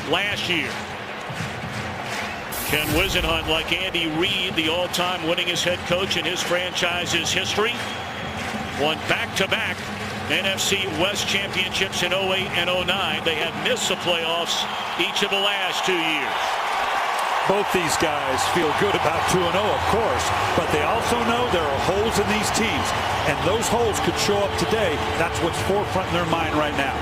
last year. Ken Wisenhunt, like Andy Reid, the all-time winningest head coach in his franchise's history, won back-to-back NFC West championships in 08 and 09. They have missed the playoffs each of the last 2 years. Both these guys feel good about 2-0, of course, but they also know there are holes in these teams, and those holes could show up today. That's what's forefront in their mind right now.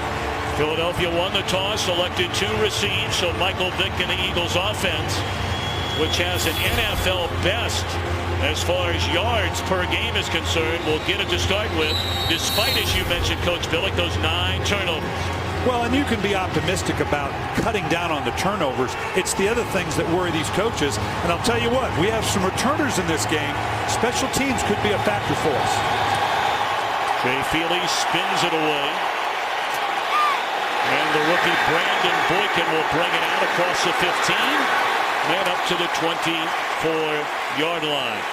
Philadelphia won the toss, selected 2 receivers, so Michael Vick and the Eagles offense, which has an NFL best as far as yards per game is concerned, will get it to start with, despite, as you mentioned, Coach Billick, those 9 turnovers. Well, and you can be optimistic about cutting down on the turnovers. It's the other things that worry these coaches. And I'll tell you what, we have some returners in this game. Special teams could be a factor for us. Jay Feely spins it away. And the rookie Brandon Boykin will bring it out across the 15 and up to the 24-yard line.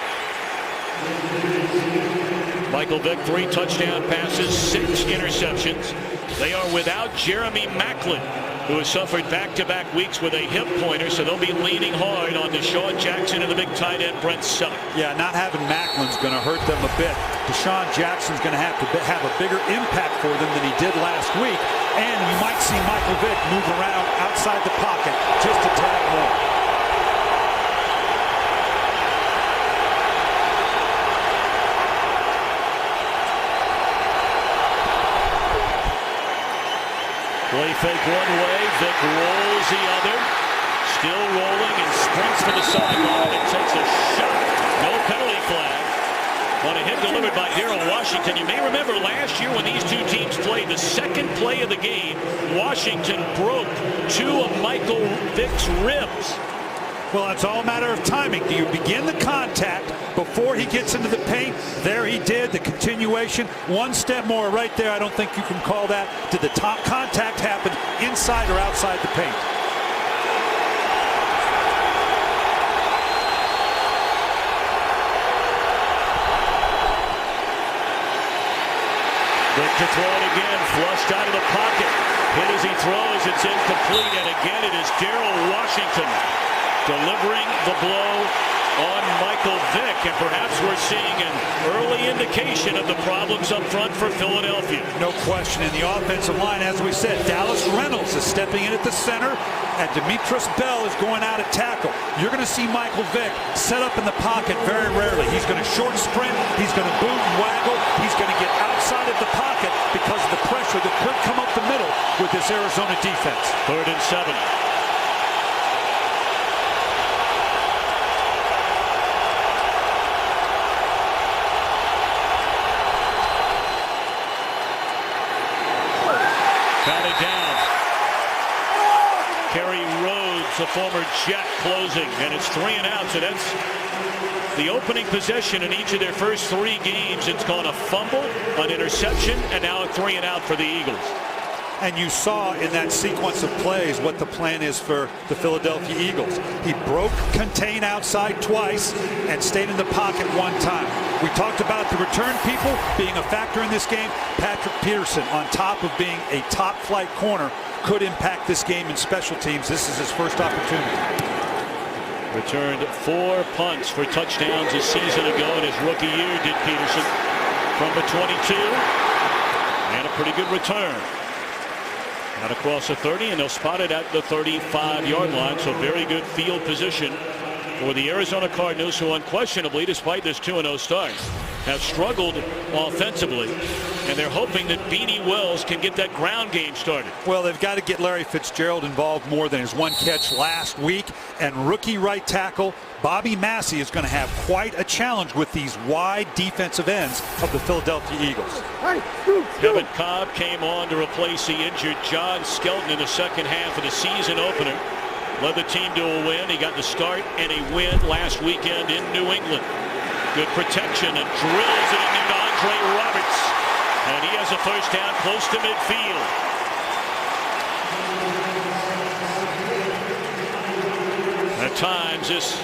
Michael Vick, 3 touchdown passes, 6 interceptions. They are without Jeremy Maclin, who has suffered back-to-back weeks with a hip pointer, so they'll be leaning hard on Deshaun Jackson and the big tight end Brent Selleck. Yeah, not having Macklin's going to hurt them a bit. Deshaun Jackson's going to have a bigger impact for them than he did last week, and you might see Michael Vick move around outside the pocket just a tad more. Play fake one way, Vick rolls the other, still rolling and sprints to the sideline and takes a shot. No penalty flag on a hit delivered by Darrell Washington. You may remember last year when these 2 teams played, the second play of the game, Washington broke 2 of Michael Vick's ribs. Well, it's all a matter of timing. Do you begin the contact before he gets into the paint? There he did, the continuation. 1 step more right there. I don't think you can call that. Did the top contact happen inside or outside the paint? Vick to throw it again, flushed out of the pocket. Hit as he throws, it's incomplete, and again it is Darrell Washington delivering the blow on Michael Vick, and perhaps we're seeing an early indication of the problems up front for Philadelphia. No question. In the offensive line, as we said, Dallas Reynolds is stepping in at the center, and Demetrius Bell is going out at tackle. You're going to see Michael Vick set up in the pocket very rarely. He's going to short sprint, he's going to boot and waggle, he's going to get outside of the pocket because of the pressure that could come up the middle with this Arizona defense. 3rd and 7. Batted down. Kerry Rhodes, the former Jet, closing, and it's 3 and out. So that's the opening possession in each of their first 3 games. It's gone a fumble, an interception, and now a 3 and out for the Eagles. And you saw in that sequence of plays what the plan is for the Philadelphia Eagles. He broke contain outside twice and stayed in the pocket 1 time. We talked about the return people being a factor in this game. Patrick Peterson, on top of being a top flight corner, could impact this game in special teams. This is his first opportunity. Returned 4 punts for touchdowns a season ago in his rookie year, did Peterson, from the 22, and a pretty good return. Out across the 30, and they'll spot it at the 35-yard line. So very good field position for the Arizona Cardinals, who unquestionably, despite this 2-0 start, have struggled offensively, and they're hoping that Beanie Wells can get that ground game started. Well, they've got to get Larry Fitzgerald involved more than his 1 catch last week, and rookie right tackle Bobby Massey is going to have quite a challenge with these wide defensive ends of the Philadelphia Eagles. Kevin Cobb came on to replace the injured John Skelton in the second half of the season opener. Led the team to a win. He got the start and a win last weekend in New England. Good protection and drills it into Andre Roberts. And he has a first down close to midfield. At times, this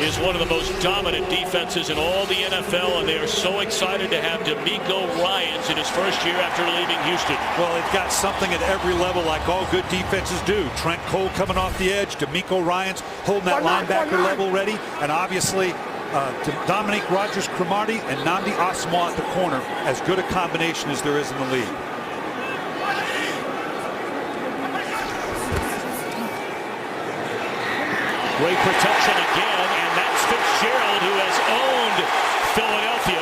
is one of the most dominant defenses in all the NFL, and they are so excited to have D'Amico Ryans in his first year after leaving Houston. Well, they've got something at every level like all good defenses do. Trent Cole coming off the edge, D'Amico Ryans holding that linebacker level ready, and obviously Dominique Rodgers-Cromartie and Nnamdi Asomugha at the corner, as good a combination as there is in the league. Great protection again, and that's Fitzgerald, who has owned Philadelphia.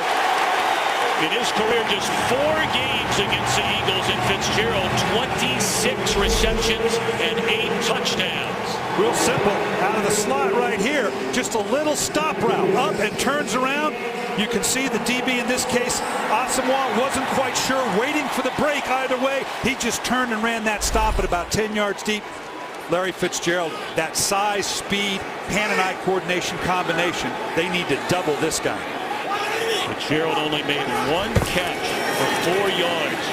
In his career, just 4 games against the Eagles, and Fitzgerald 26 receptions and 8 touchdowns. Real simple, out of the slot right here, just a little stop route, up and turns around. You can see the DB in this case, Asomugha wasn't quite sure, waiting for the break either way. He just turned and ran that stop at about 10 yards deep. Larry Fitzgerald, that size, speed, hand and eye coordination combination, they need to double this guy. Fitzgerald only made 1 catch for 4 yards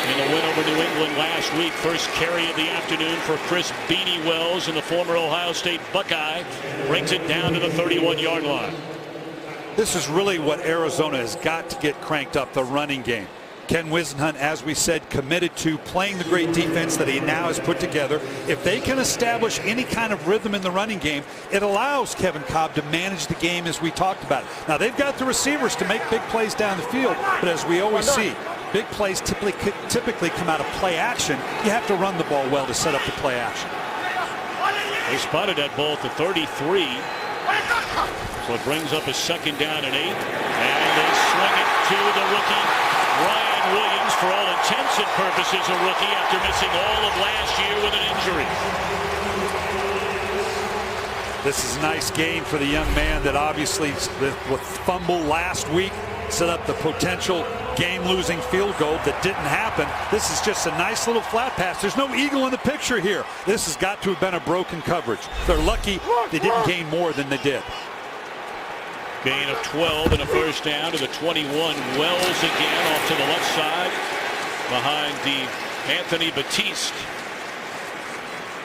in the win over New England last week. First carry of the afternoon for Chris Beanie Wells, and the former Ohio State Buckeye brings it down to the 31-yard line. This is really what Arizona has got to get cranked up, the running game. Ken Whisenhunt, as we said, committed to playing the great defense that he now has put together. If they can establish any kind of rhythm in the running game, it allows Kevin Kolb to manage the game as we talked about. Now, they've got the receivers to make big plays down the field, but as we always see, big plays typically come out of play action. You have to run the ball well to set up the play action. They spotted that ball at the 33. So it brings up a 2nd down and 8. And they swing it to the rookie, Ryan Williams, for all intents and purposes a rookie after missing all of last year with an injury. This is a nice gain for the young man that obviously with fumble last week set up the potential game-losing field goal that didn't happen. This is just a nice little flat pass. There's no eagle in the picture here. This has got to have been a broken coverage. They're lucky they didn't gain more than they did. Gain of 12 and a first down to the 21. Wells again off to the left side behind the Anthony Batiste.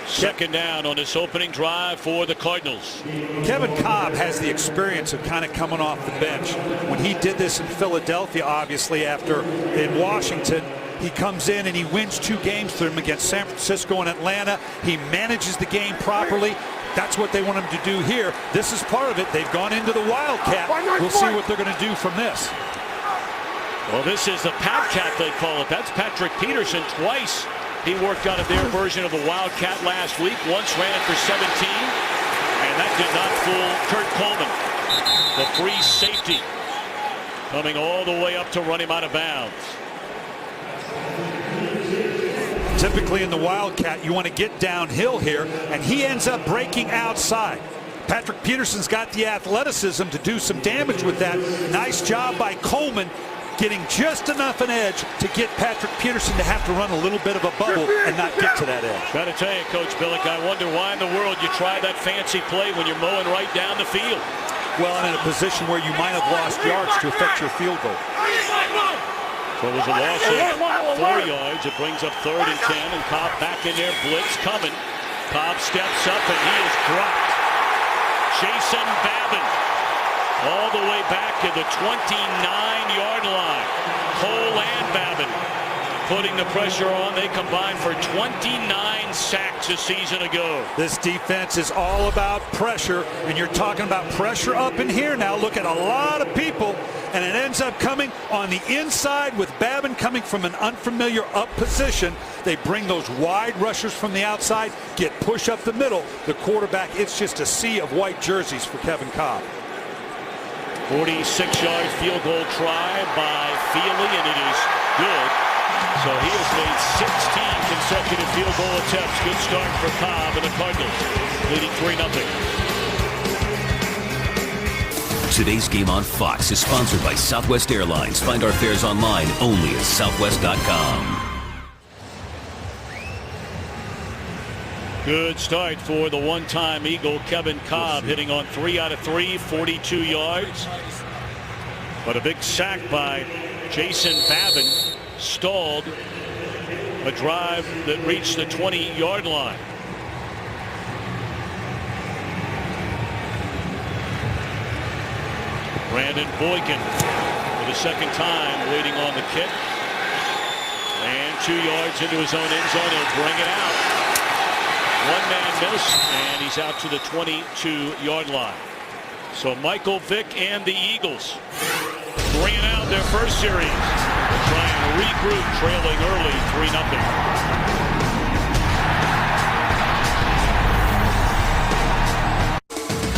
2nd down on this opening drive for the Cardinals. Kevin Kolb has the experience of kind of coming off the bench. When he did this in Philadelphia, obviously, after in Washington, he comes in and he wins 2 games for them against San Francisco and Atlanta. He manages the game properly. That's what they want him to do here. This is part of it. They've gone into the Wildcat. We'll see what they're going to do from this. Well, this is the Patcat, they call it. That's Patrick Peterson. Twice he worked out of their version of the Wildcat last week. Once ran it for 17, and that did not fool Kurt Coleman. The free safety coming all the way up to run him out of bounds. Typically in the Wildcat, you want to get downhill here, and he ends up breaking outside. Patrick Peterson's got the athleticism to do some damage with that. Nice job by Coleman, getting just enough an edge to get Patrick Peterson to have to run a little bit of a bubble and not get to that edge. Got to tell you, Coach Billick, I wonder why in the world you try that fancy play when you're mowing right down the field. Well, and in a position where you might have lost yards to affect your field goal. So it was a loss of 4 yards. It brings up 3rd and 10, and Kolb back in there. Blitz coming. Kolb steps up, and he is dropped. Jason Babin all the way back to the 29-yard line. Cole and Babin putting the pressure on. They combined for 29 sacks a season ago. This defense is all about pressure, and you're talking about pressure up in here now. Look at a lot of people, and it ends up coming on the inside with Babin coming from an unfamiliar up position. They bring those wide rushers from the outside, get push up the middle. The quarterback, it's just a sea of white jerseys for Kevin Kolb. 46-yard field goal try by Feely, and it is good. So he has made 16 consecutive field goal attempts. Good start for Kolb and the Cardinals, leading 3-0. Today's game on Fox is sponsored by Southwest Airlines. Find our fares online only at southwest.com. Good start for the one-time Eagle Kevin Kolb, hitting on 3 out of 3, 42 yards. But a big sack by Jason Babin stalled a drive that reached the 20-yard line. Brandon Boykin for the second time waiting on the kick. And 2 yards into his own end zone. He'll bring it out. One-man miss, and he's out to the 22-yard line. So Michael Vick and the Eagles bringing out their first series. They're trying to regroup, trailing early 3-0.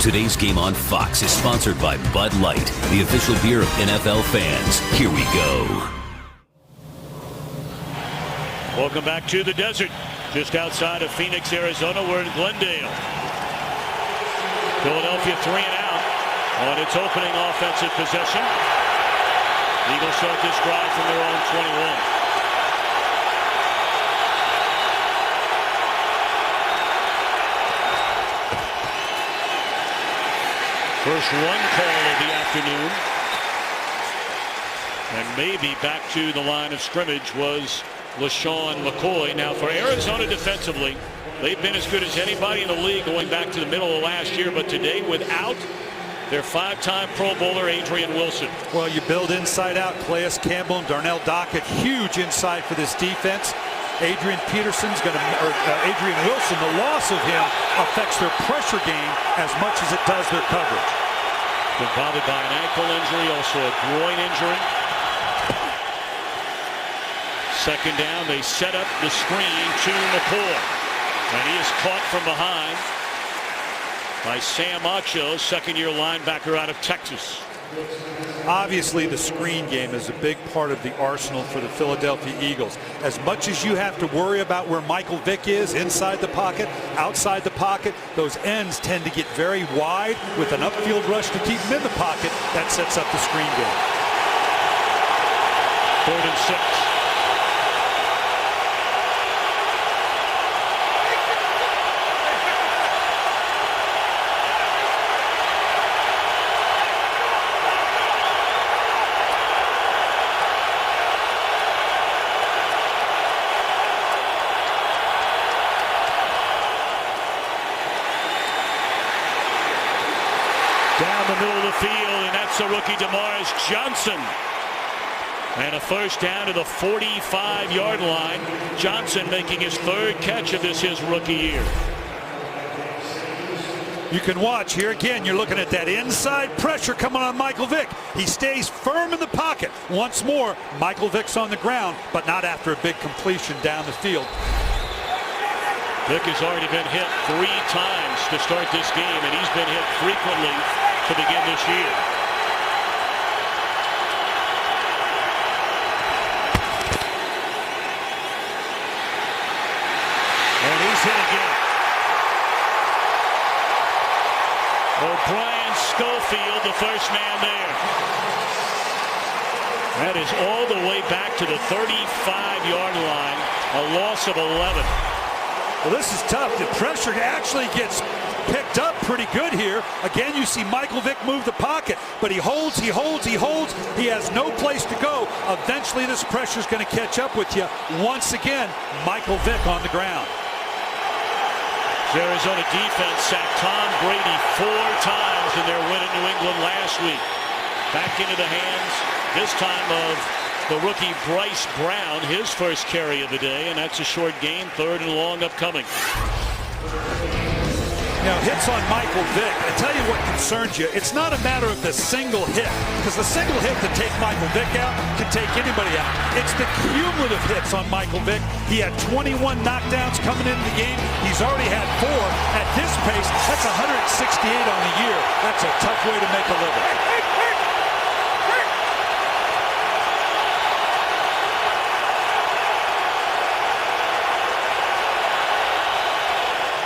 Today's game on Fox is sponsored by Bud Light, the official beer of NFL fans. Here we go. Welcome back to the desert. Just outside of Phoenix, Arizona. We're in Glendale. Philadelphia 3 and out on its opening offensive possession. Eagles start this drive from their own 21. First run call of the afternoon. And maybe back to the line of scrimmage was LaShawn McCoy. Now for Arizona defensively, they've been as good as anybody in the league going back to the middle of last year, but today without their 5-time Pro Bowler Adrian Wilson. Well, you build inside out. Calais Campbell and Darnell Dockett, huge inside for this defense. Adrian Wilson, the loss of him affects their pressure game as much as it does their coverage. Been bothered by an ankle injury, also a groin injury. Second down, they set up the screen to McCoy. And he is caught from behind by Sam Acho, second-year linebacker out of Texas. Obviously, the screen game is a big part of the arsenal for the Philadelphia Eagles. As much as you have to worry about where Michael Vick is, inside the pocket, outside the pocket, those ends tend to get very wide with an upfield rush to keep them in the pocket. That sets up the screen game. 3rd and 6. Down the middle of the field, and that's the rookie Demar's Johnson. And a first down to the 45-yard line. Johnson making his 3rd catch of his rookie year. You can watch here again. You're looking at that inside pressure coming on Michael Vick. He stays firm in the pocket. Once more, Michael Vick's on the ground, but not after a big completion down the field. Vick has already been hit 3 times to start this game, and he's been hit frequently to begin this year. And he's hit again. O'Brien Schofield, the first man there. That is all the way back to the 35-yard line, a loss of 11. Well, this is tough. The pressure actually gets picked up pretty good here. Again, you see Michael Vick move the pocket, but he holds, he holds, he holds. He has no place to go. Eventually, this pressure is going to catch up with you. Once again, Michael Vick on the ground. The Arizona defense sacked Tom Brady 4 times in their win at New England last week. Back into the hands, this time of the rookie Bryce Brown, his first carry of the day, and that's a short gain, 3rd and long upcoming. Now, hits on Michael Vick. I tell you what concerns you. It's not a matter of the single hit, because the single hit to take Michael Vick out can take anybody out. It's the cumulative hits on Michael Vick. He had 21 knockdowns coming into the game. He's already had 4. At this pace, that's 168 on the year. That's a tough way to make a living.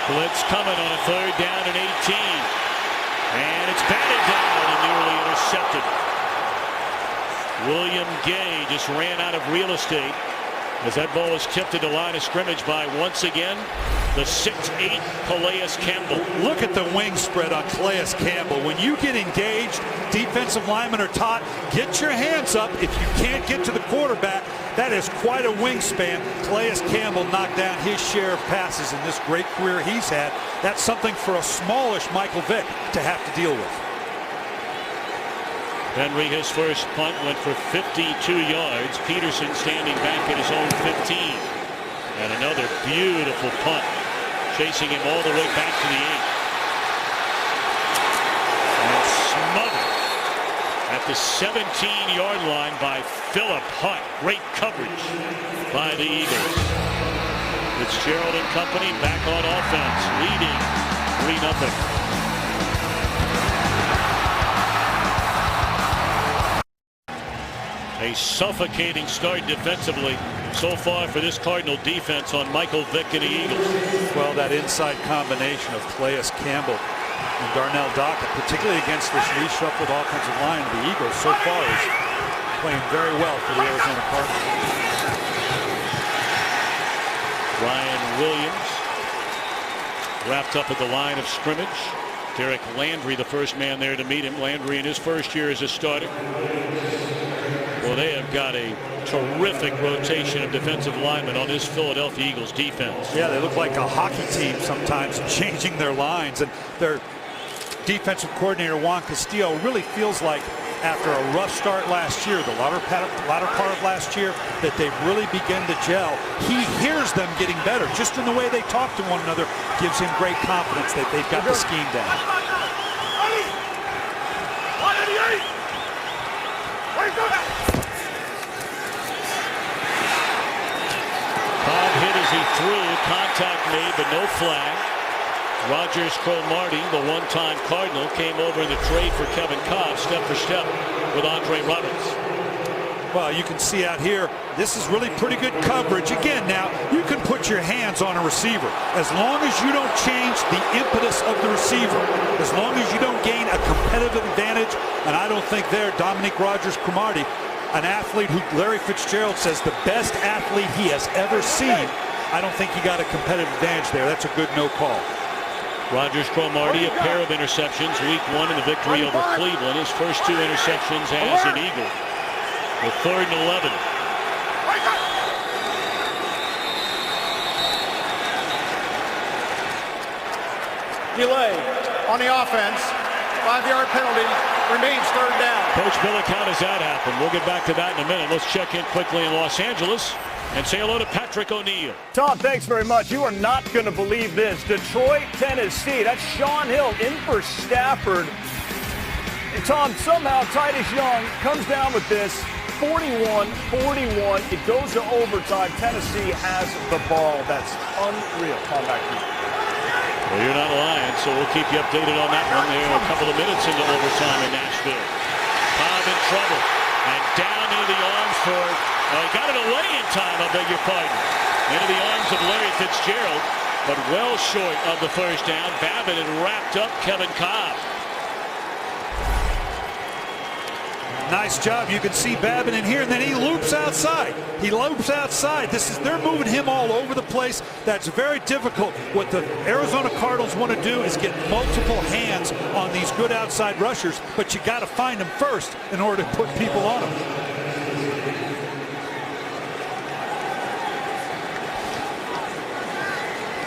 Blitz coming on a 3rd down and 18. And it's batted down and nearly intercepted. William Gay just ran out of real estate as that ball is tipped to the line of scrimmage by, once again, the 6'8" Calais Campbell. Look at the wing spread on Calais Campbell. When you get engaged, defensive linemen are taught, get your hands up. If you can't get to the quarterback, that is quite a wingspan. Calais Campbell knocked down his share of passes in this great career he's had. That's something for a smallish Michael Vick to have to deal with. Henry, his first punt, went for 52 yards. Peterson standing back at his own 15. And another beautiful punt, chasing him all the way back to the 8. And smothered at the 17-yard line by Philip Hunt. Great coverage by the Eagles. Fitzgerald and company back on offense, leading 3-0. A suffocating start defensively so far for this Cardinal defense on Michael Vick and the Eagles. Well, that inside combination of Calais Campbell and Darnell Dockett, particularly against this reshuffled offensive line of the Eagles, so far is playing very well for the Arizona Cardinals. Ryan Williams wrapped up at the line of scrimmage. Derek Landry, the first man there to meet him. Landry in his first year as a starter. Well, they have got a terrific rotation of defensive linemen on this Philadelphia Eagles defense. Yeah, they look like a hockey team sometimes, changing their lines. And their defensive coordinator, Juan Castillo, really feels like after a rough start last year, the latter part of last year, that they've really begun to gel. He hears them getting better. Just in the way they talk to one another gives him great confidence that they've got the scheme down. Cobb hit as he threw. Contact made, but no flag. Rogers Cromartie, the one-time Cardinal, came over in the trade for Kevin Cobb, step for step with Andre Roberts. Well, you can see out here, this is really pretty good coverage. Again, now, you can put your hands on a receiver. As long as you don't change the impetus of the receiver, as long as you don't gain a competitive advantage, and I don't think there, Dominique Rodgers-Cromartie, an athlete who Larry Fitzgerald says the best athlete he has ever seen, I don't think he got a competitive advantage there. That's a good no call. Rogers Cromartie, a pair of interceptions, week 1 in the victory over Cleveland. His first 2 interceptions as an Eagle. The 3rd and 11. Delay on the offense. 5-yard penalty. Remains 3rd down. Coach Billick, how does that happen? We'll get back to that in a minute. Let's check in quickly in Los Angeles and say hello to Patrick O'Neill. Tom, thanks very much. You are not going to believe this. Detroit, Tennessee. That's Sean Hill in for Stafford. And Tom, somehow Titus Young comes down with this. 41-41. It goes to overtime. Tennessee has the ball. That's unreal. Tom, back to you. Well, you're not lying, so we'll keep you updated on that one. There a couple of minutes into overtime in Nashville. Cobb in trouble. And down into the arms for, got it away in time, I beg your pardon. Into the arms of Larry Fitzgerald, but well short of the first down. Babbitt had wrapped up Kevin Cobb. Nice job. You can see Babbitt in here, and then he loops outside. He loops outside. They're moving him all over the place. That's very difficult. What the Arizona Cardinals want to do is get multiple hands on these good outside rushers, but you got to find them first in order to put people on them.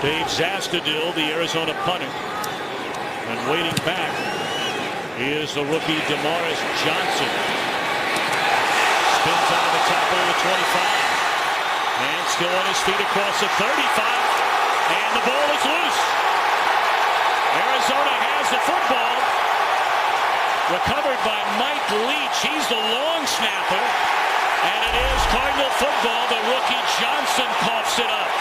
Dave Zastudil, the Arizona punter, and waiting back is the rookie Damaris Johnson. Spins out of the tackle of the 25. And still on his feet across the 35. And the ball is loose. Arizona has the football. Recovered by Mike Leach. He's the long snapper. And it is Cardinal football. The rookie Johnson coughs it up.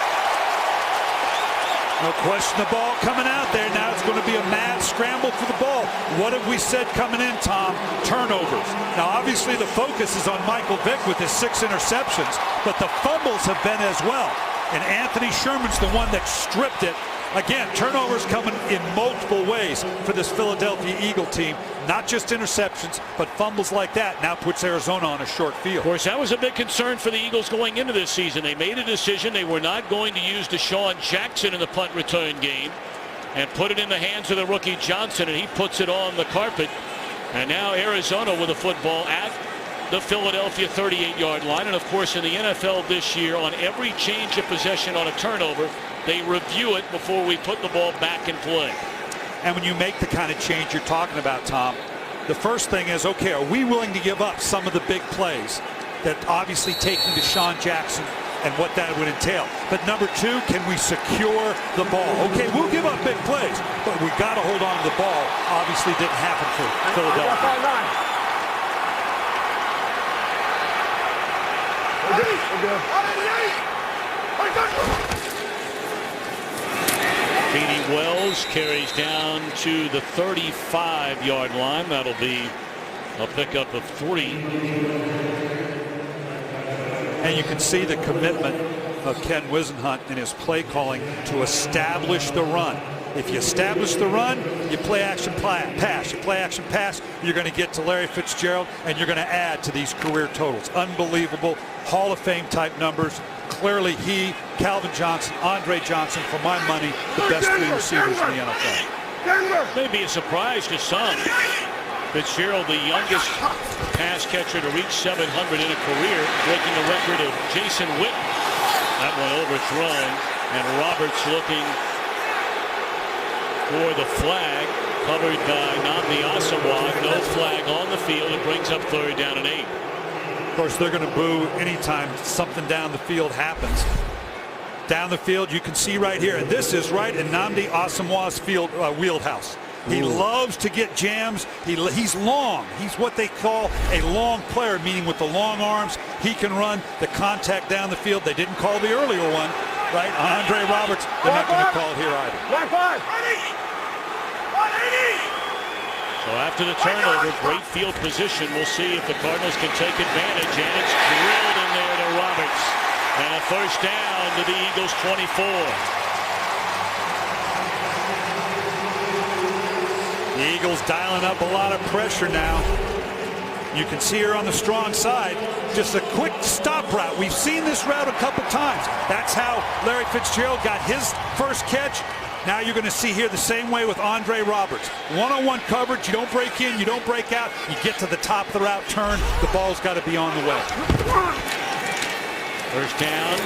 No question the ball coming out there. Now it's going to be a mad scramble for the ball. What have we said coming in, Tom? Turnovers. Now, obviously, the focus is on Michael Vick with his 6 interceptions, but the fumbles have been as well. And Anthony Sherman's the one that stripped it. Again, turnovers coming in multiple ways for this Philadelphia Eagle team. Not just interceptions, but fumbles like that now puts Arizona on a short field. Of course, that was a big concern for the Eagles going into this season. They made a decision they were not going to use Deshaun Jackson in the punt return game and put it in the hands of the rookie Johnson, and he puts it on the carpet. And now Arizona with the football at the Philadelphia 38-yard line. And of course, in the NFL this year, on every change of possession on a turnover, they review it before we put the ball back in play. And when you make the kind of change you're talking about, Tom, The first thing is, okay, are we willing to give up some of the big plays that obviously taking Deshaun Jackson and what that would entail? But number two, can we secure the ball? Okay, we'll give up big plays, but we got to hold on to the ball. Obviously didn't happen for Philadelphia. Beanie Wells carries down to the 35-yard line. That'll be a pickup of 3. And you can see the commitment of Ken Wisenhunt in his play calling to establish the run. If you establish the run, you play action pass. You play action pass, you're going to get to Larry Fitzgerald, and you're going to add to these career totals. Unbelievable Hall of Fame type numbers. Clearly he, Calvin Johnson, Andre Johnson, for my money, the best 3 receivers in the NFL. Maybe a surprise to some. Fitzgerald, the youngest pass catcher to reach 700 in a career, breaking the record of Jason Witten. That one overthrown, and Roberts looking for the flag, covered by Nnamdi Asomugha. No flag on the field. It brings up 3rd down and 8. Of course, they're going to boo anytime something down the field happens. Down the field, you can see right here, and this is right in Nnamdi Asomugha's wheelhouse. He loves to get jams. He's long. He's what they call a long player, meaning with the long arms, he can run the contact down the field. They didn't call the earlier one, right? Andre Roberts, they're not going to call it here either. So after the turnover, great field position. We'll see if the Cardinals can take advantage, and it's drilled in there to Roberts. And a 1st down to the Eagles' 24. The Eagles dialing up a lot of pressure now. You can see her on the strong side. Just a quick stop route. We've seen this route a couple times. That's how Larry Fitzgerald got his first catch. Now you're going to see here the same way with Andre Roberts. One-on-one coverage. You don't break in, you don't break out. You get to the top of the route, turn. The ball's got to be on the way. 1st down.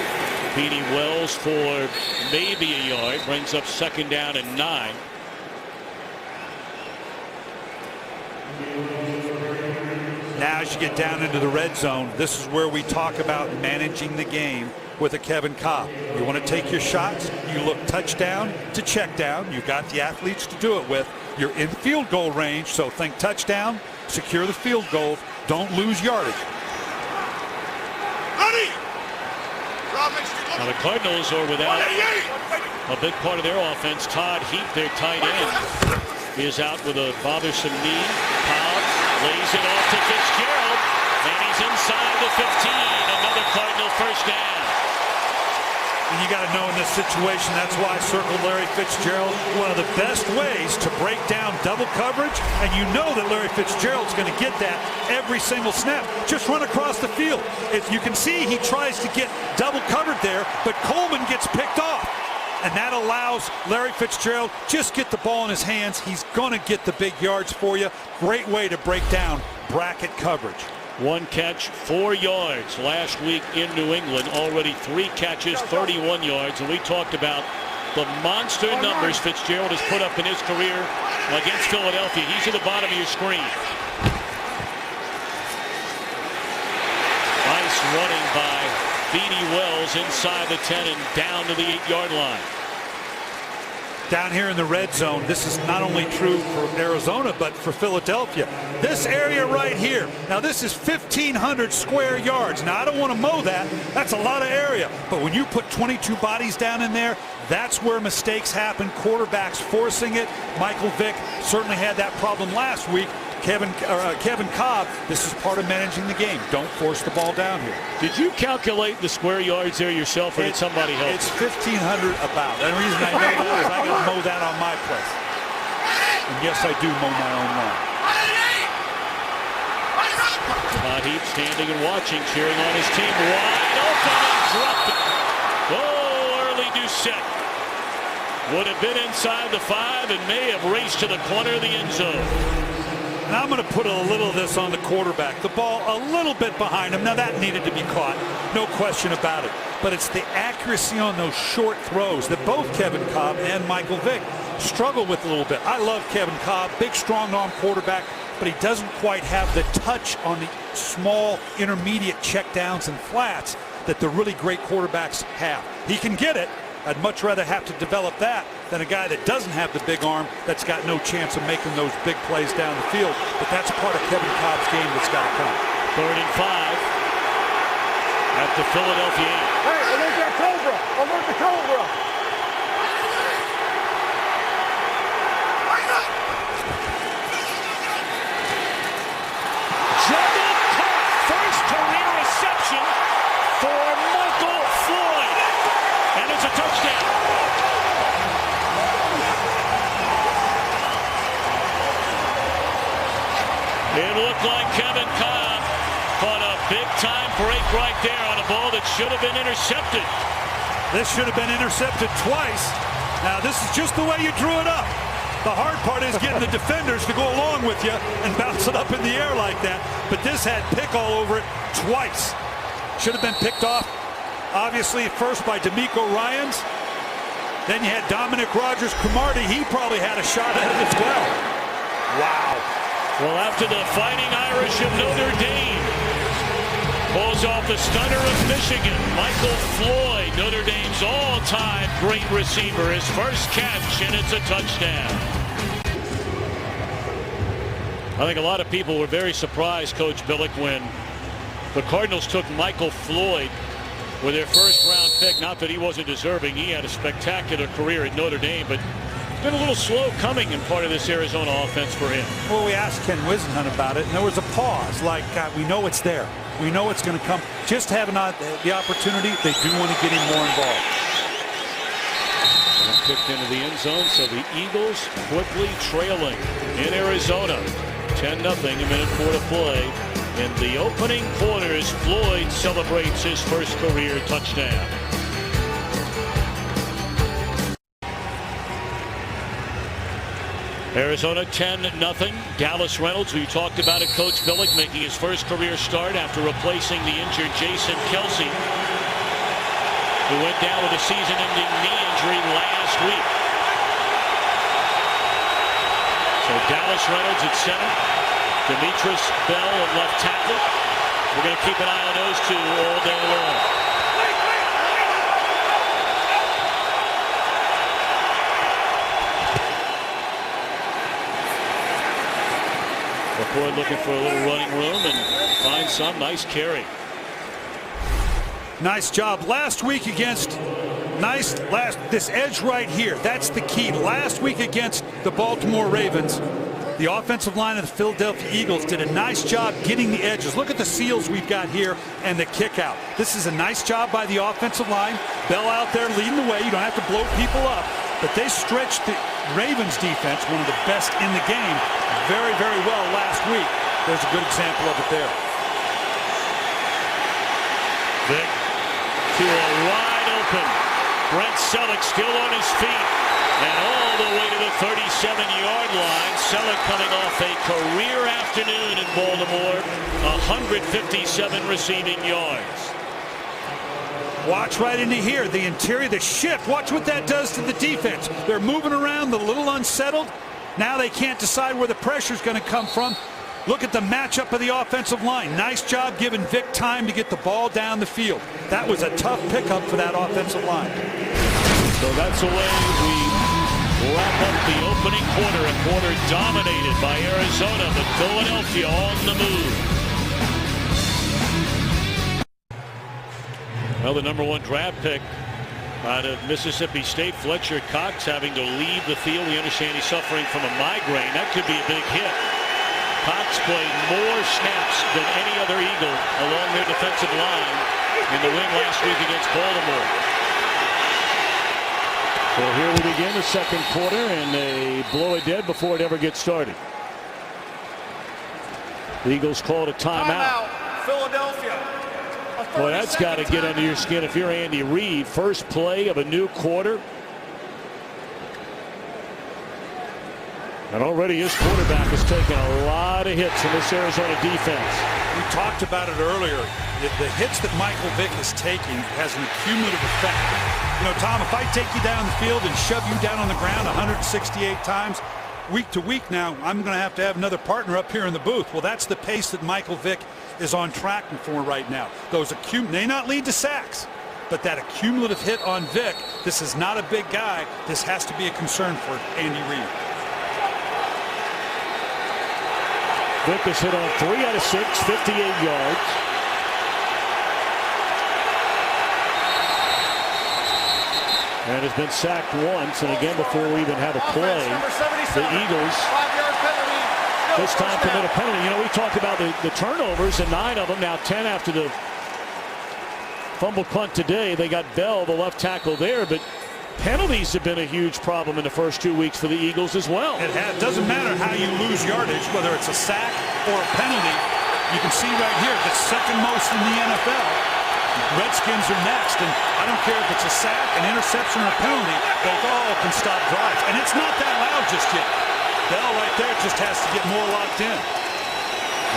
Beanie Wells for maybe a yard. Brings up 2nd down and 9. Now as you get down into the red zone, this is where we talk about managing the game with a Kevin Kolb. You want to take your shots, you look touchdown to check down. You got the athletes to do it with. You're in field goal range, so think touchdown, secure the field goal, don't lose yardage. Now the Cardinals are without a big part of their offense. Todd Heap, their tight end, is out with a bothersome knee. Kolb lays it off to Fitzgerald, and he's inside the 15. Another Cardinal 1st down. And you got to know in this situation, that's why I circled Larry Fitzgerald. One of the best ways to break down double coverage, and you know that Larry Fitzgerald's going to get that every single snap. Just run across the field. If you can see, he tries to get double covered there, but Coleman gets picked off. And that allows Larry Fitzgerald just get the ball in his hands. He's going to get the big yards for you. Great way to break down bracket coverage. 1 catch, 4 yards last week in New England. Already 3 catches, 31 yards. And we talked about the monster numbers Fitzgerald has put up in his career against Philadelphia. He's at the bottom of your screen. Nice running by Beanie Wells inside the 10 and down to the 8-yard line. Down here in the red zone, this is not only true for Arizona, but for Philadelphia. This area right here, now this is 1,500 square yards. Now, I don't want to mow that. That's a lot of area. But when you put 22 bodies down in there, that's where mistakes happen. Quarterbacks forcing it. Michael Vick certainly had that problem last week. Kevin Kolb, this is part of managing the game. Don't force the ball down here. Did you calculate the square yards there yourself, or did somebody help? It's 1,500 about. And the reason I know that is I got to mow that on my place. And yes, I do mow my own lawn. Todd Heap standing and watching, cheering on his team. Wide open and dropped it. Oh, early Doucette. Would have been inside the 5 and may have raced to the corner of the end zone. And I'm going to put a little of this on the quarterback. The ball a little bit behind him. Now that needed to be caught. No question about it. But it's the accuracy on those short throws that both Kevin Kolb and Michael Vick struggle with a little bit. I love Kevin Kolb, big strong arm quarterback. but he doesn't quite have the touch on the small intermediate checkdowns and flats that the really great quarterbacks have. He can get it. I'd much rather have to develop that than a guy that doesn't have the big arm that's got no chance of making those big plays down the field. But that's part of Kevin Cobb's game that's got to come. 3rd and 5 at the Philadelphia 8. Hey, alert that Cobra! Alert the Cobra! Juggled caught. First career reception for Michael Floyd. And it's a touchdown. It looked like Kevin Cobb caught a big-time break right there on a ball that should have been intercepted. This should have been intercepted twice. Now, this is just the way you drew it up. The hard part is getting the defenders to go along with you and bounce it up in the air like that. But this had pick all over it twice. Should have been picked off, obviously, first by D'Amico Ryans. Then you had Dominic Rodgers-Cromartie. He probably had a shot at it as well. Wow. Well, after the Fighting Irish of Notre Dame pulls off the stunner of Michigan, Michael Floyd, Notre Dame's all-time great receiver, his first catch, and it's a touchdown. I think a lot of people were very surprised, Coach Billick, when the Cardinals took Michael Floyd with their first-round pick. Not that he wasn't deserving. He had a spectacular career at Notre Dame, but it's been a little slow coming in part of this Arizona offense for him. Well, we asked Ken Whisenhunt about it, and there was a pause, like we know it's there. We know it's going to come. Just having the opportunity, they do want to get him more involved. And kicked into the end zone, so the Eagles quickly trailing in Arizona. 10-0, a minute 4 to play. In the opening quarters, Floyd celebrates his first career touchdown. Arizona 10-0. Dallas Reynolds, who you talked about it, Coach Billick, making his first career start after replacing the injured Jason Kelsey, who went down with a season-ending knee injury last week. So Dallas Reynolds at center, Demetris Bell at left tackle. We're going to keep an eye on those two all day long. Floyd looking for a little running room and find some. Nice carry. Nice job last week against this edge right here. That's the key. Last week against the Baltimore Ravens, the offensive line of the Philadelphia Eagles did a nice job getting the edges. Look at the seals we've got here and the kick out. This is a nice job by the offensive line. Bell out there leading the way. You don't have to blow people up, but they stretched the Ravens defense, one of the best in the game, very, very well last week. There's a good example of it there. Vic to a wide open Brent Selleck, still on his feet, and all the way to the 37-yard line. Selleck coming off a career afternoon in Baltimore, 157 receiving yards. Watch right into here, the interior, the shift. Watch what that does to the defense. They're moving around, a little unsettled. Now they can't decide where the pressure's going to come from. Look at the matchup of the offensive line. Nice job giving Vic time to get the ball down the field. That was a tough pickup for that offensive line. So that's the way we wrap up the opening quarter. A quarter dominated by Arizona, but Philadelphia on the move. Well, the #1 draft pick out of Mississippi State, Fletcher Cox, having to leave the field. We understand he's suffering from a migraine. That could be a big hit. Cox played more snaps than any other Eagle along their defensive line in the win last week against Baltimore. So here we begin the second quarter, and they blow it dead before it ever gets started. The Eagles called a timeout. Philadelphia. Boy, that's got to get under your skin if you're Andy Reid. First play of a new quarter. And already his quarterback has taken a lot of hits from this Arizona defense. We talked about it earlier. The hits that Michael Vick is taking has an cumulative effect. You know, Tom, if I take you down the field and shove you down on the ground 168 times, week to week now, I'm going to have another partner up here in the booth. Well, that's the pace that Michael Vick is on track for right now. Those may not lead to sacks, but that accumulative hit on Vick, this is not a big guy. This has to be a concern for Andy Reid. Vick has hit on 3 out of 6, 58 yards. And has been sacked once, and again before we even have a play, the Eagles this time commit a penalty. You know, we talked about the turnovers, and 9 of them, now 10 after the fumble punt today. They got Bell, the left tackle there, but penalties have been a huge problem in the first 2 weeks for the Eagles as well. It doesn't matter how you lose yardage, whether it's a sack or a penalty. You can see right here, the second most in the NFL. Redskins are next, and I don't care if it's a sack, an interception, or a penalty. They all can stop drives, and it's not that loud just yet. Bell right there just has to get more locked in.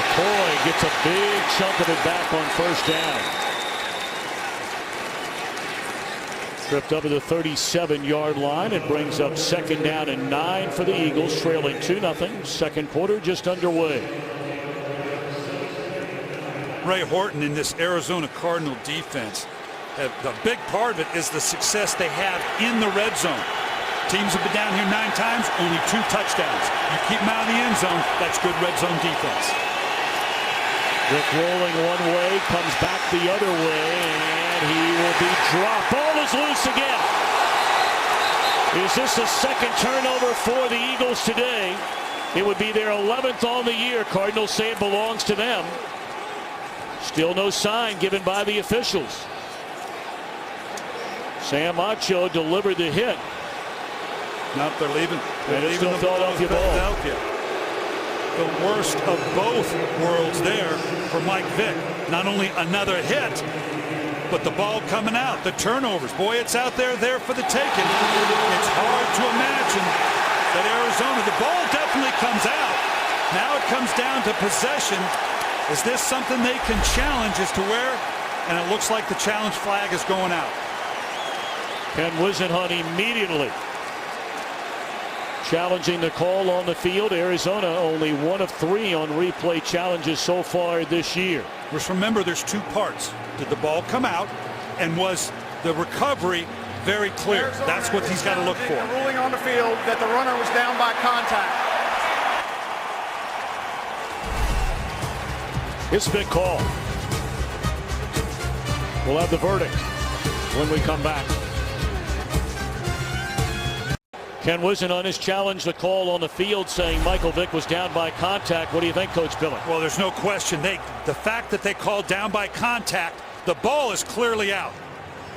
McCoy gets a big chunk of it back on first down. Tripped up to the 37-yard line and brings up 2nd down and 9 for the Eagles, trailing 2-0. Second quarter just underway. Ray Horton in this Arizona Cardinal defense, the big part of it is the success they have in the red zone. Teams have been down here 9 times, only 2 touchdowns. You keep them out of the end zone, that's good red zone defense. Vick rolling one way, comes back the other way, and he will be dropped. Ball is loose again. Is this the second turnover for the Eagles today? It would be their 11th on the year. Cardinals say it belongs to them. Still no sign given by the officials. Sam Acho delivered the hit. Nope, they're leaving. And it's still Philadelphia ball. The worst of both worlds there for Mike Vick. Not only another hit, but the ball coming out, the turnovers. Boy, it's out there for the taking. It's hard to imagine that Arizona, the ball definitely comes out. Now it comes down to possession. Is this something they can challenge as to where? And it looks like the challenge flag is going out. Ken Wisenhunt immediately challenging the call on the field. Arizona only 1 of 3 on replay challenges so far this year. Just remember, there's 2 parts. Did the ball come out, and was the recovery very clear? Arizona, that's what he's got to look for. The ruling on the field that the runner was down by contact. It's a big call. We'll have the verdict when we come back. Ken Wisenhunt has challenged the call on the field, saying Michael Vick was down by contact. What do you think, Coach Billick? Well, there's no question. The fact that they called down by contact, the ball is clearly out.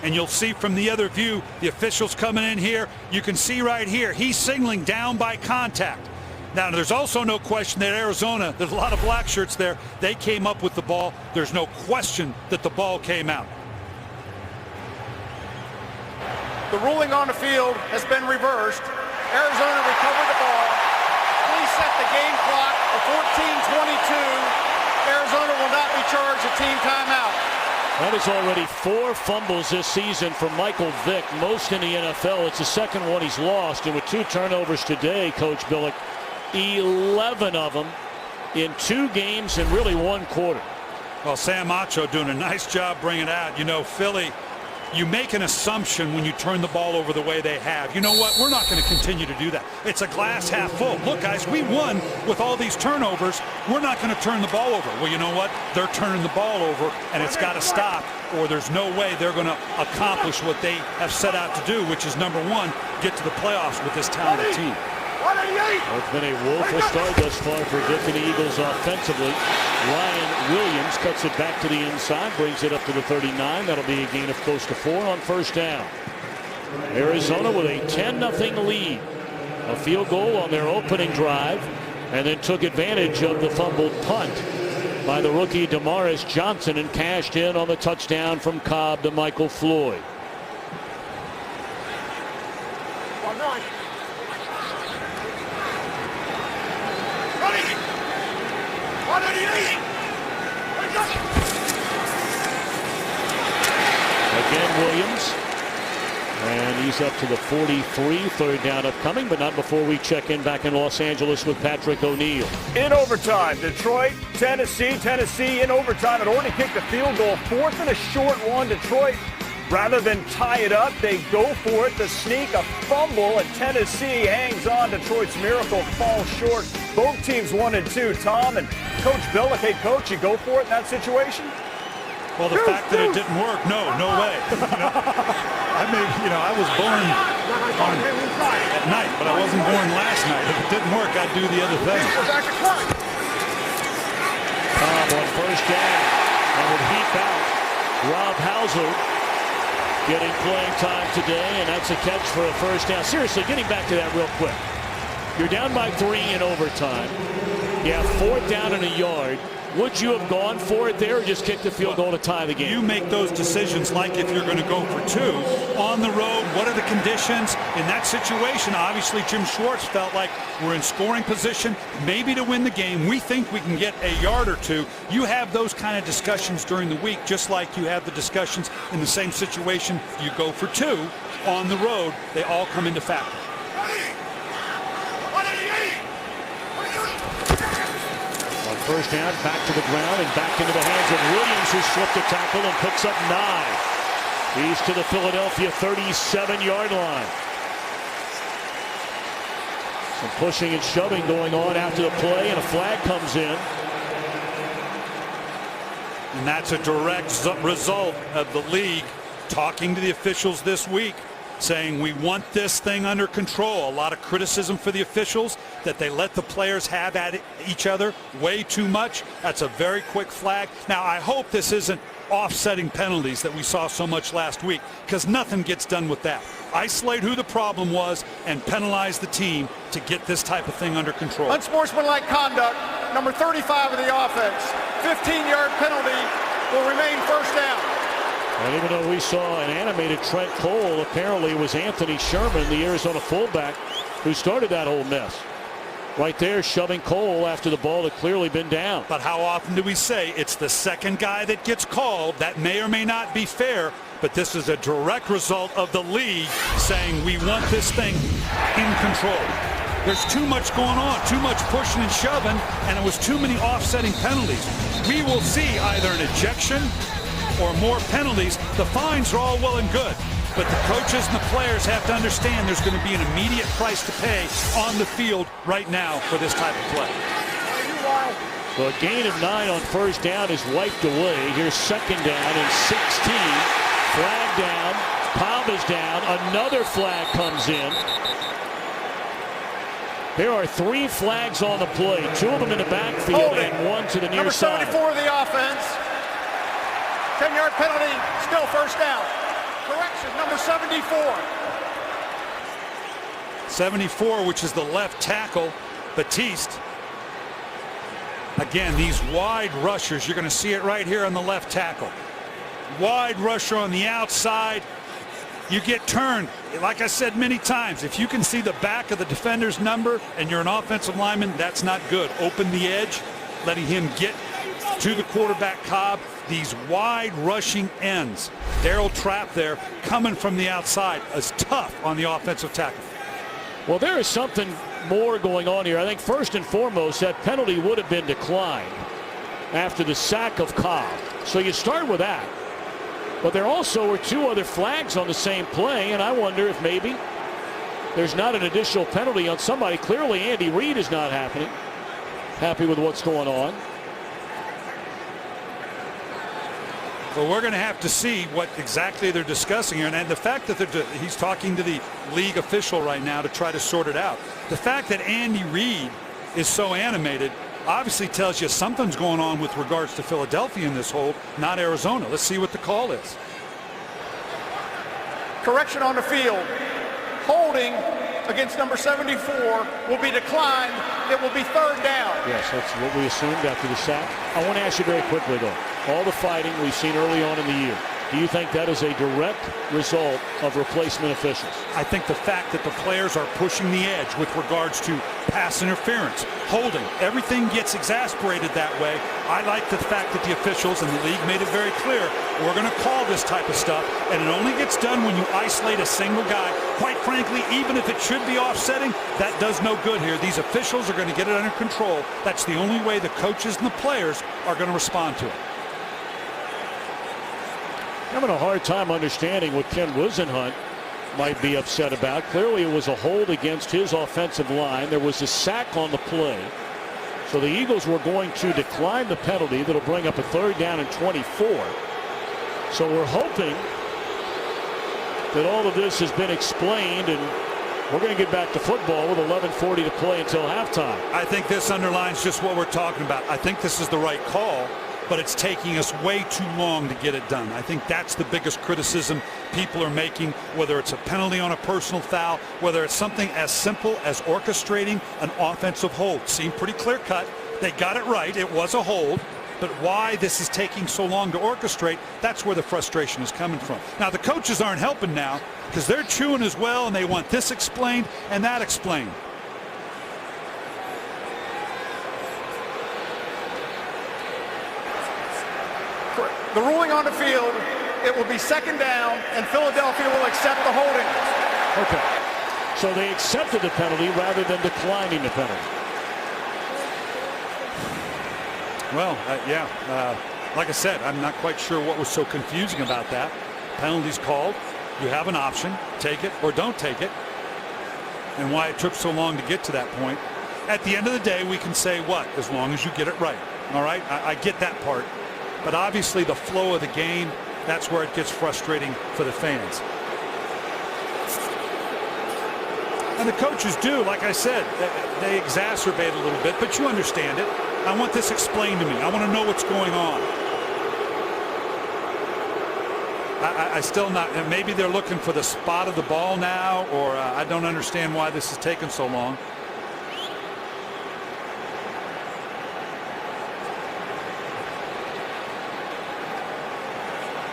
And you'll see from the other view, the officials coming in here, you can see right here, he's signaling down by contact. Now, there's also no question that Arizona, there's a lot of black shirts there, they came up with the ball. There's no question that the ball came out. The ruling on the field has been reversed. Arizona recovered the ball. Please set the game clock for 14:22. Arizona will not be charged a team timeout. That is already 4 fumbles this season for Michael Vick, most in the NFL. It's the second one he's lost, and with 2 turnovers today, Coach Billick, 11 of them in 2 games and really 1 quarter. Well, Sam Acho doing a nice job bringing it out. You know, Philly, you make an assumption when you turn the ball over the way they have. You know what? We're not going to continue to do that. It's a glass half full. Look, guys, we won with all these turnovers. We're not going to turn the ball over. Well, you know what? They're turning the ball over, and it's got to stop, or there's no way they're going to accomplish what they have set out to do, which is, number 1, get to the playoffs with this talented team. It's been a woeful start thus far for Vick and the Eagles offensively. Ryan Williams cuts it back to the inside, brings it up to the 39. That'll be a gain of close to 4 on first down. Arizona with a 10-0 lead. A field goal on their opening drive, and then took advantage of the fumbled punt by the rookie Damaris Johnson and cashed in on the touchdown from Cobb to Michael Floyd. Again, Williams, and he's Cowboys up to the 43. Third down upcoming, but not before we check in back in Los Angeles with Patrick O'Neill. In overtime, Detroit, Tennessee. Tennessee in overtime had already kicked a field goal. Fourth and a short one. Detroit, rather than tie it up, they go for it. The sneak, a fumble, and Tennessee hangs on. Detroit's miracle falls short. Both teams 1 and 2. Tom and Coach Billick, hey, Coach, you go for it in that situation? Well, the fact that it didn't work, no way. I was born at night, but I wasn't born last night. If it didn't work, I'd do the other thing. On first down, and would heap out Rob Hauser getting playing time today, and that's a catch for a first down. Seriously, getting back to that real quick. You're down by 3 in overtime. You have 4th down and a yard. Would you have gone for it there or just kicked the field goal to tie the game? You make those decisions like if you're going to go for 2 on the road. What are the conditions in that situation? Obviously, Jim Schwartz felt like we're in scoring position, maybe to win the game. We think we can get a yard or 2. You have those kind of discussions during the week, just like you have the discussions in the same situation. You go for 2 on the road. They all come into factor. First down, back to the ground and back into the hands of Williams, who slipped a tackle and picks up 9. He's to the Philadelphia 37-yard line. Some pushing and shoving going on after the play, and a flag comes in. And that's a direct result of the league talking to the officials this week, saying we want this thing under control. A lot of criticism for the officials that they let the players have at each other way too much. That's a very quick flag. Now, I hope this isn't offsetting penalties that we saw so much last week, because nothing gets done with that. Isolate who the problem was and penalize the team to get this type of thing under control. Unsportsmanlike conduct, number 35 of the offense. 15-yard penalty will remain first down. And even though we saw an animated Trent Cole, apparently it was Anthony Sherman, the Arizona fullback, who started that whole mess. Right there, shoving Cole after the ball had clearly been down. But how often do we say it's the second guy that gets called? That may or may not be fair, but this is a direct result of the league saying we want this thing in control. There's too much going on, too much pushing and shoving, and it was too many offsetting penalties. We will see either an ejection or more penalties. The fines are all well and good, but the coaches and the players have to understand there's going to be an immediate price to pay on the field right now for this type of play. So a gain of 9 on first down is wiped away. Here's second down and 16. Flag down. Cobb is down. Another flag comes in. There are 3 flags on the play. 2 of them in the backfield and 1 to the near number side. 74 of the offense. 10-yard penalty, still first down. Correction, number 74. 74, which is the left tackle, Batiste. Again, these wide rushers, you're going to see it right here on the left tackle. Wide rusher on the outside. You get turned. Like I said many times, if you can see the back of the defender's number and you're an offensive lineman, that's not good. Open the edge, letting him get to the quarterback, Cobb. These wide rushing ends. Darryl Trapp there coming from the outside is tough on the offensive tackle. Well, there is something more going on here. I think first and foremost, that penalty would have been declined after the sack of Cobb. So you start with that. But there also were 2 other flags on the same play, and I wonder if maybe there's not an additional penalty on somebody. Clearly, Andy Reid is not happy with what's going on. Well, we're going to have to see what exactly they're discussing here. And the fact that he's talking to the league official right now to try to sort it out. The fact that Andy Reid is so animated obviously tells you something's going on with regards to Philadelphia in this hold, not Arizona. Let's see what the call is. Correction on the field. Holding against number 74 will be declined. It will be third down. Yes, that's what we assumed after the sack. I want to ask you very quickly, though. All the fighting we've seen early on in the year, do you think that is a direct result of replacement officials? I think the fact that the players are pushing the edge with regards to pass interference, holding, everything gets exasperated that way. I like the fact that the officials and the league made it very clear, we're going to call this type of stuff, and it only gets done when you isolate a single guy quite frankly, even if it should be offsetting, that does no good here. These officials are going to get it under control. That's the only way the coaches and the players are going to respond to it. Having a hard time understanding what Ken Wisenhunt might be upset about. Clearly it was a hold against his offensive line. There was a sack on the play. So the Eagles were going to decline the penalty. That'll bring up a 3rd down and 24. So we're hoping that all of this has been explained, and we're going to get back to football with 11:40 to play until halftime. I think this underlines just what we're talking about. I think this is the right call, but it's taking us way too long to get it done. I think that's the biggest criticism people are making, whether it's a penalty on a personal foul, whether it's something as simple as orchestrating an offensive hold. Seemed pretty clear-cut. They got it right. It was a hold. But why this is taking so long to orchestrate, that's where the frustration is coming from. Now, the coaches aren't helping now because they're chewing as well, and they want this explained and that explained. The ruling on the field, it will be 2nd down, and Philadelphia will accept the holding. Okay. So they accepted the penalty rather than declining the penalty. Well, like I said, I'm not quite sure what was so confusing about that. Penalties called. You have an option. Take it or don't take it. And why it took so long to get to that point. At the end of the day, we can say what? As long as you get it right. All right? I get that part. But obviously the flow of the game, that's where it gets frustrating for the fans. And the coaches do, like I said, they exacerbate a little bit, but you understand it. I want this explained to me. I want to know what's going on. I still not, and maybe they're looking for the spot of the ball now, or I don't understand why this is taking so long.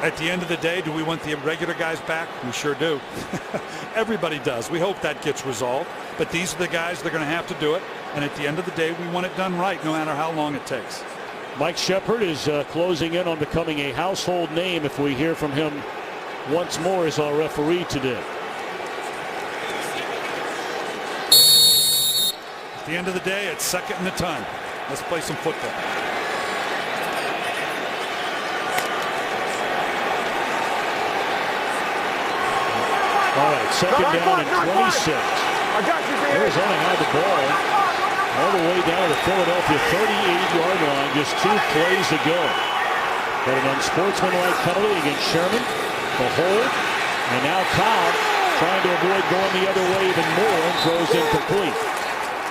At the end of the day, do we want the regular guys back? We sure do. Everybody does. We hope that gets resolved. But these are the guys that are going to have to do it. And at the end of the day, we want it done right, no matter how long it takes. Mike Shepard is closing in on becoming a household name if we hear from him once more as our referee today. At the end of the day, it's 2nd and a ton. Let's play some football. All right, 2nd down and 26. Arizona had the ball all the way down to the Philadelphia 38-yard line just 2 plays ago. But an unsportsmanlike penalty against Sherman, the hold, and now Cobb trying to avoid going the other way even more and throws incomplete.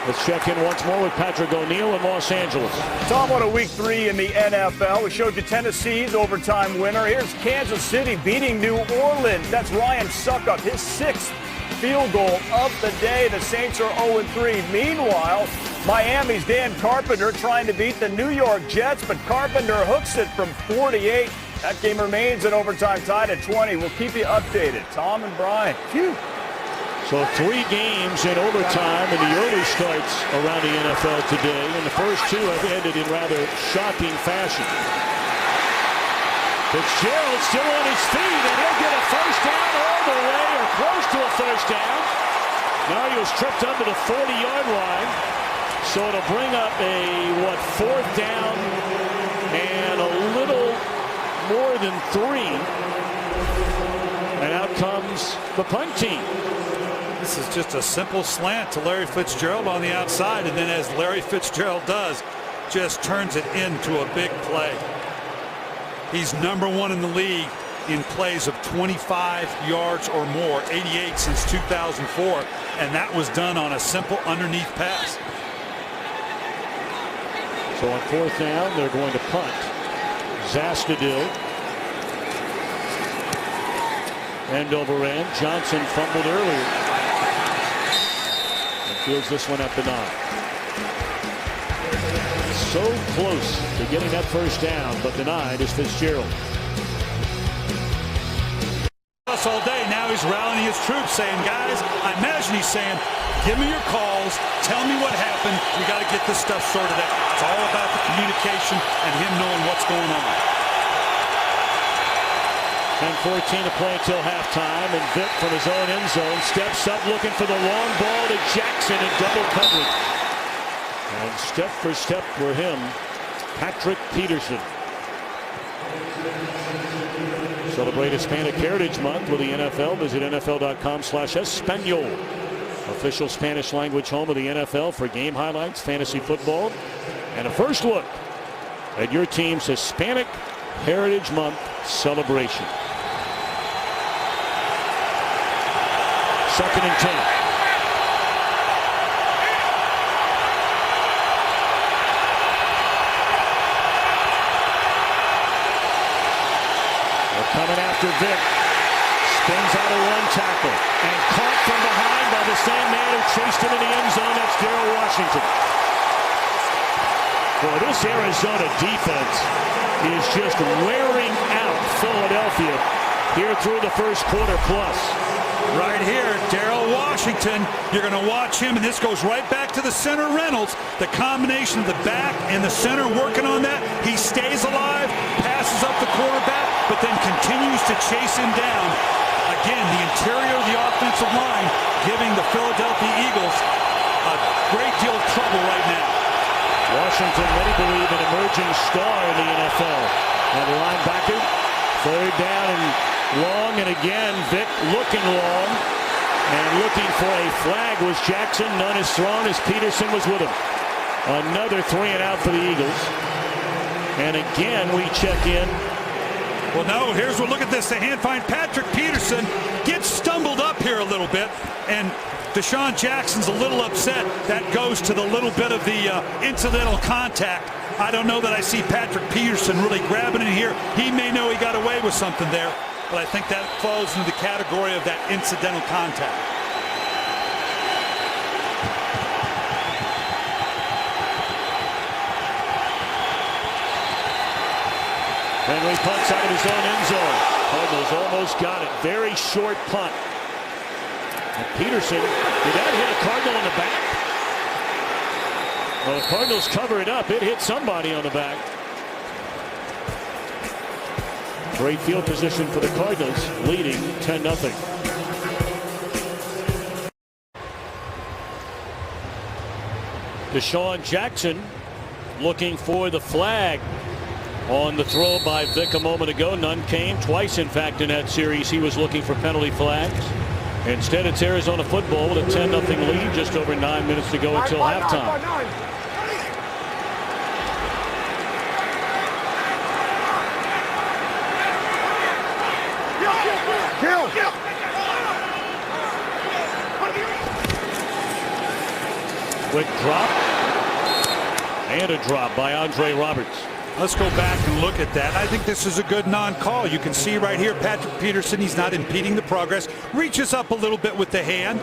Let's check in once more with Patrick O'Neill in Los Angeles. Tom, what a week 3 in the NFL. We showed you Tennessee's overtime winner. Here's Kansas City beating New Orleans. That's Ryan Suckup, his 6th field goal of the day. The Saints are 0-3. Meanwhile, Miami's Dan Carpenter trying to beat the New York Jets, but Carpenter hooks it from 48. That game remains in overtime tied at 20. We'll keep you updated. Tom and Brian. Phew. So 3 games in overtime in the early starts around the NFL today, and the first 2 have ended in rather shocking fashion. Fitzgerald still on his feet, and he'll get a first down all the way, or close to a first down. Now he was tripped under the 40-yard line, so it'll bring up a, 4th down and a little more than 3. And out comes the punt team. This is just a simple slant to Larry Fitzgerald on the outside, and then as Larry Fitzgerald does, just turns it into a big play. He's #1 in the league in plays of 25 yards or more, 88 since 2004, and that was done on a simple underneath pass. So on 4th down, they're going to punt. Zastudil. End over end. Johnson fumbled earlier. Fields this one at the 9. So close to getting that first down, but denied is Fitzgerald. Us all day. Now he's rallying his troops, saying, guys, I imagine he's saying, give me your calls, tell me what happened, we got to get this stuff sorted out. It's all about the communication and him knowing what's going on. 10:14 to play until halftime, and Vick from his own end zone steps up looking for the long ball to Jackson in double coverage. And step for step for him, Patrick Peterson. Celebrate Hispanic Heritage Month with the NFL. Visit NFL.com/Espanol. Official Spanish language home of the NFL for game highlights, fantasy football, and a first look at your team's Hispanic Heritage Month celebration. 2nd and 10. They're coming after Vick. Spins out of one tackle and caught from behind by the same man who chased him in the end zone. That's Darrell Washington. Boy, this Arizona defense is just wearing out Philadelphia here through the first quarter plus. Right here, Darrell Washington. You're going to watch him, and this goes right back to the center Reynolds. The combination of the back and the center working on that. He stays alive, passes up the quarterback, but then continues to chase him down. Again, the interior of the offensive line giving the Philadelphia Eagles a great deal of trouble right now. Washington, many believe, an emerging star in the NFL. And the linebacker, 3rd down and long, and again, Vick looking long. And looking for a flag was Jackson. None is thrown as Peterson was with him. Another 3 and out for the Eagles. And again, we check in. Well, no, here's what, look at this. The hand find Patrick Peterson gets stumbled up here a little bit, and Deshaun Jackson's a little upset. That goes to the little bit of the incidental contact. I don't know that I see Patrick Peterson really grabbing in here. He may know he got away with something there, but I think that falls into the category of that incidental contact. Henry punts out of his own end zone. Cardinals almost got it. Very short punt. And Peterson, did that hit a Cardinal in the back? Well, the Cardinals cover it up. It hit somebody on the back. Great field position for the Cardinals, leading 10-0. Deshaun Jackson looking for the flag on the throw by Vick a moment ago. None came. Twice, in fact, in that series he was looking for penalty flags. Instead, it's Arizona football with a 10-0 lead. Just over 9 minutes to go until halftime. Quick drop. And a drop by Andre Roberts. Let's go back and look at that. I think this is a good non-call. You can see right here, Patrick Peterson, he's not impeding the progress. Reaches up a little bit with the hand.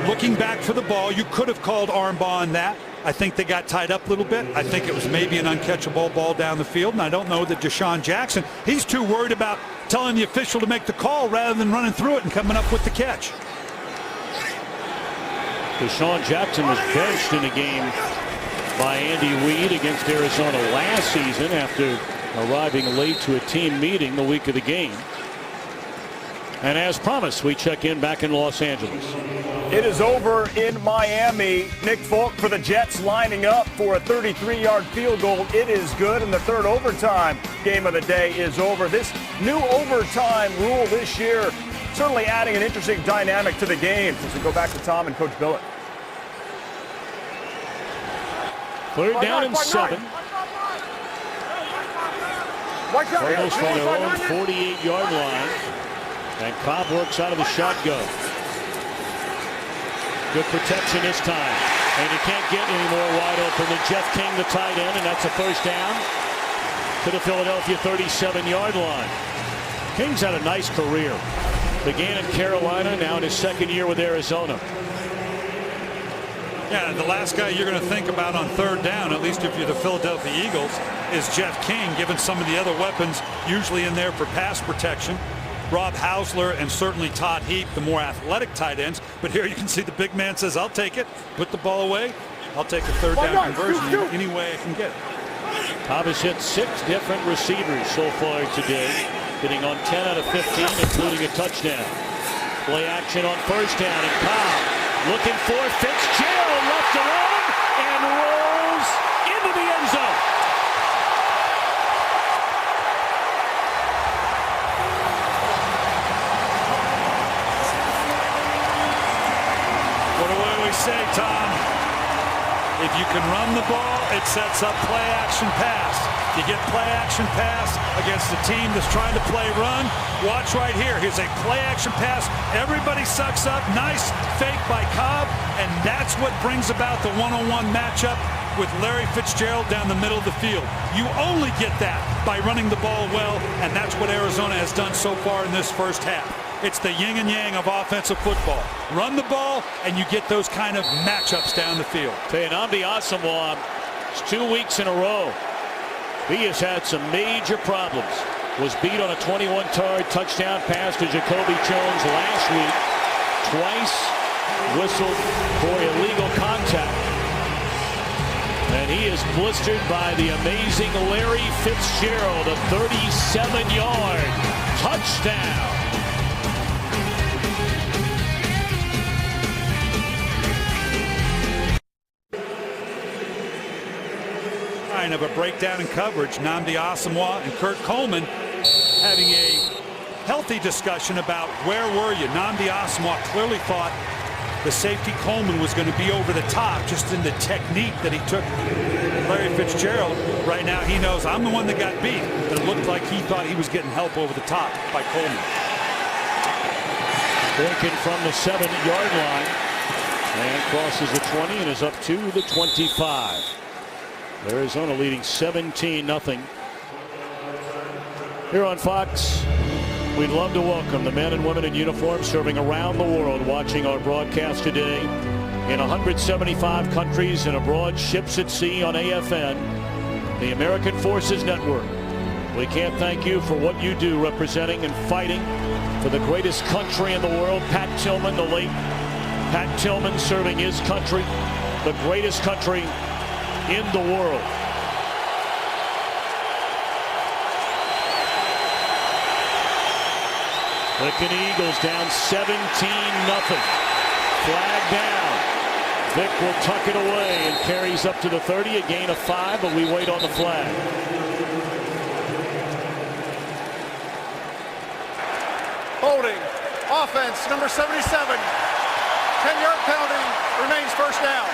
Looking back for the ball. You could have called armbar on that. I think they got tied up a little bit. I think it was maybe an uncatchable ball down the field. And I don't know that Deshaun Jackson, he's too worried about telling the official to make the call rather than running through it and coming up with the catch. Deshaun Jackson was benched in the game by Andy Reid against Arizona last season after arriving late to a team meeting the week of the game. And as promised, we check in back in Los Angeles. It is over in Miami. Nick Folk for the Jets lining up for a 33-yard field goal. It is good, and the third overtime game of the day is over. This new overtime rule this year certainly adding an interesting dynamic to the game as we go back to Tom and Coach Billett. 3rd down and 7. Cardinals from their own 48-yard line. And Cobb works out of the shotgun. Good protection this time. And you can't get any more wide open than Jeff King, the tight end. And that's a 1st down to the Philadelphia 37-yard line. King's had a nice career. Began in Carolina, now in his 2nd year with Arizona. Yeah, the last guy you're going to think about on 3rd down, at least if you're the Philadelphia Eagles, is Jeff King, given some of the other weapons usually in there for pass protection. Rob Hausler and certainly Todd Heap, the more athletic tight ends. But here you can see the big man says, I'll take it, put the ball away. I'll take a 3rd down conversion any way I can get it. Cobb has hit 6 different receivers so far today. Getting on 10 out of 15, including a touchdown. Play action on first down, and Cobb looking for Fitzgerald, left alone, and rolls into the end zone. What do we say, Tom? If you can run the ball, it sets up play action pass. You get play action pass against a team that's trying to play run. Watch right here. Here's a play action pass. Everybody sucks up. Nice fake by Cobb. And that's what brings about the one-on-one matchup with Larry Fitzgerald down the middle of the field. You only get that by running the ball well, and that's what Arizona has done so far in this first half. It's the yin and yang of offensive football. Run the ball, and you get those kind of matchups down the field. Nnamdi Asomugha, it's 2 weeks in a row. He has had some major problems. Was beat on a 21-yard touchdown pass to Jacoby Jones last week. Twice whistled for illegal contact. And he is blistered by the amazing Larry Fitzgerald, a 37-yard touchdown. Of a breakdown in coverage. Nnamdi Asomugha and Kurt Coleman having a healthy discussion about where were you. Nnamdi Asomugha clearly thought the safety Coleman was going to be over the top just in the technique that he took Larry Fitzgerald. Right now he knows I'm the one that got beat, but it looked like he thought he was getting help over the top by Coleman. Working from the 7-yard line and crosses the 20 and is up to the 25. Arizona leading 17-0. Here on Fox, we'd love to welcome the men and women in uniform serving around the world watching our broadcast today in 175 countries and abroad, ships at sea on AFN, the American Forces Network. We can't thank you for what you do representing and fighting for the greatest country in the world. Pat Tillman, the late Pat Tillman, serving his country, the greatest country in the world. Lincoln Eagles down 17-0. Flag down. Vick will tuck it away and carries up to the 30, a gain of 5, but we wait on the flag. Holding. Offense, number 77. 10-yard penalty, remains first down.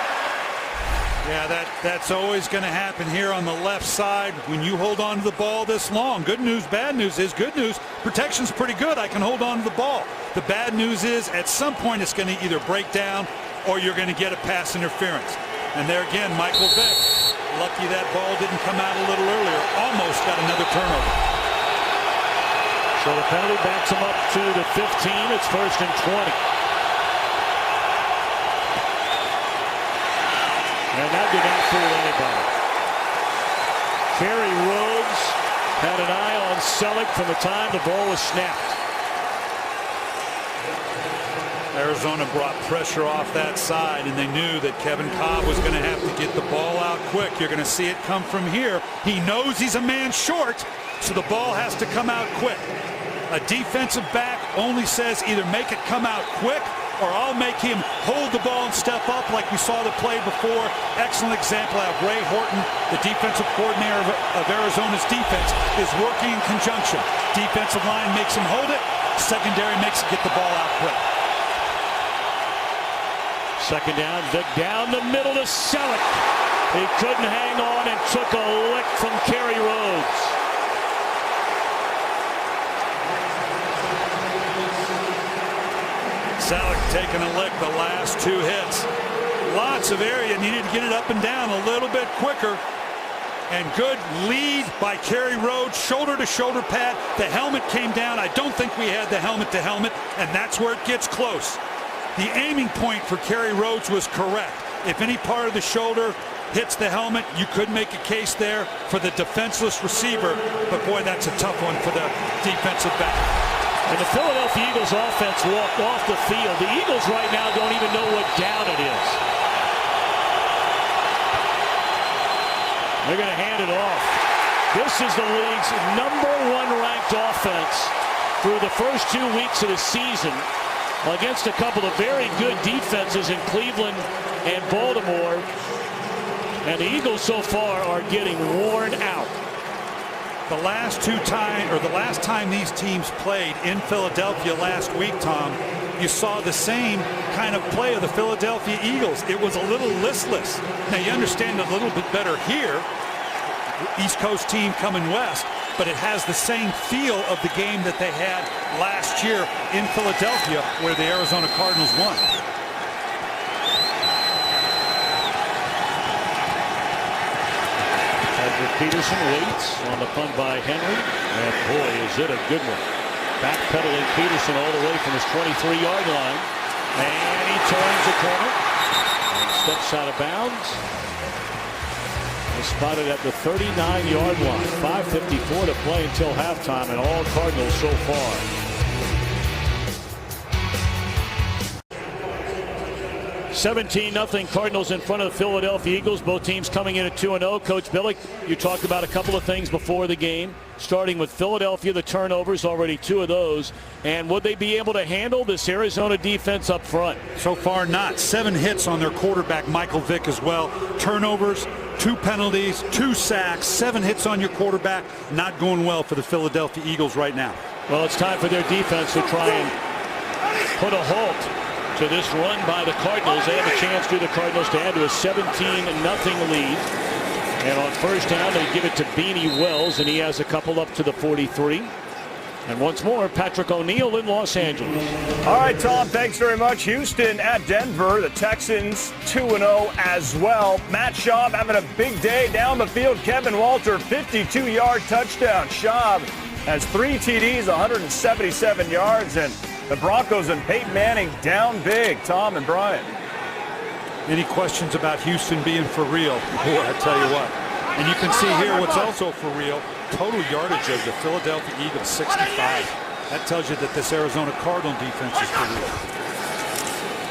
Yeah, that's always going to happen here on the left side when you hold on to the ball this long. Good news, bad news is good news. Protection's pretty good. I can hold on to the ball. The bad news is at some point it's going to either break down or you're going to get a pass interference. And there again, Michael Vick. Lucky that ball didn't come out a little earlier. Almost got another turnover. So the penalty backs him up to the 15. It's first and 20. And that did not fool anybody. Kerry Rhodes had an eye on Selleck from the time the ball was snapped. Arizona brought pressure off that side, and they knew that Kevin Cobb was going to have to get the ball out quick. You're going to see it come from here. He knows he's a man short, so the ball has to come out quick. A defensive back only says either make it come out quick or I'll make him hold the ball and step up like we saw the play before. Excellent example of Ray Horton, the defensive coordinator of Arizona's defense, is working in conjunction. Defensive line makes him hold it. Secondary makes him get the ball out quick. Second down, Vick down the middle to Selleck. He couldn't hang on and took a lick from Kerry Rhodes. Selleck taking a lick the last 2 hits. Lots of area, needed to get it up and down a little bit quicker. And good lead by Kerry Rhodes, shoulder to shoulder pad. The helmet came down. I don't think we had the helmet to helmet, and that's where it gets close. The aiming point for Kerry Rhodes was correct. If any part of the shoulder hits the helmet, you could make a case there for the defenseless receiver, but boy, that's a tough one for the defensive back. And the Philadelphia Eagles offense walked off the field. The Eagles right now don't even know what down it is. They're going to hand it off. This is the league's #1 ranked offense through the first 2 weeks of the season against a couple of very good defenses in Cleveland and Baltimore. And the Eagles so far are getting worn out. The last time these teams played in Philadelphia last week, Tom, you saw the same kind of play of the Philadelphia Eagles. It was a little listless. Now you understand a little bit better here, East Coast team coming west, but it has the same feel of the game that they had last year in Philadelphia, where the Arizona Cardinals won. Peterson waits on the punt by Henry, and boy, is it a good one. Backpedaling Peterson all the way from his 23-yard line, and he turns the corner and steps out of bounds. He's spotted at the 39-yard line. 5:54 to play until halftime, and all Cardinals so far. (17-0) Cardinals in front of the Philadelphia Eagles. Both teams coming in at 2-0. Coach Billick, you talked about a couple of things before the game, starting with Philadelphia, the turnovers, already 2 of those. And would they be able to handle this Arizona defense up front? So far not. 7 hits on their quarterback, Michael Vick, as well. Turnovers, 2 penalties, 2 sacks, 7 hits on your quarterback. Not going well for the Philadelphia Eagles right now. Well, it's time for their defense to try and put a halt to this run by the Cardinals. They have a chance through the Cardinals to add to a 17-0 lead. And on first down, they give it to Beanie Wells, and he has a couple up to the 43. And once more, Patrick O'Neill in Los Angeles. All right, Tom, thanks very much. Houston at Denver. The Texans 2-0 as well. Matt Schaub having a big day down the field. Kevin Walter, 52-yard touchdown. Schaub has 3 TDs, 177 yards, and the Broncos and Peyton Manning down big. Tom and Brian. Any questions about Houston being for real? Boy, I tell you what. And you can see here what's also for real. Total yardage of the Philadelphia Eagles, 65. That tells you that this Arizona Cardinal defense is for real.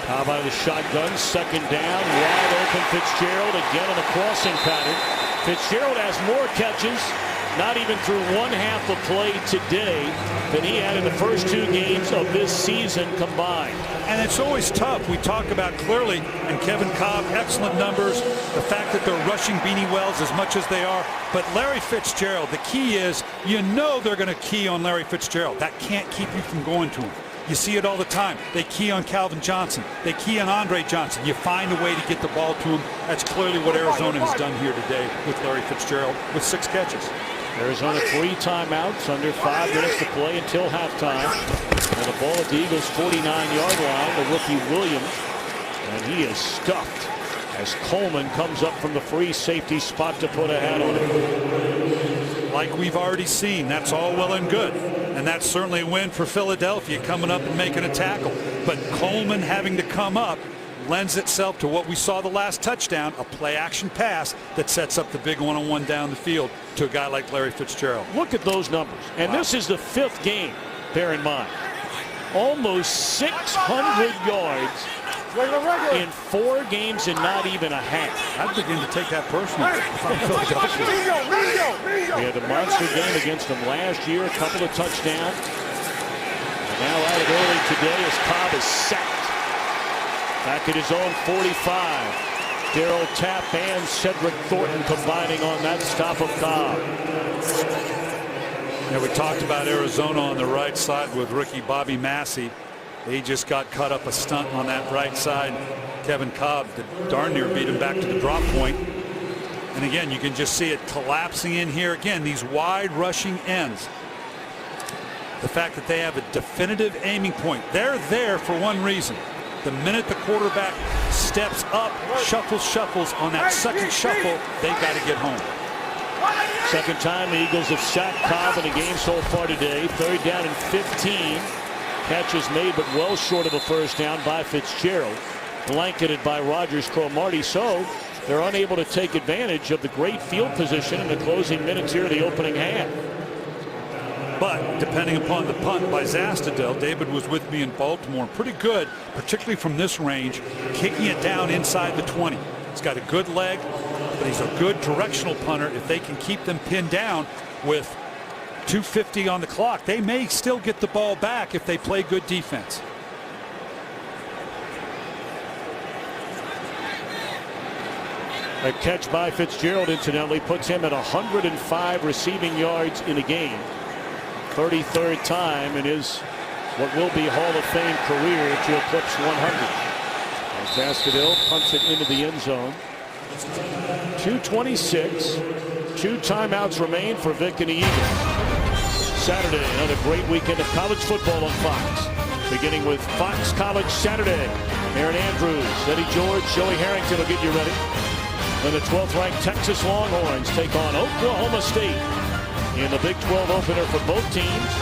How about the shotgun? Second down, wide open Fitzgerald again on the crossing pattern. Fitzgerald has more catches, not even through one half of play today, than he had in the first 2 games of this season combined. And it's always tough. We talk about clearly, and Kevin Cobb, excellent numbers, the fact that they're rushing Beanie Wells as much as they are. But Larry Fitzgerald, the key is, you know they're going to key on Larry Fitzgerald. That can't keep you from going to him. You see it all the time. They key on Calvin Johnson. They key on Andre Johnson. You find a way to get the ball to him. That's clearly what Arizona has done here today with Larry Fitzgerald with 6 catches. Arizona 3 timeouts, under 5 minutes to play until halftime. And the ball at the Eagles' 49-yard line, the rookie Williams. And he is stuffed as Coleman comes up from the free safety spot to put a hat on it. Like we've already seen, that's all well and good. And that's certainly a win for Philadelphia, coming up and making a tackle. But Coleman having to come up lends itself to what we saw the last touchdown, a play-action pass that sets up the big one-on-one down the field to a guy like Larry Fitzgerald. Look at those numbers. And wow, this is the 5th game, bear in mind. Almost 600 yards in 4 games and not even a half. I begin to take that personally. We had a monster game against them last year, a couple of touchdowns. And now out of early today as Cobb is sacked. Back at his own 45. Darryl Tapp and Cedric Thornton combining on that stop of Cobb. Yeah, we talked about Arizona on the right side with rookie Bobby Massey. He just got cut up a stunt on that right side. Kevin Cobb darn near beat him back to the drop point. And again, you can just see it collapsing in here. Again, these wide rushing ends. The fact that they have a definitive aiming point. They're there for one reason. The minute the quarterback steps up, shuffles on that second shuffle, they've got to get home. Second time the Eagles have sacked Cobb in the game so far today. 3rd down and 15. Catches made, but well short of a first down by Fitzgerald. Blanketed by Rogers Cromartie, so they're unable to take advantage of the great field position in the closing minutes here of the opening half. But depending upon the punt by Zastudel, David was with me in Baltimore, pretty good, particularly from this range, kicking it down inside the 20. He's got a good leg. but he's a good directional punter. If they can keep them pinned down with 2:50 on the clock, they may still get the ball back if they play good defense. A catch by Fitzgerald, incidentally, puts him at 105 receiving yards in a game. 33rd time in his what will be Hall of Fame career to eclipse 100. As Baskerville punts it into the end zone. 2:26. 2 timeouts remain for Vic and the Eagles. Saturday, another great weekend of college football on Fox. Beginning with Fox College Saturday. Aaron Andrews, Eddie George, Joey Harrington will get you ready. Then the 12th-ranked Texas Longhorns take on Oklahoma State in the Big 12 opener for both teams.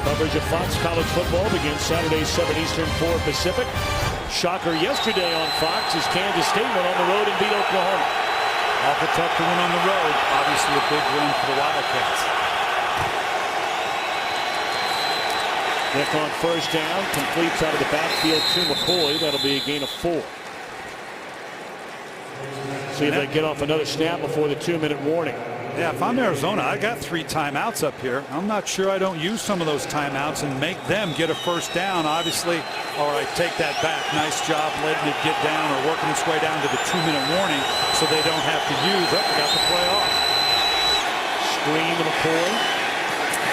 Coverage of Fox College football begins Saturday, 7 Eastern, 4 Pacific. Shocker yesterday on Fox as Kansas State went on the road and beat Oklahoma. Awful tough to win on the road. Obviously a big win for the Wildcats. Nick on first down, completes out of the backfield to McCoy. That'll be a gain of 4. See if they get off another snap before the 2-minute warning. Yeah, if I'm Arizona, I got 3 timeouts up here. I'm not sure I don't use some of those timeouts and make them get a first down. Obviously, all right, take that back. Nice job letting it get down or working its way down to the 2-minute warning so they don't have to use it. Got the play off. Screen to McCoy.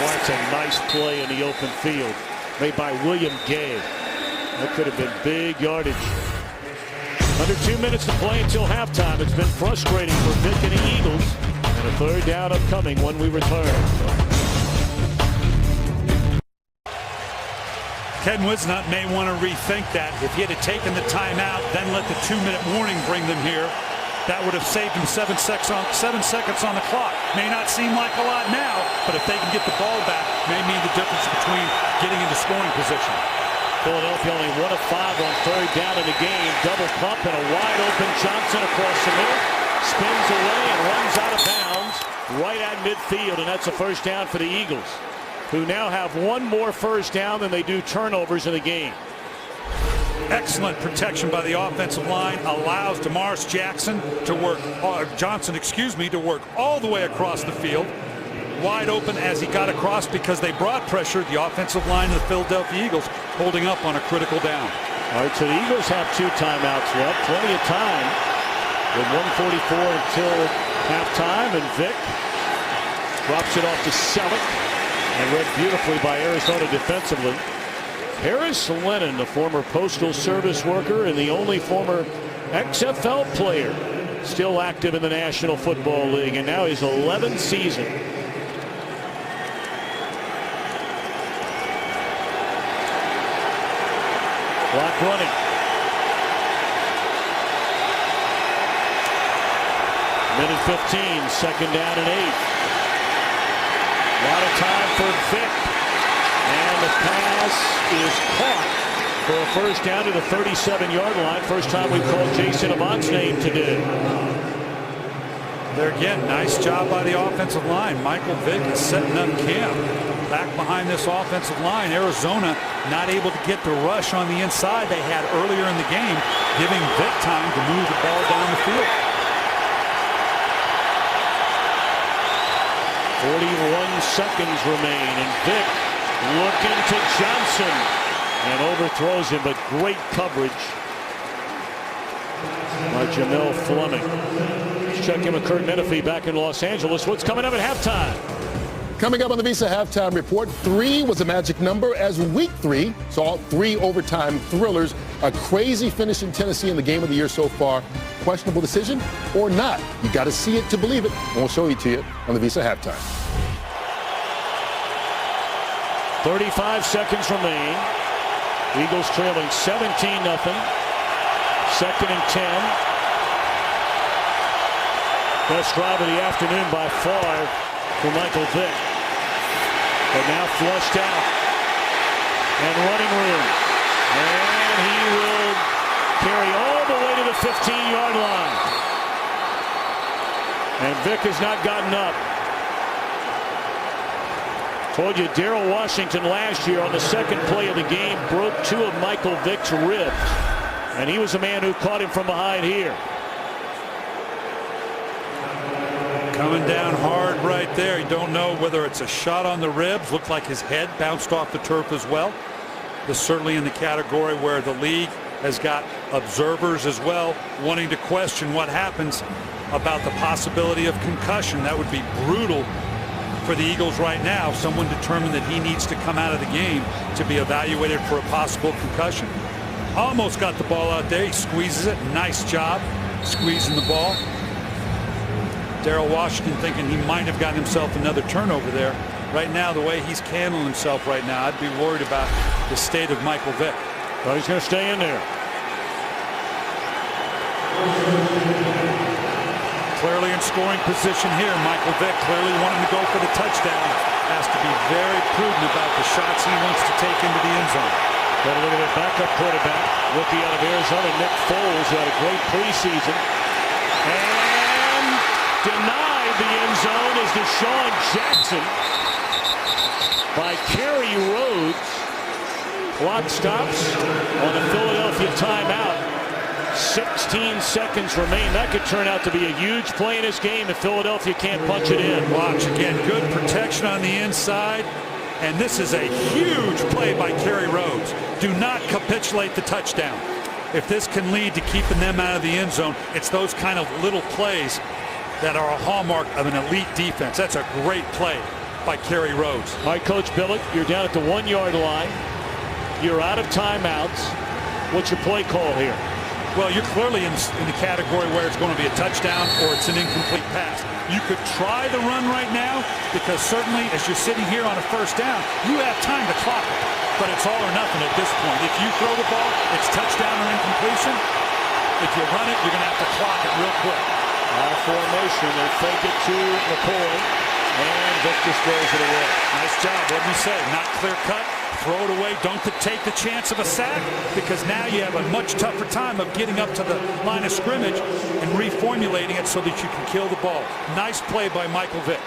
Boy, that's a nice play in the open field made by William Gay. That could have been big yardage. Under 2 minutes to play until halftime. It's been frustrating for Vic and the Eagles. And a 3rd down upcoming when we return. Ken Wisnott may want to rethink that. If he had taken the timeout, then let the 2-minute warning bring them here, that would have saved him 7 seconds on the clock. May not seem like a lot now, but if they can get the ball back, may mean the difference between getting into scoring position. Philadelphia only 1 of 5 on 3rd down in the game. Double pump and a wide open Johnson across the middle. Spins away and runs out of bounds right at midfield, and that's a first down for the Eagles, who now have 1 more first down than they do turnovers in the game. Excellent protection by the offensive line. Allows Damaris Johnson to work all the way across the field. Wide open as he got across because they brought pressure. The offensive line of the Philadelphia Eagles holding up on a critical down. All right, so the Eagles have 2 timeouts left. Plenty of time with 1:44 until halftime. And Vic drops it off to Selleck. And read beautifully by Arizona defensively. Harris Lennon, the former Postal Service worker and the only former XFL player still active in the National Football League, and now his 11th season. Clock running. Minute 15, 2nd down and 8. A lot of time for Vic. And the pass is caught for a first down to the 37-yard line. First time we've called Jason Avant's name today. There again, nice job by the offensive line. Michael Vick is setting up camp. Back behind this offensive line, Arizona not able to get the rush on the inside they had earlier in the game, giving Vic time to move the ball down the field. 41 seconds remain, and Vic looking to Johnson and overthrows him, but great coverage by Jamel Fleming. Let's check in with Kurt Menefee back in Los Angeles. What's coming up at halftime? Coming up on the Visa Halftime Report, 3 was a magic number as week 3 saw 3 overtime thrillers. A crazy finish in Tennessee in the game of the year so far. Questionable decision or not? You got to see it to believe it. And we'll show it to you on the Visa Halftime. 35 seconds remain. Eagles trailing 17-0. 2nd and 10. Best drive of the afternoon by far for Michael Vick. But now flushed out. And running room. And he will carry all the way to the 15-yard line. And Vick has not gotten up. Told you, Darrell Washington last year on the 2nd play of the game broke 2 of Michael Vick's ribs. And he was the man who caught him from behind here. Coming down hard right there. You don't know whether it's a shot on the ribs. Looked like his head bounced off the turf as well. This is certainly in the category where the league has got observers as well wanting to question what happens about the possibility of concussion. That would be brutal for the Eagles right now. Someone determined that he needs to come out of the game to be evaluated for a possible concussion. Almost got the ball out there. He squeezes it. Nice job squeezing the ball. Darrell Washington thinking he might have gotten himself another turnover there. Right now, the way he's handling himself right now, I'd be worried about the state of Michael Vick. Well, he's going to stay in there. Clearly in scoring position here. Michael Vick clearly wanting to go for the touchdown. Has to be very prudent about the shots he wants to take into the end zone. Got to look at their backup quarterback, rookie out of Arizona, Nick Foles, who had a great preseason. And denied the end zone is Deshaun Jackson by Kerry Rhodes. Clock stops on the Philadelphia timeout. 16 seconds remain. That could turn out to be a huge play in this game if Philadelphia can't punch it in. Watch again. Good protection on the inside. And this is a huge play by Kerry Rhodes. Do not capitulate the touchdown. If this can lead to keeping them out of the end zone, it's those kind of little plays that are a hallmark of an elite defense. That's a great play by Kerry Rhodes. All right, Coach Billick, you're down at the 1-yard line. You're out of timeouts. What's your play call here? Well, you're clearly in the category where it's going to be a touchdown or it's an incomplete pass. You could try the run right now because certainly as you're sitting here on a first down, you have time to clock it. But it's all or nothing at this point. If you throw the ball, it's touchdown or incompletion. If you run it, you're going to have to clock it real quick. Out of formation, they fake it to McCoy, and Vick just throws it away. Nice job. What did we say? Not clear cut. Throw it away. Don't take the chance of a sack because now you have a much tougher time of getting up to the line of scrimmage and reformulating it so that you can kill the ball. Nice play by Michael Vick.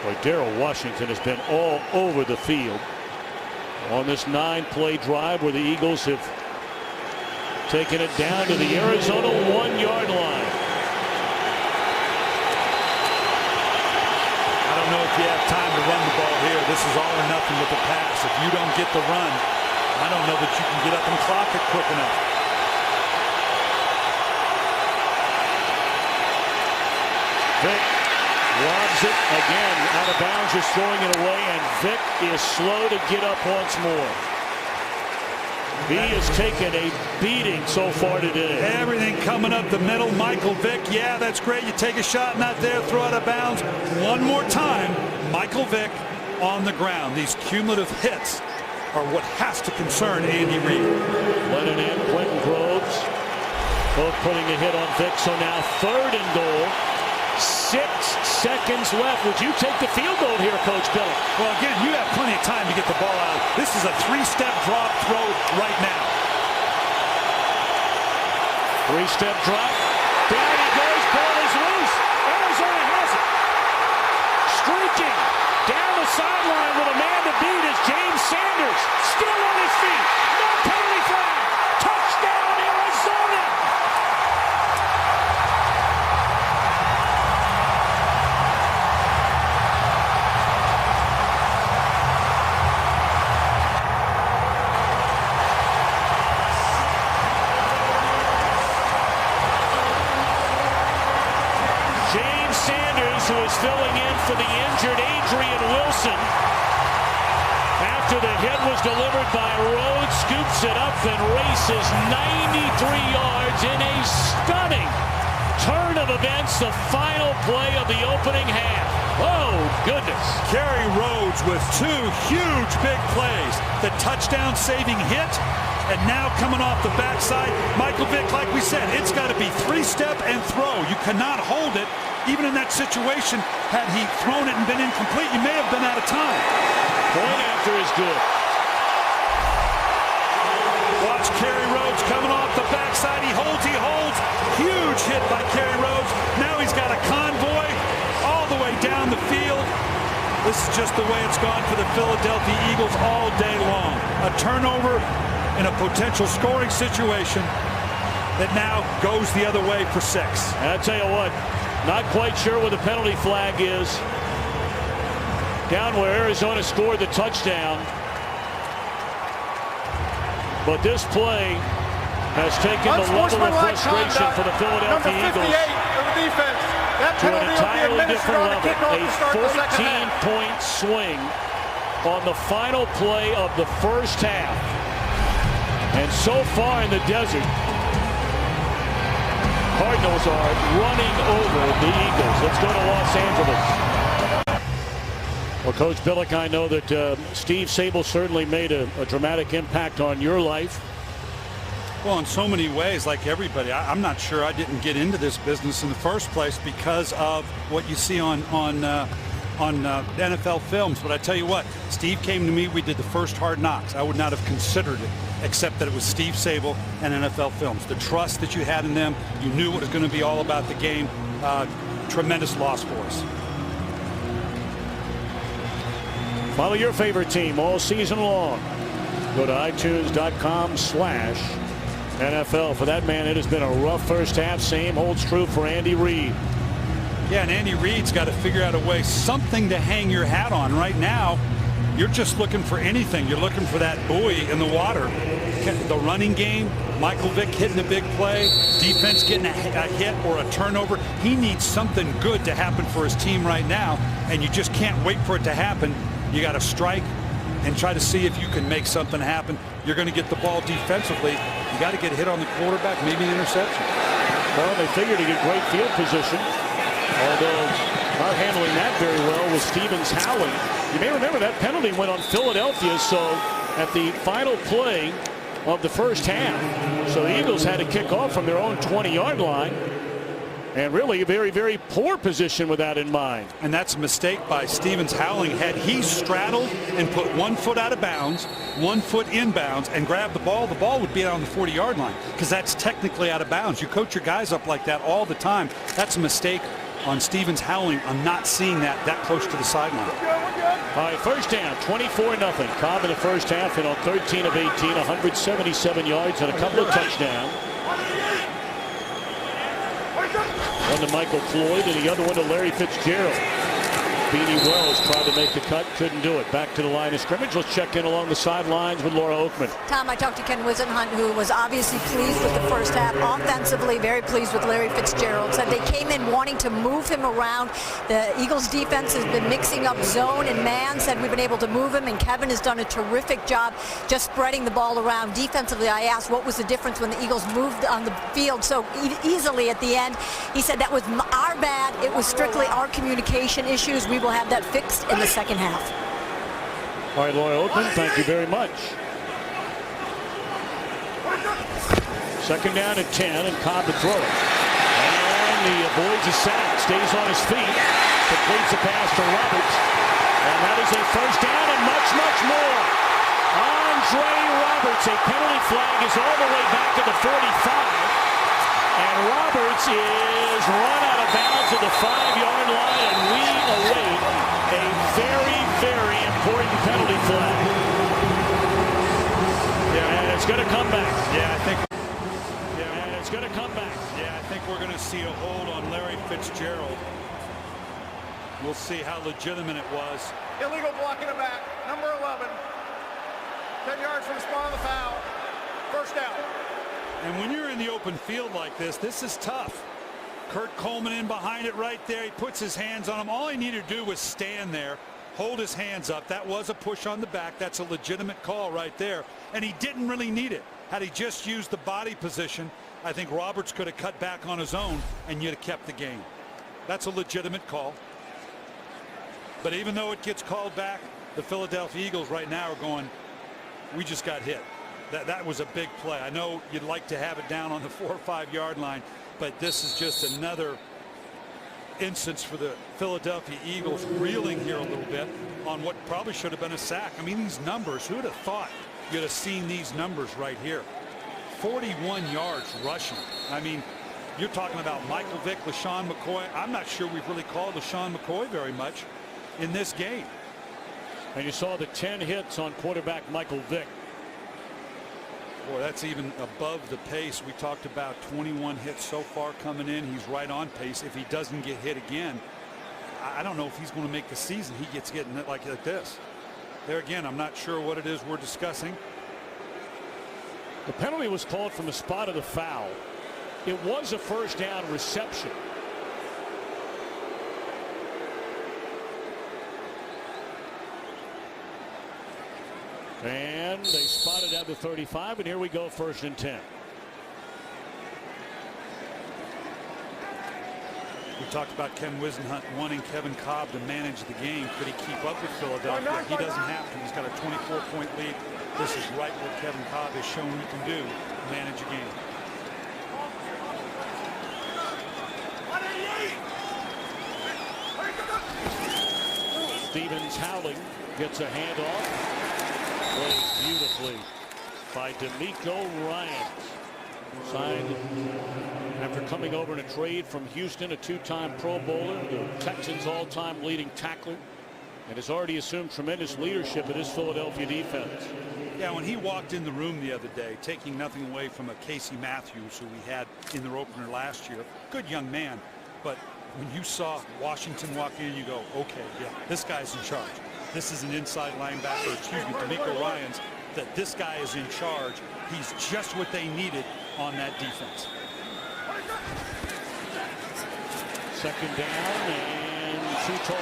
Boy, Darrell Washington has been all over the field on this 9-play drive where the Eagles have taken it down to the Arizona 1-yard line. I don't know if you have time to run the ball here. This is all or nothing with the pass. If you don't get the run, I don't know that you can get up and clock it quick enough. Vick lobs it again. Out of bounds, just throwing it away, and Vick is slow to get up once more. He has taken a beating so far today. Everything coming up the middle. Michael Vick, yeah, that's great. You take a shot, not there, throw out of bounds. One more time, Michael Vick on the ground. These cumulative hits are what has to concern Andy Reid. Lennon and Quentin Groves both putting a hit on Vick. So now 3rd and goal. 6 seconds left. Would you take the field goal here, Coach Billick? Well, again, you have plenty of time to get the ball out. This is a 3-step drop throw right now. 3-step drop. Down he goes. Ball is loose. Arizona has it. Streaking down the sideline with a man to beat is James Sanders. Still on his feet. No penalty flag. Touchdown, Arizona. Who is filling in for the injured Adrian Wilson. After the hit was delivered by Rhodes, scoops it up and races 93 yards in a stunning turn of events, the final play of the opening half. Oh, goodness. Kerry Rhodes with 2 huge big plays. The touchdown-saving hit, and now coming off the backside, Michael Vick, like we said, it's got to be 3-step and throw. You cannot hold it. Even in that situation, had he thrown it and been incomplete, you may have been out of time. Point after is good. Watch Kerry Rhodes coming off the backside. He holds. Huge hit by Kerry Rhodes. Now he's got a convoy all the way down the field. This is just the way it's gone for the Philadelphia Eagles all day long. A turnover in a potential scoring situation that now goes the other way for 6. And I tell you what, Not quite sure where the penalty flag is. Down where Arizona scored the touchdown. But this play has taken the level of frustration for the Philadelphia Eagles of the defense. That to an penalty will be entirely administered different on the level. kickoff to start the second half. A 14-point swing on the final play of the first half. And so far in the desert, Cardinals are running over the Eagles. Let's go to Los Angeles. Well, Coach Billick, I know that Steve Sabol certainly made a dramatic impact on your life. Well, in so many ways, like everybody, I'm not sure I didn't get into this business in the first place because of what you see on NFL films. But I tell you what, Steve came to me. We did the first Hard Knocks. I would not have considered it, except that it was Steve Sabol and NFL Films. The trust that you had in them, you knew what was going to be all about the game. Tremendous loss for us. Follow your favorite team all season long. Go to iTunes.com/NFL. For that man, it has been a rough first half. Same holds true for Andy Reid. Yeah, and Andy Reid's got to figure out a way, something to hang your hat on. Right now, you're just looking for anything. You're looking for that buoy in the water. The running game, Michael Vick hitting a big play, defense getting a hit or a turnover. He needs something good to happen for his team right now, and you just can't wait for it to happen. You got to strike and try to see if you can make something happen. You're going to get the ball defensively. You got to get hit on the quarterback, maybe an interception. Well, they figured to get great field position, although not handling that very well with Stevens howling. You may remember that penalty went on Philadelphia, so at the final play of the first half. So the Eagles had to kick off from their own 20-yard line. And really a very, very poor position with that in mind. And that's a mistake by Stevens howling. Had he straddled and put 1 foot out of bounds, 1 foot inbounds, and grabbed the ball would be on the 40-yard line, because that's technically out of bounds. You coach your guys up like that all the time. That's a mistake on Stevens howling. I'm not seeing that close to the sideline. All right, first down, 24-0. Cobb in the first half and on 13 of 18, 177 yards and a couple of touchdowns. One to Michael Floyd and the other one to Larry Fitzgerald. Beanie Wells tried to make the cut, couldn't do it. Back to the line of scrimmage. Let's check in along the sidelines with Laura Oakman. Tom, I talked to Ken Wisenhunt, who was obviously pleased with the first half. Offensively, very pleased with Larry Fitzgerald. Said they came in wanting to move him around. The Eagles defense has been mixing up zone and man. Said we've been able to move him, and Kevin has done a terrific job just spreading the ball around. Defensively, I asked what was the difference when the Eagles moved on the field so easily at the end. He said that was our bad. It was strictly our communication issues. We will have that fixed in the second half. All right, Laura Oakman, thank you very much. Second down at 10, and Cobb to throw it. And he avoids a sack, stays on his feet, completes the pass to Roberts. And that is a first down and much, much more. Andre Roberts, a penalty flag is all the way back to the 45. And Roberts is run out of bounds at the 5-yard line, and we await a very, very important penalty flag. Yeah, and it's going to come back. Yeah, I think. Yeah, and it's going to come back. Yeah, I think we're going to see a hold on Larry Fitzgerald. We'll see how legitimate it was. Illegal block in the back, number 11. 10 yards from the spot of the foul. First down. And when you're in the open field like this is tough. Kurt Coleman in behind it right there. He puts his hands on him. All he needed to do was stand there, hold his hands up. That was a push on the back. That's a legitimate call right there. And he didn't really need it. Had he just used the body position, I think Roberts could have cut back on his own and you'd have kept the game. That's a legitimate call. But even though it gets called back, the Philadelphia Eagles right now are going, we just got hit. That was a big play. I know you'd like to have it down on the 4 or 5 yard line, but this is just another instance for the Philadelphia Eagles reeling here a little bit on what probably should have been a sack. I mean, these numbers, who would have thought you'd have seen these numbers right here? 41 yards rushing. I mean, you're talking about Michael Vick, LaShawn McCoy. I'm not sure we've really called LaShawn McCoy very much in this game. And you saw the 10 hits on quarterback Michael Vick. Boy, that's even above the pace. We talked about 21 hits so far coming in. He's right on pace. If he doesn't get hit again, I don't know if he's going to make the season. He gets getting it like this. There again, I'm not sure what it is we're discussing. The penalty was called from the spot of the foul. It was a first down reception. And they spotted at the 35, and here we go, 1st and 10. We talked about Ken Wisenhunt wanting Kevin Cobb to manage the game. Could he keep up with Philadelphia? He doesn't have to. He's got a 24-point lead. This is right what Kevin Cobb has shown he can do, manage a game. Stevens howling, gets a handoff. Plays beautifully by D'Amico Ryans. Signed after coming over in a trade from Houston, a 2-time Pro Bowler, the Texans' all-time leading tackler, and has already assumed tremendous leadership in his Philadelphia defense. Yeah, when he walked in the room the other day, taking nothing away from a Casey Matthews, who we had in their opener last year, good young man, but when you saw Washington walk in, you go, okay, yeah, this guy's in charge. This is an inside linebacker, D'Amico Ryans, that this guy is in charge. He's just what they needed on that defense. 2nd down and too tall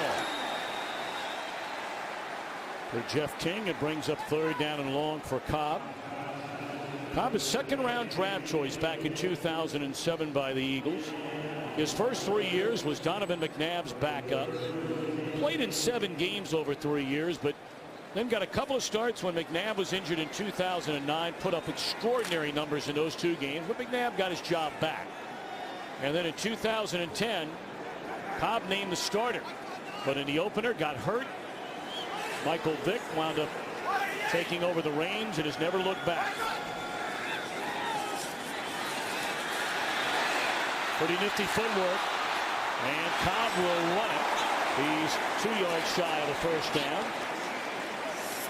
for Jeff King. It brings up 3rd down and long for Cobb. Cobb is 2nd-round draft choice back in 2007 by the Eagles. His first 3 years was Donovan McNabb's backup. Played in 7 games over 3 years, but then got a couple of starts when McNabb was injured in 2009, put up extraordinary numbers in those 2 games, but McNabb got his job back. And then in 2010, Cobb named the starter, but in the opener got hurt. Michael Vick wound up taking over the reins and has never looked back. Pretty nifty footwork, and Cobb will run it. He's 2 yards shy of the 1st down.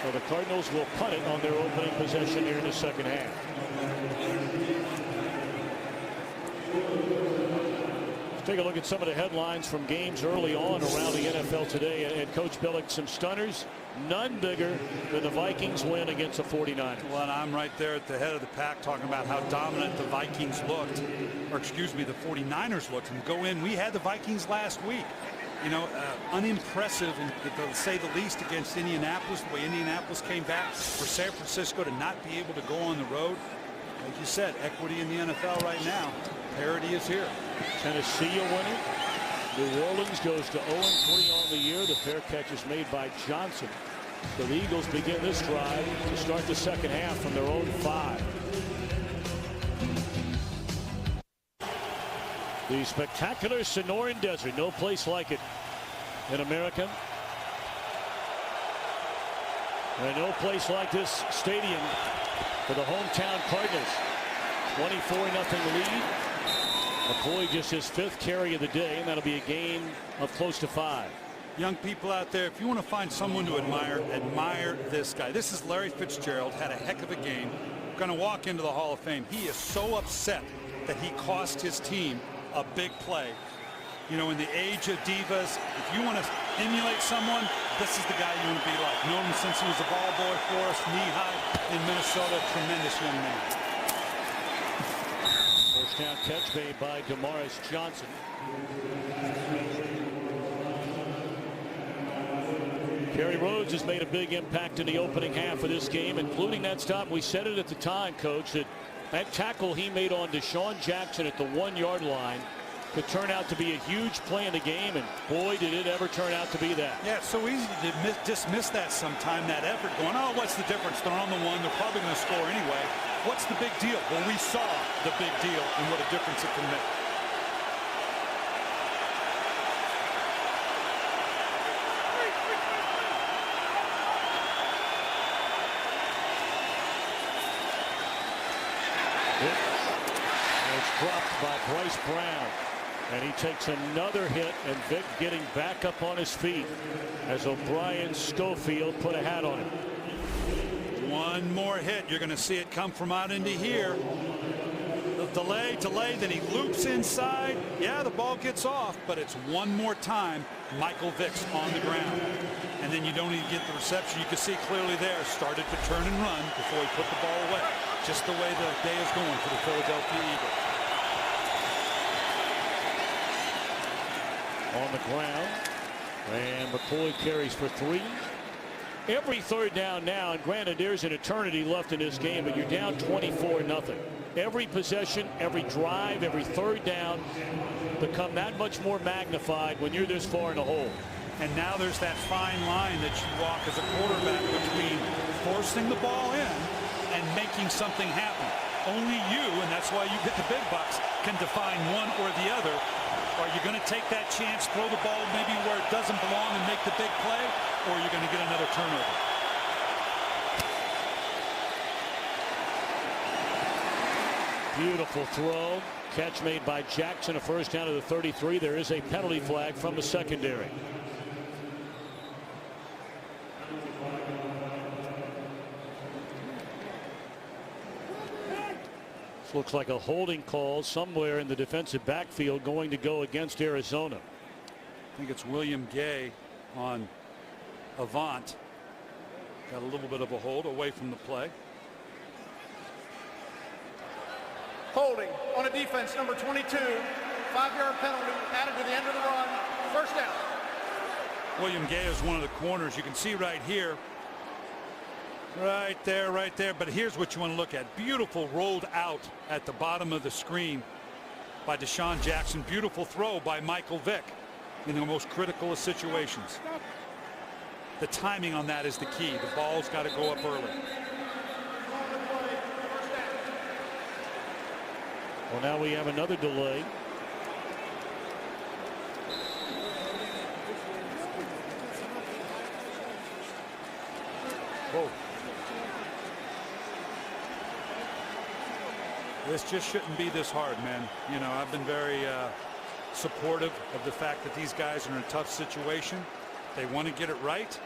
So the Cardinals will punt it on their opening possession here in the 2nd half. Let's take a look at some of the headlines from games early on around the NFL today. And Coach Billick, some stunners, none bigger than the Vikings win against the 49ers. Well, and I'm right there at the head of the pack talking about how dominant the Vikings looked, or excuse me, the 49ers looked. And go in, we had the Vikings last week. You know, unimpressive, to say the least, against Indianapolis. The way Indianapolis came back, for San Francisco to not be able to go on the road. Like you said, equity in the NFL right now. Parity is here. Tennessee a winner. New Orleans goes to 0-3 on the year. The fair catch is made by Johnson. So the Eagles begin this drive to start the 2nd half from their own 5. The spectacular Sonoran Desert, no place like it in America. And no place like this stadium for the hometown Cardinals. 24-0 lead. McCoy just his 5th carry of the day, and that'll be a gain of close to 5. Young people out there, if you want to find someone to admire this guy. This is Larry Fitzgerald, had a heck of a game. Going to walk into the Hall of Fame. He is so upset that he cost his team a big play. You know, in the age of divas, if you want to emulate someone, this is the guy you want to be like. Known him since he was a ball boy for us, knee-high in Minnesota. Tremendous young man. First down catch made by Damaris Johnson. Kerry Rhodes has made a big impact in the opening half of this game, including that stop. We said it at the time, Coach, that tackle he made on Deshaun Jackson at the 1-yard line could turn out to be a huge play in the game, and boy, did it ever turn out to be that. Yeah, it's so easy to dismiss that sometime, that effort, going, oh, what's the difference? They're on the 1. They're probably going to score anyway. What's the big deal? Well, we saw the big deal and what a difference it can make. It's dropped by Bryce Brown, and he takes another hit, and Vick getting back up on his feet as O'Brien Schofield put a hat on him. One One more hit. You're going to see it come from out into here. The delay, then he loops inside. Yeah, the ball gets off, but it's one more time. Michael Vick's on the ground. And then you don't even get the reception. You can see clearly there, started to turn and run before he put the ball away. Just the way the day is going for the Philadelphia Eagles. On the ground, and McCoy carries for 3. Every third down now, and granted there's an eternity left in this game, but you're down 24-0. Every possession, every drive, every third down become that much more magnified when you're this far in the hole. And now there's that fine line that you walk as a quarterback between forcing the ball in and making something happen. Only you, and that's why you get the big bucks, can define one or the other. Are you going to take that chance, throw the ball maybe where it doesn't belong and make the big play, or are you going to get another turnover? Beautiful throw. Catch made by Jackson, a first down to the 33. There is a penalty flag from the secondary. This looks like a holding call somewhere in the defensive backfield going to go against Arizona. I think it's William Gay on Avant. Got a little bit of a hold away from the play. Holding on a defense, number 22. 5-yard penalty added to the end of the run. First down. William Gay is one of the corners. You can see right here. Right there. But here's what you want to look at. Beautiful rolled out at the bottom of the screen by Deshaun Jackson. Beautiful throw by Michael Vick in the most critical of situations. The timing on that is the key. The ball's got to go up early. Well, now we have another delay. Whoa. This just shouldn't be this hard, man. You know, I've been very supportive of the fact that these guys are in a tough situation. They want to get it right.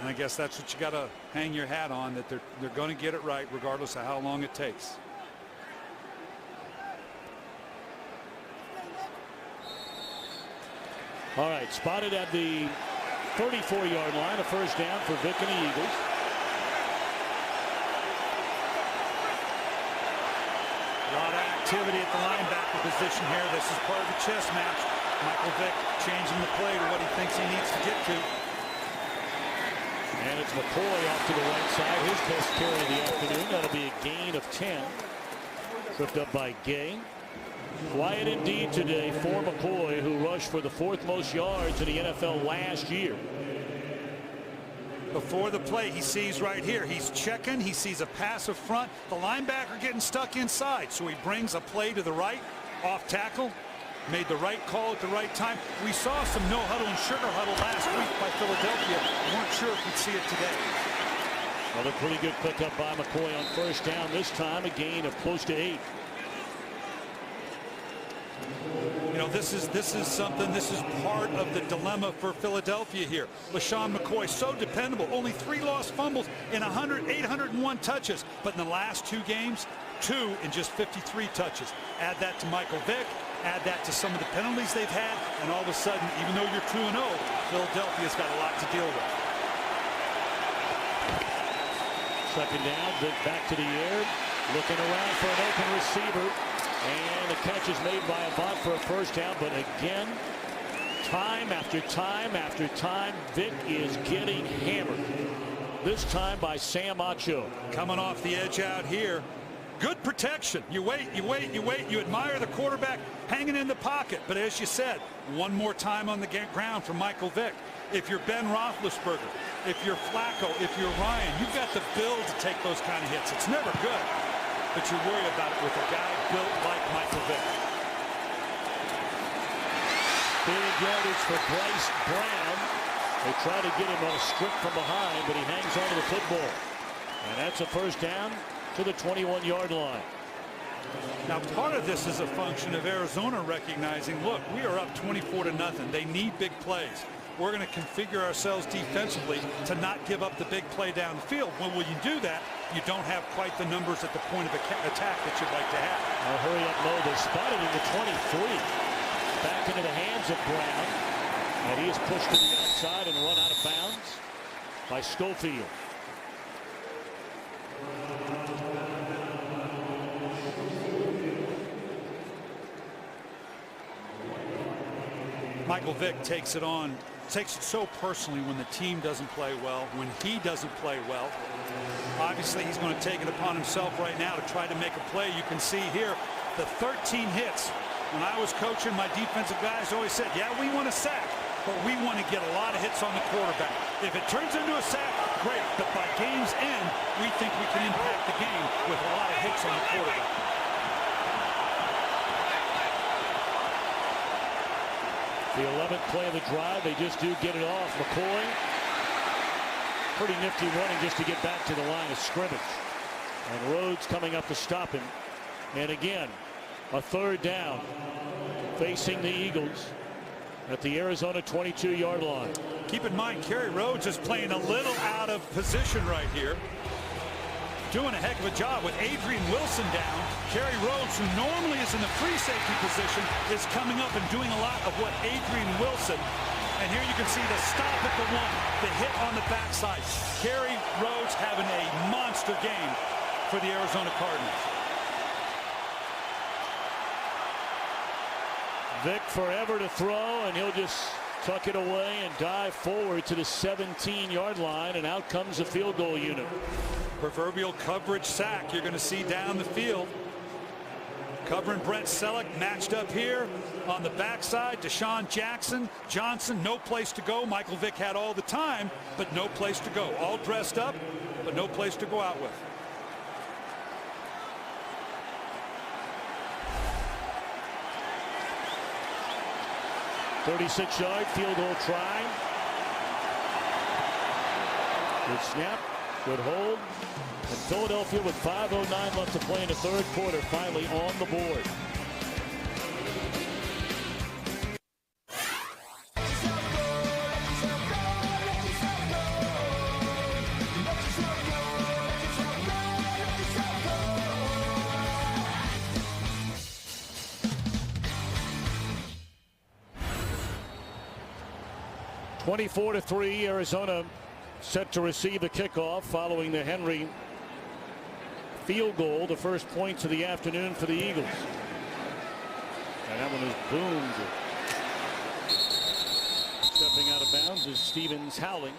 And I guess that's what you got to hang your hat on, that they're going to get it right regardless of how long it takes. All right, spotted at the 34-yard line, a first down for Vick and the Eagles. A lot of activity at the linebacker position here. This is part of the chess match. Michael Vick changing the play to what he thinks he needs to get to. And it's McCoy off to the right side. His best carry of the afternoon. That'll be a gain of 10. Tripped up by Gay. Quiet indeed today for McCoy, who rushed for the 4th most yards in the NFL last year. Before the play, he sees right here. He's checking. He sees a passive front. The linebacker getting stuck inside. So he brings a play to the right, off tackle. Made the right call at the right time. We saw some no huddle and sugar huddle last week by Philadelphia. We weren't sure if we'd see it today. Another pretty good pickup by McCoy on first down. This time a gain of close to 8. You know, this is something. This is part of the dilemma for Philadelphia here. LaShawn McCoy, so dependable. Only 3 lost fumbles in 801 touches. But in the last 2 games, 2 in just 53 touches. Add that to Michael Vick. Add that to some of the penalties they've had, and all of a sudden, even though you're 2-0, Philadelphia's got a lot to deal with. Second down, Vick back to the air, looking around for an open receiver, and the catch is made by Avant for a first down. But again, time after time after time, Vick is getting hammered. This time by Sam Acho. Coming off the edge out here. Good protection. You wait. You admire the quarterback hanging in the pocket. But as you said, one more time on the ground for Michael Vick. If you're Ben Roethlisberger, if you're Flacco, if you're Ryan, you've got the build to take those kind of hits. It's never good, but you worry about it with a guy built like Michael Vick. Big yardage for Bryce Brown. They try to get him on a strip from behind, but he hangs on to the football. And that's a first down to the 21-yard line. Now, part of this is a function of Arizona recognizing, look, we are up 24-0. They need big plays. we're going to configure ourselves defensively to not give up the big play down the field. When will you do that? You don't have quite the numbers at the point of attack that you'd like to have. A hurry up mode is spotted in the 23. Back into the hands of Brown. And he is pushed to the outside and run out of bounds by Schofield. Michael Vick takes it so personally when the team doesn't play well, when he doesn't play well. Obviously, he's going to take it upon himself right now to try to make a play. You can see here the 13 hits. When I was coaching, my defensive guys always said, yeah, we want a sack, but we want to get a lot of hits on the quarterback. If it turns into a sack, great, but by game's end, we think we can impact the game with a lot of hits on the quarterback. The 11th play of the drive, they just do get it off. McCoy, pretty nifty running just to get back to the line of scrimmage. And Rhodes coming up to stop him. And again, a third down facing the Eagles at the Arizona 22-yard line. Keep in mind, Kerry Rhodes is playing a little out of position right here. Doing a heck of a job with Adrian Wilson down. Kerry Rhodes, who normally is in the free safety position, is coming up and doing a lot of what Adrian Wilson. And here you can see the stop at the one, the hit on the backside. Kerry Rhodes having a monster game for the Arizona Cardinals. Vick forever to throw, and he'll just tuck it away and dive forward to the 17-yard line, and out comes the field goal unit. Proverbial coverage sack you're going to see down the field. Covering Brent Selleck, matched up here on the backside. Deshaun Johnson, no place to go. Michael Vick had all the time, but no place to go. All dressed up, but no place to go out with. .36-yard field goal try. Good snap, good hold. And Philadelphia with 5:09 left to play in the third quarter, finally on the board. (24-3), Arizona set to receive the kickoff following the Henry field goal, the first points of the afternoon for the Eagles. And that one is boomed. Stepping out of bounds is Stevens Howling.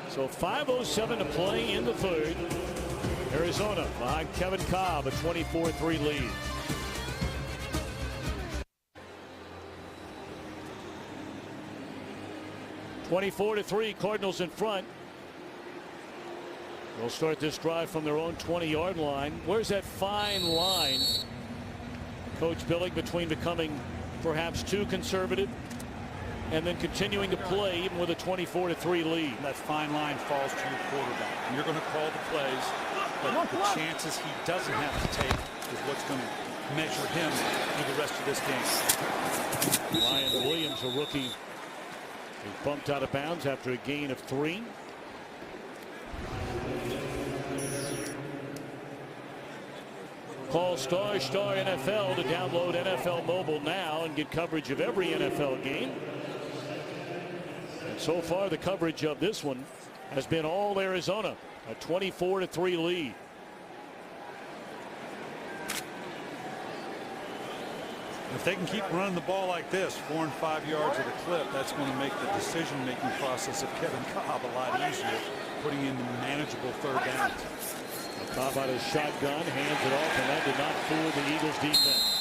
So 5:07 to play in the third. Arizona behind Kevin Cobb, a 24-3 lead. (24-3), Cardinals in front. They'll start this drive from their own 20-yard line. Where's that fine line, Coach Billig, between becoming perhaps too conservative and then continuing to play even with a 24-3 lead? That fine line falls to your quarterback. You're going to call the plays, but the chances he doesn't have to take is what's going to measure him through the rest of this game. Ryan Williams, a rookie, is bumped out of bounds after a gain of 3. Call ** NFL to download NFL Mobile now and get coverage of every NFL game. And so far, the coverage of this one has been all Arizona, a 24-3 lead. If they can keep running the ball like this, 4 and 5 yards at a clip, that's going to make the decision-making process of Kevin Cobb a lot easier, putting in manageable third downs. Cobb out his shotgun, hands it off, and that did not fool the Eagles defense.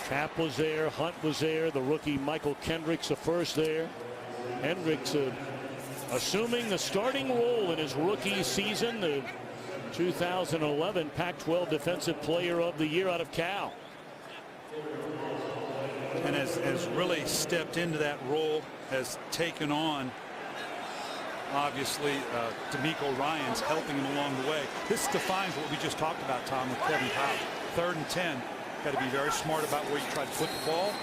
Cap was there, Hunt was there, the rookie Michael Kendricks, the first there. Kendricks assuming the starting role in his rookie season, the 2011 Pac-12 Defensive Player of the Year out of Cal. And has really stepped into that role, has taken on, obviously, D'Amico Ryans helping him along the way. This defines what we just talked about, Tom, with Kevin Cobb. 3rd and 10. Got to be very smart about where you try to put the ball,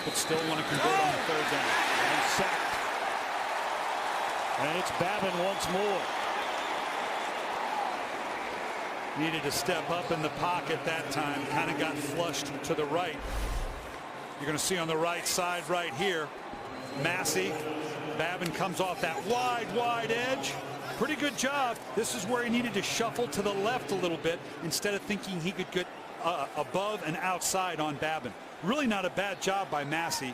but still want to convert on the third down. And sacked. And it's Babin once more. Needed to step up in the pocket that time. Kind of got flushed to the right. You're going to see on the right side right here, Massey. Babin comes off that wide edge. Pretty good job. This is where he needed to shuffle to the left a little bit instead of thinking he could get above and outside on Babin. Really not a bad job by Massey.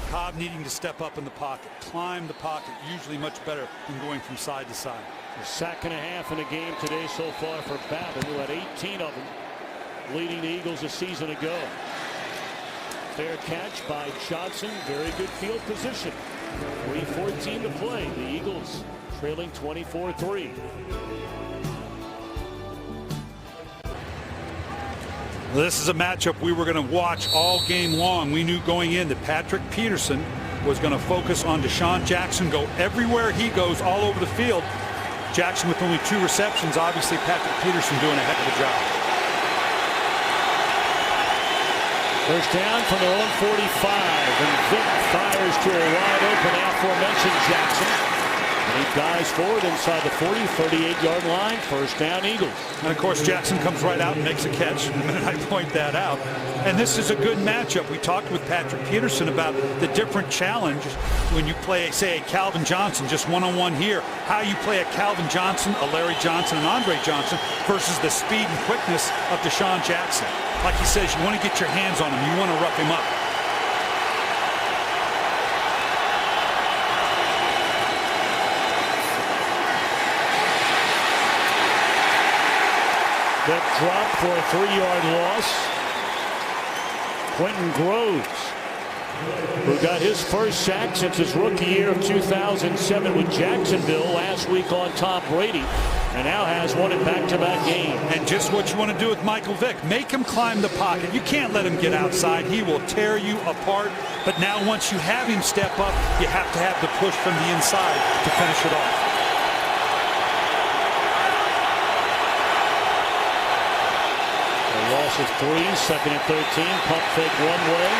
Cobb needing to step up in the pocket, climb the pocket, usually much better than going from side to side. A sack and a half in the game today so far for Babin, who had 18 of them, leading the Eagles a season ago. Fair catch by Johnson. Very good field position. 3:14 to play. The Eagles trailing 24-3. This is a matchup we were going to watch all game long. We knew going in that Patrick Peterson was going to focus on Deshaun Jackson, go everywhere he goes, all over the field. Jackson with only 2 receptions. Obviously, Patrick Peterson doing a heck of a job. First down from their own 45, and Vick fires to a wide open aforementioned Jackson. And he dives forward inside the 40, 38-yard line. First down, Eagles. And of course, Jackson comes right out and makes a catch. And I point that out. And this is a good matchup. We talked with Patrick Peterson about the different challenge when you play, say, a Calvin Johnson, just one-on-one here. How you play a Calvin Johnson, a Larry Johnson, and Andre Johnson versus the speed and quickness of Deshaun Jackson. Like he says, you want to get your hands on him. You want to rough him up. That drop for a 3-yard loss. Quentin Groves, who got his first sack since his rookie year of 2007 with Jacksonville last week on Tom Brady, and now has one in back-to-back games. And just what you want to do with Michael Vick. Make him climb the pocket. You can't let him get outside. He will tear you apart. But now once you have him step up, you have to have the push from the inside to finish it off. Loss of 3, 2nd and 13. Pump fake one way.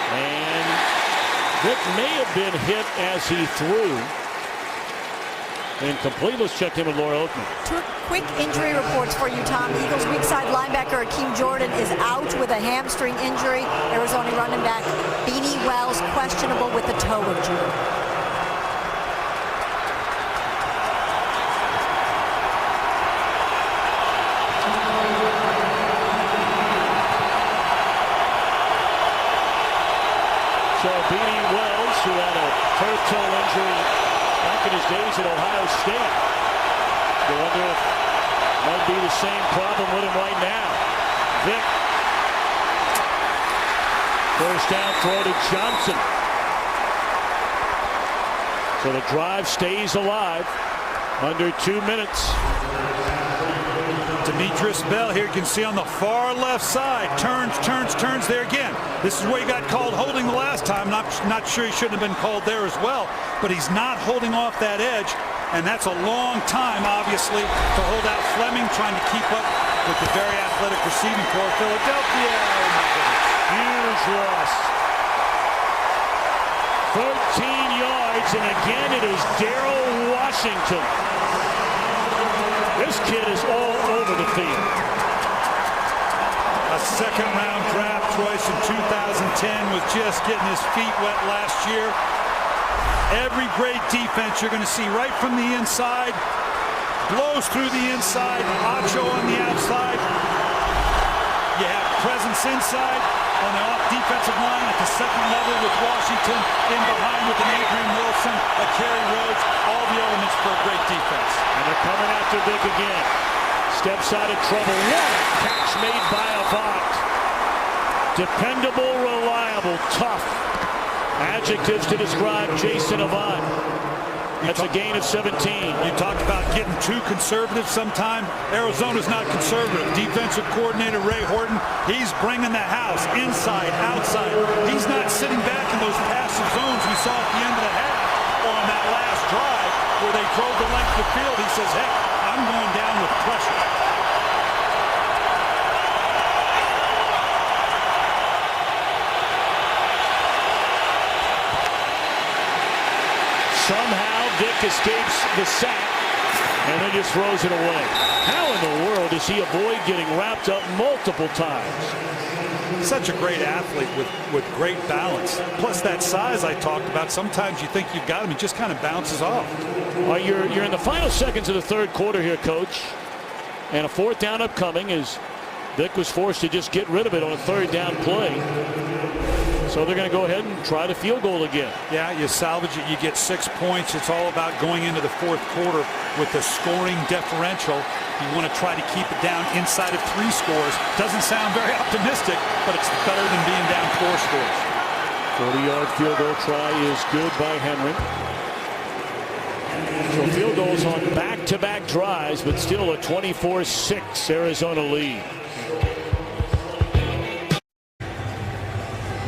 And Vick may have been hit as he threw. Incomplete. Let's check in with Laura Oatman. 2 quick injury reports for you, Tom. Eagles weak side linebacker Akeem Jordan is out with a hamstring injury. Arizona running back Beanie Wells questionable with a toe injury. So Beanie Wells, who had a turf toe injury back in his days at Ohio State. You wonder if it might be the same problem with him right now. Vick. First down throw to Johnson. So the drive stays alive under 2 minutes. Demetrius Bell here, you can see on the far left side. Turns there again. This is where he got called holding the last time. Not sure he shouldn't have been called there as well, but he's not holding off that edge, and that's a long time, obviously, to hold out Fleming, trying to keep up with the very athletic receiving corps of Philadelphia. Oh my goodness. Huge loss. 13 yards, and again it is Darrell Washington. This kid is all over the field. A second-round draft choice in 2010, was just getting his feet wet last year. Every great defense you're going to see right from the inside, blows through the inside, Acho on the outside. You have presence inside on the off-defensive line at the second level with Washington, in behind with an Adrian Wilson, a Kerry Rhodes, all the elements for a great defense. And they're coming after Vick again. Steps out of trouble. What a catch made by Avant. Dependable, reliable, tough. Adjectives to describe Jason Avant. That's a gain of 17. You talked about getting too conservative sometime. Arizona's not conservative. Defensive coordinator Ray Horton, he's bringing the house inside, outside. He's not sitting back in those passive zones we saw at the end of the half or on that last drive where they drove the length of the field. He says, hey, I'm going down with pressure. Vick escapes the sack and then just throws it away. How in the world does he avoid getting wrapped up multiple times? Such a great athlete with great balance. Plus that size I talked about. Sometimes you think you've got him, he just kind of bounces off. Well, you're in the final seconds of the third quarter here, Coach. And a fourth down upcoming as Vick was forced to just get rid of it on a third down play. So they're going to go ahead and try the field goal again. Yeah, you salvage it, you get 6 points. It's all about going into the fourth quarter with the scoring differential. You want to try to keep it down inside of 3 scores. Doesn't sound very optimistic, but it's better than being down 4 scores. 40-yard field goal try is good by Henry. So field goals on back-to-back drives, but still a 24-6 Arizona lead.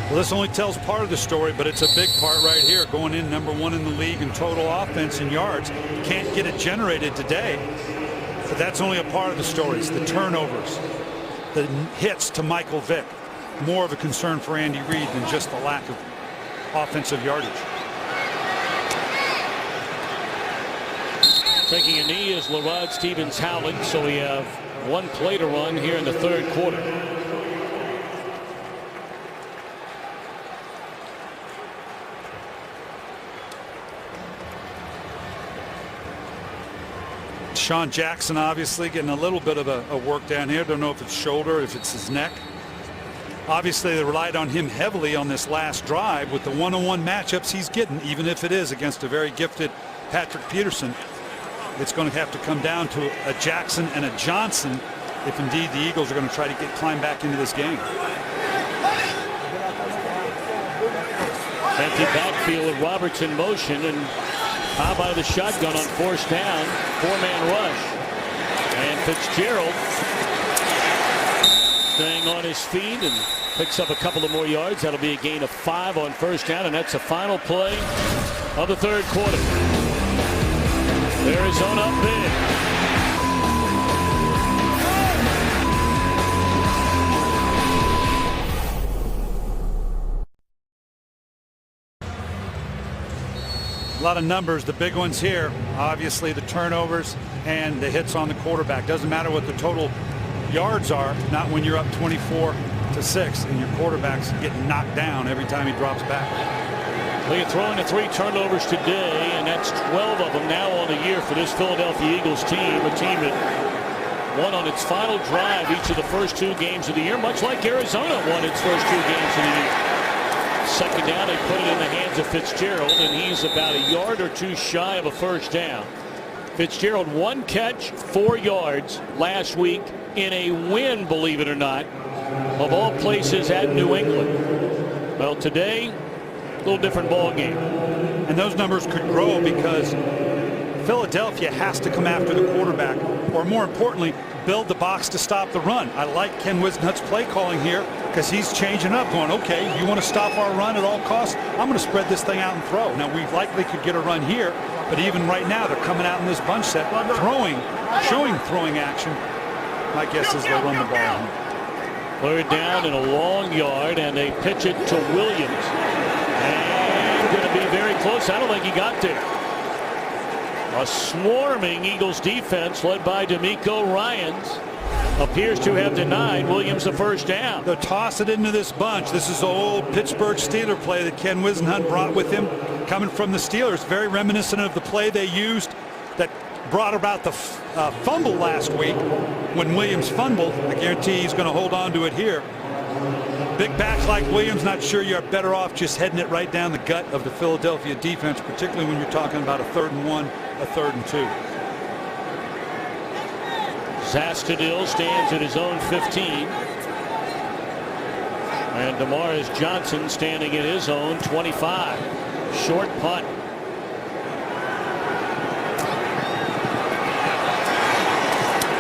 Well, this only tells part of the story, but it's a big part right here. Going in #1 in the league in total offense and yards. Can't get it generated today, but that's only a part of the story. It's the turnovers, the hits to Michael Vick. More of a concern for Andy Reid than just the lack of offensive yardage. Taking a knee is LaRod Stevens-Howland, so we have 1 play to run here in the third quarter. Sean Jackson obviously getting a little bit of a work down here. Don't know if it's shoulder, if it's his neck. Obviously they relied on him heavily on this last drive with the one-on-one matchups he's getting, even if it is against a very gifted Patrick Peterson. It's going to have to come down to a Jackson and a Johnson if indeed the Eagles are going to try to climb back into this game. Empty backfield with Roberts in motion, and how by the shotgun on fourth down, 4-man rush. And Fitzgerald staying on his feet and picks up a couple of more yards. That'll be a gain of 5 on first down, and that's the final play of the third quarter. Arizona up big. A lot of numbers, the big ones here, obviously the turnovers and the hits on the quarterback. Doesn't matter what the total yards are, not when you're up 24-6 and your quarterback's getting knocked down every time he drops back. They're throwing the 3 turnovers today, and that's 12 of them now on the year for this Philadelphia Eagles team, a team that won on its final drive each of the first 2 games of the year, much like Arizona won its first 2 games of the year. Second down, they put it in the hands of Fitzgerald, and he's about a yard or 2 shy of a first down. Fitzgerald 1 catch, 4 yards last week in a win, believe it or not, of all places at New England. Well, today, a little different ball game. And those numbers could grow because Philadelphia has to come after the quarterback, or more importantly, build the box to stop the run. I like Ken Wisnut's play calling here because he's changing up, going, okay, you want to stop our run at all costs? I'm going to spread this thing out and throw. Now, we likely could get a run here, but even right now, they're coming out in this bunch set, showing throwing action. My guess is they'll run the ball. Third down in a long yard, and they pitch it to Williams. And going to be very close. I don't think he got there. A swarming Eagles defense led by D'Amico Ryans appears to have denied Williams the first down. They'll toss it into this bunch. This is the old Pittsburgh Steeler play that Ken Wisnut brought with him coming from the Steelers. Very reminiscent of the play they used that brought about the fumble last week when Williams fumbled. I guarantee he's going to hold on to it here. Big backs like Williams, not sure you're better off just heading it right down the gut of the Philadelphia defense, particularly when you're talking about a 3rd and 1, a 3rd and 2. Zastudil stands at his own 15. And Demaris Johnson standing at his own 25. Short punt.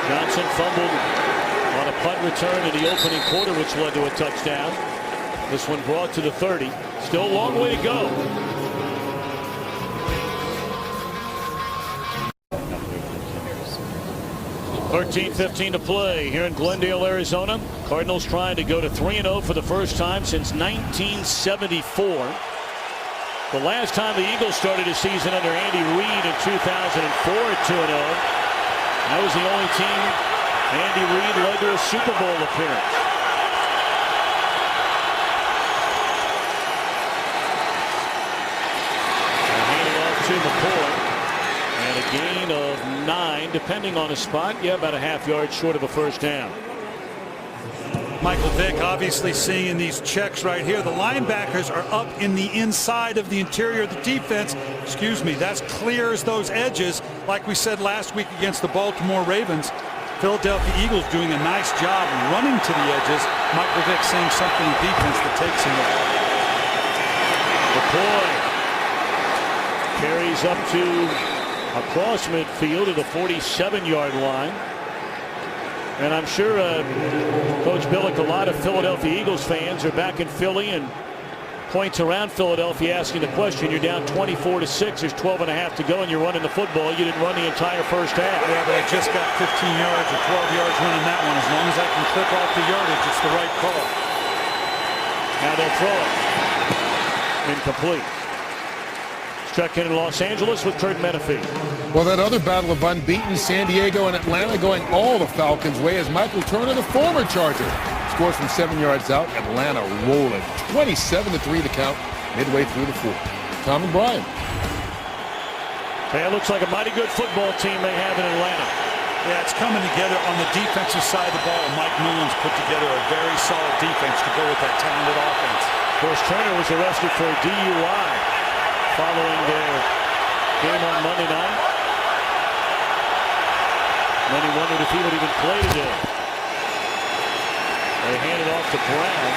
Johnson fumbled on a punt return in the opening quarter, which led to a touchdown. This one brought to the 30. Still a long way to go. .13:15 to play here in Glendale, Arizona. Cardinals trying to go to 3-0 for the first time since 1974. The last time the Eagles started a season under Andy Reid in 2004 at 2-0. That was the only team Andy Reid led to a Super Bowl appearance. Handing off to McCoy. And a gain of 9, depending on the spot. Yeah, about a half yard short of a first down. Michael Vick obviously seeing in these checks right here, the linebackers are up in the inside of the interior of the defense. Excuse me, that's clear as those edges. Like we said last week against the Baltimore Ravens, Philadelphia Eagles doing a nice job running to the edges. Michael Vick seeing something in defense that takes him there. McCoy carries up to across midfield to the 47-yard line. And I'm sure Coach Billick, a lot of Philadelphia Eagles fans are back in Philly and points around Philadelphia asking the question. You're down 24-6. There's 12 and a half to go and you're running the football. You didn't run the entire first half. Yeah, but I just got 15 yards or 12 yards running that one. As long as I can clip off the yardage, it's the right call. Now they'll throw it. Incomplete. Check in Los Angeles with Kurt Menefee. Well, that other battle of unbeaten, San Diego and Atlanta going all the Falcons' way as Michael Turner, the former Charger, scores from 7 yards out. Atlanta rolling 27-3 the count midway through the fourth. Tom and Brian. Hey, it looks like a mighty good football team they have in Atlanta. Yeah, it's coming together on the defensive side of the ball. Mike Mullins put together a very solid defense to go with that talented offense. Of course, Turner was arrested for a DUI following their game on Monday night. And then he wondered if he would even play today. They hand it off to Brown.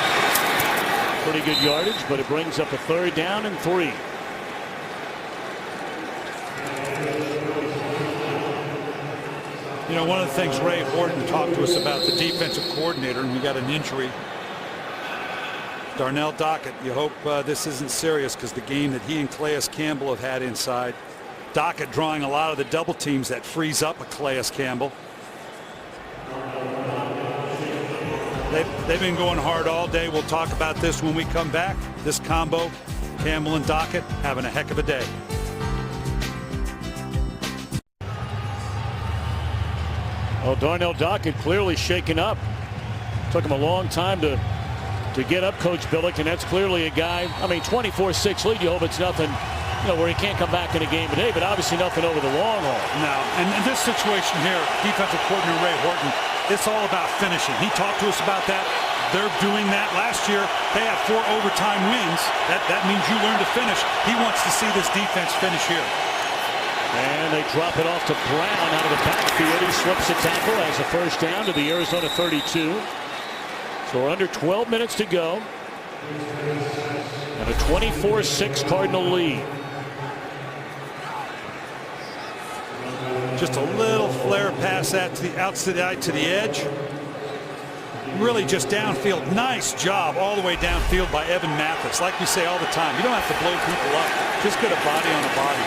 Pretty good yardage, but it brings up a 3rd down and 3. You know, one of the things Ray Horton talked to us about, the defensive coordinator, and we got an injury. Darnell Dockett, you hope this isn't serious because the game that he and Calais Campbell have had inside. Dockett drawing a lot of the double teams that frees up a Calais Campbell. They've been going hard all day. We'll talk about this when we come back. This combo, Campbell and Dockett, having a heck of a day. Well, Darnell Dockett clearly shaken up. Took him a long time to get up, Coach Billick, and that's clearly a guy. I mean, 24-6 lead. You hope it's nothing, where he can't come back in a game today, but obviously nothing over the long haul. No, and in this situation here, defensive coordinator Ray Horton, it's all about finishing. He talked to us about that. They're doing that. Last year, they had 4 overtime wins. That means you learn to finish. He wants to see this defense finish here. And they drop it off to Brown out of the backfield. He slips a tackle as a first down to the Arizona 32. So we're under 12 minutes to go. And a 24-6 Cardinal lead. Just a little flare pass out to the outside to the edge. Really just downfield. Nice job all the way downfield by Evan Mathis. Like we say all the time, you don't have to blow people up. Just get a body on a body.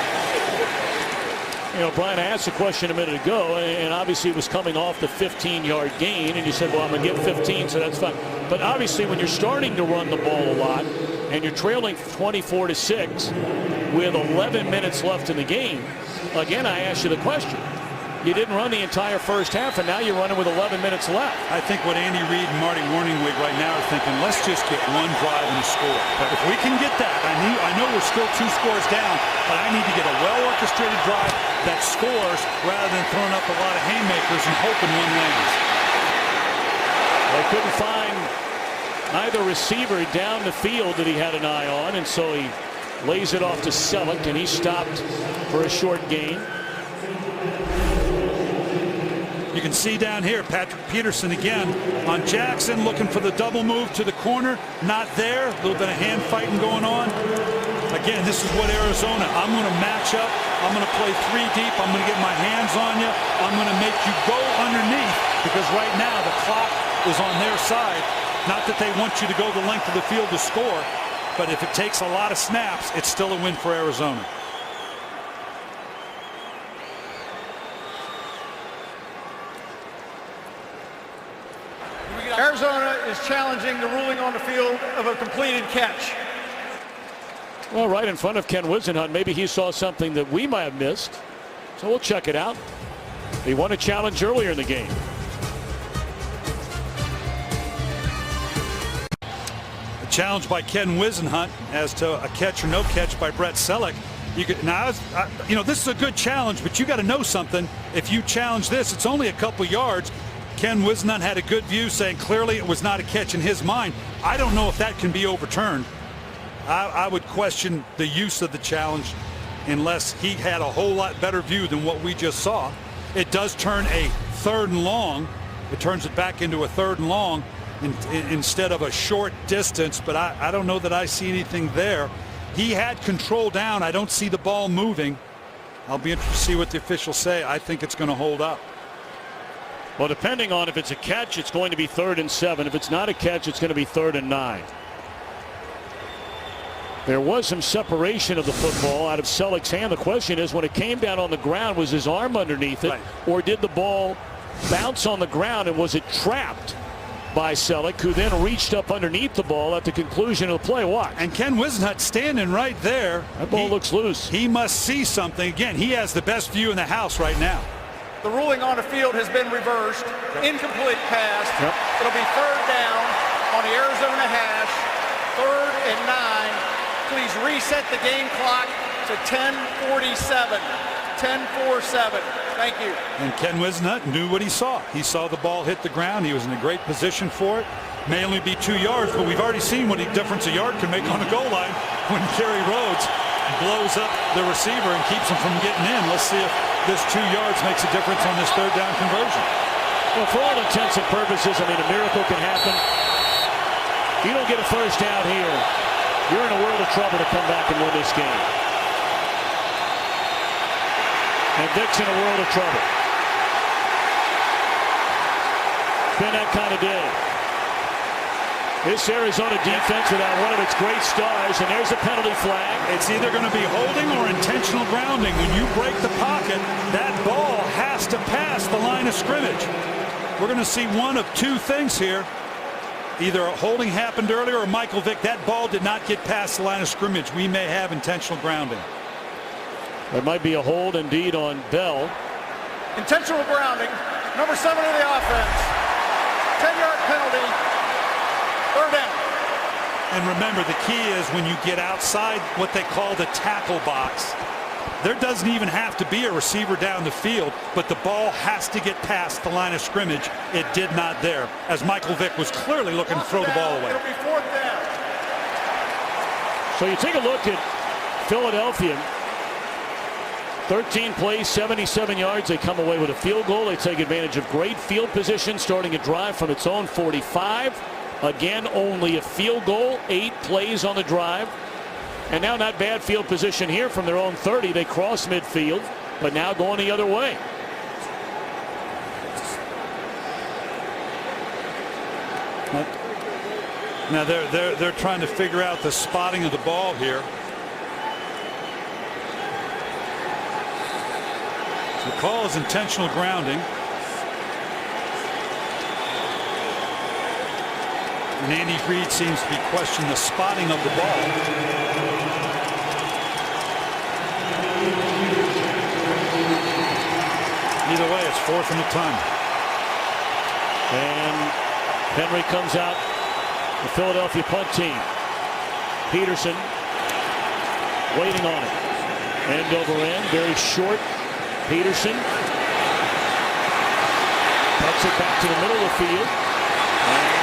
Brian, I asked the question a minute ago, and obviously it was coming off the 15-yard gain, and you said, well, I'm going to get 15, so that's fine. But obviously when you're starting to run the ball a lot, and you're trailing 24-6 with 11 minutes left in the game, again, I asked you the question. You didn't run the entire first half, and now you're running with 11 minutes left. I think what Andy Reid and Marty Warningwig right now are thinking, let's just get one drive and a score. But if we can get that, I know we're still 2 scores down, but I need to get a well-orchestrated drive that scores rather than throwing up a lot of haymakers and hoping one lands. They couldn't find either receiver down the field that he had an eye on, and so he lays it off to Selleck, and he stopped for a short gain. You can see down here Patrick Peterson again on Jackson looking for the double move to the corner. Not there. A little bit of hand fighting going on. Again, this is what Arizona. I'm going to match up. I'm going to play 3 deep. I'm going to get my hands on you. I'm going to make you go underneath because right now the clock is on their side. Not that they want you to go the length of the field to score, but if it takes a lot of snaps, it's still a win for Arizona. Arizona is challenging the ruling on the field of a completed catch. Well, right in front of Ken Wisenhunt. Maybe he saw something that we might have missed. So we'll check it out. He won a challenge earlier in the game. A challenge by Ken Wisenhunt as to a catch or no catch by Brett Selleck. This is a good challenge, but you got to know something. If you challenge this, it's only a couple yards. Ken Wisenhunt had a good view saying clearly it was not a catch in his mind. I don't know if that can be overturned. I would question the use of the challenge unless he had a whole lot better view than what we just saw. It does turn a 3rd and long. It turns it back into a 3rd and long instead of a short distance, but I don't know that I see anything there. He had control down. I don't see the ball moving. I'll be interested to see what the officials say. I think it's going to hold up. Well, depending on if it's a catch, it's going to be 3rd and 7. If it's not a catch, it's going to be 3rd and 9. There was some separation of the football out of Selleck's hand. The question is, when it came down on the ground, was his arm underneath it, or did the ball bounce on the ground and was it trapped by Selleck, who then reached up underneath the ball at the conclusion of the play? Watch. And Ken Wisenhunt standing right there. That ball looks loose. He must see something. Again, he has the best view in the house right now. The ruling on the field has been reversed. Incomplete pass. It'll be 3rd down on the Arizona hash. 3rd and 9. Please reset the game clock to 10:47. 10:47. Thank you. And Ken Wisenhunt knew what he saw. He saw the ball hit the ground. He was in a great position for it. May only be 2 yards, but we've already seen what difference a yard can make on the goal line when Kerry Rhodes blows up the receiver and keeps him from getting in. Let's see if this 2 yards makes a difference on this 3rd down conversion. Well, for all intents and purposes, I mean, a miracle can happen. If you don't get a first down here, you're in a world of trouble to come back and win this game. And Vic's in a world of trouble. It's been that kind of day. This Arizona defense without one of its great stars, and there's a penalty flag. It's either going to be holding or intentional grounding. When you break the pocket, that ball has to pass the line of scrimmage. We're going to see one of 2 things here. Either a holding happened earlier or Michael Vick, that ball did not get past the line of scrimmage. We may have intentional grounding. There might be a hold indeed on Bell. Intentional grounding. Number 7 of the offense. 10-yard penalty. 3rd down. And remember, the key is when you get outside what they call the tackle box, there doesn't even have to be a receiver down the field, but the ball has to get past the line of scrimmage. It did not there, as Michael Vick was clearly looking to throw the ball away. It'll be 4th down. So you take a look at Philadelphia. 13 plays, 77 yards. They come away with a field goal. They take advantage of great field position, starting a drive from its own 45. Again, only a field goal, 8 plays on the drive. And now not bad field position here from their own 30. They cross midfield, but now going the other way. Now they're trying to figure out the spotting of the ball here. The call is intentional grounding. And Andy Reid seems to be questioning the spotting of the ball. Either way, it's 4th and a ton. And Henry comes out, the Philadelphia punt team. Peterson waiting on it. End over end, very short. Peterson cuts it back to the middle of the field. And